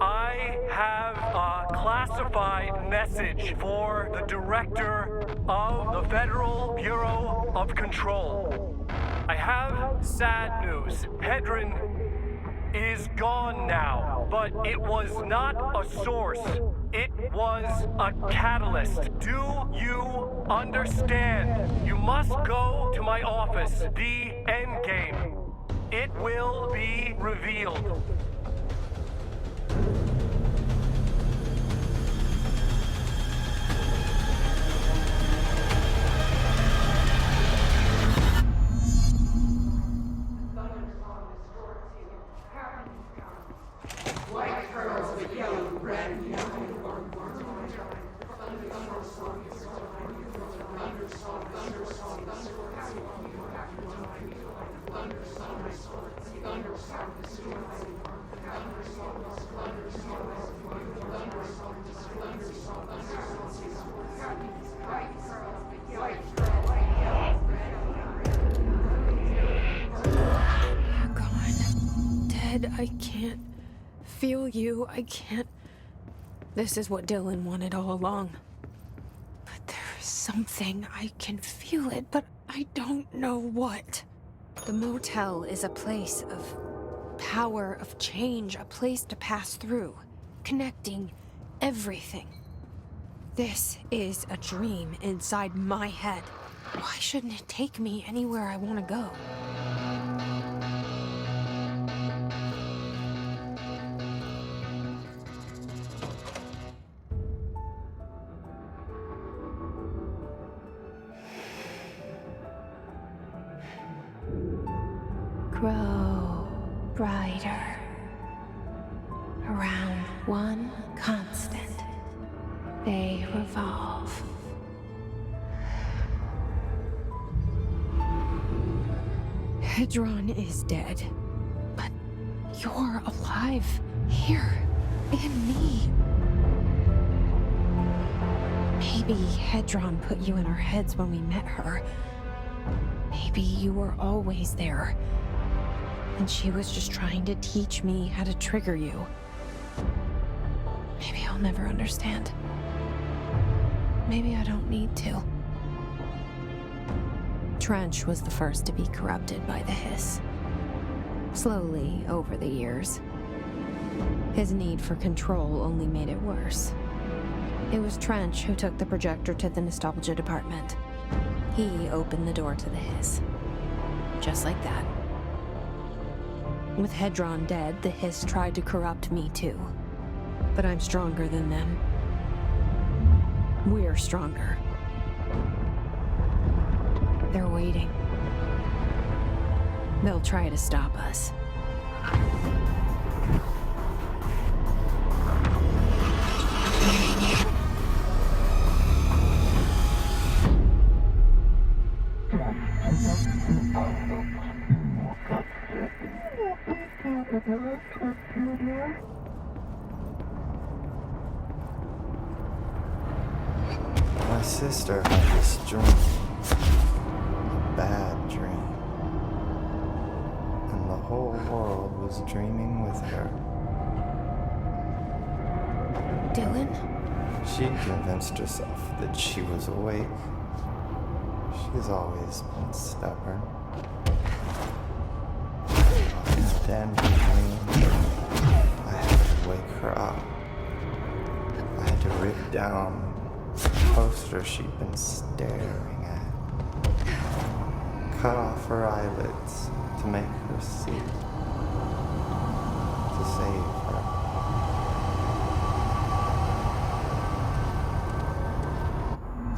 Speaker 20: I have a classified message for the director of the Federal Bureau of Control. I have sad news. Hedron is gone now, but it was not a source. It was a catalyst. Do you understand? You must go to my office, the Endgame. It will be revealed.
Speaker 1: You're gone. Dead. I can't feel you. I can't. This is what Dylan wanted all along. But there's something. I can feel it, but I don't know what. The motel is a place of power, of change, a place to pass through, connecting everything. This is a dream inside my head. Why shouldn't it take me anywhere I want to go? Grow brighter around one constant. They revolve. Hedron is dead, but you're alive here in me. Maybe Hedron put you in our heads when we met her. Maybe you were always there, and she was just trying to teach me how to trigger you. Maybe I'll never understand. Maybe I don't need to. Trench was the first to be corrupted by the hiss. Slowly, over the years. His need for control only made it worse. It was Trench who took the projector to the nostalgia department. He opened the door to the hiss. Just like that. With Hedron dead, the hiss tried to corrupt me too. But I'm stronger than them. We're stronger. They're waiting. They'll try to stop us.
Speaker 16: My sister had this dream. A bad dream. And the whole world was dreaming with her.
Speaker 1: Dylan?
Speaker 16: She convinced herself that she was awake. She's always been stubborn. And then I had to wake her up. I had to rip down the poster she'd been staring at. Cut off her eyelids to make her see. To save her.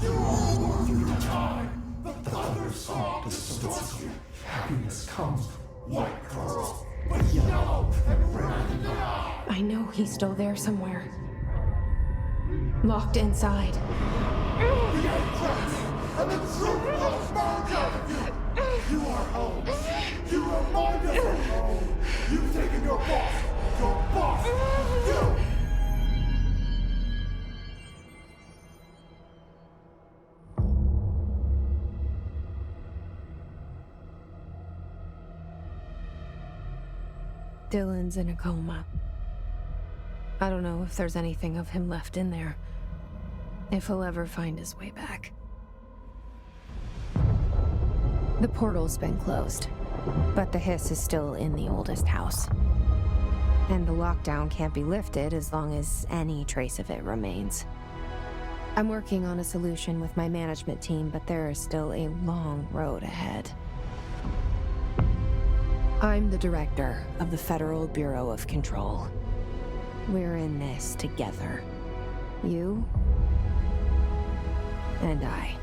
Speaker 15: You are worth your time. The thunder song distorts you. Happiness comes white pearls, but yellow and red in the eye.
Speaker 1: I know he's still there somewhere. Locked inside.
Speaker 15: The Empress and the truth of murder! You are home. You remind us of home. You've taken your boss, you!
Speaker 1: Dylan's in a coma. I don't know if there's anything of him left in there. If he'll ever find his way back. The portal's been closed, but the hiss is still in the oldest house. And the lockdown can't be lifted as long as any trace of it remains. I'm working on a solution with my management team, but there is still a long road ahead. I'm the director of the Federal Bureau of Control. We're in this together. You and I.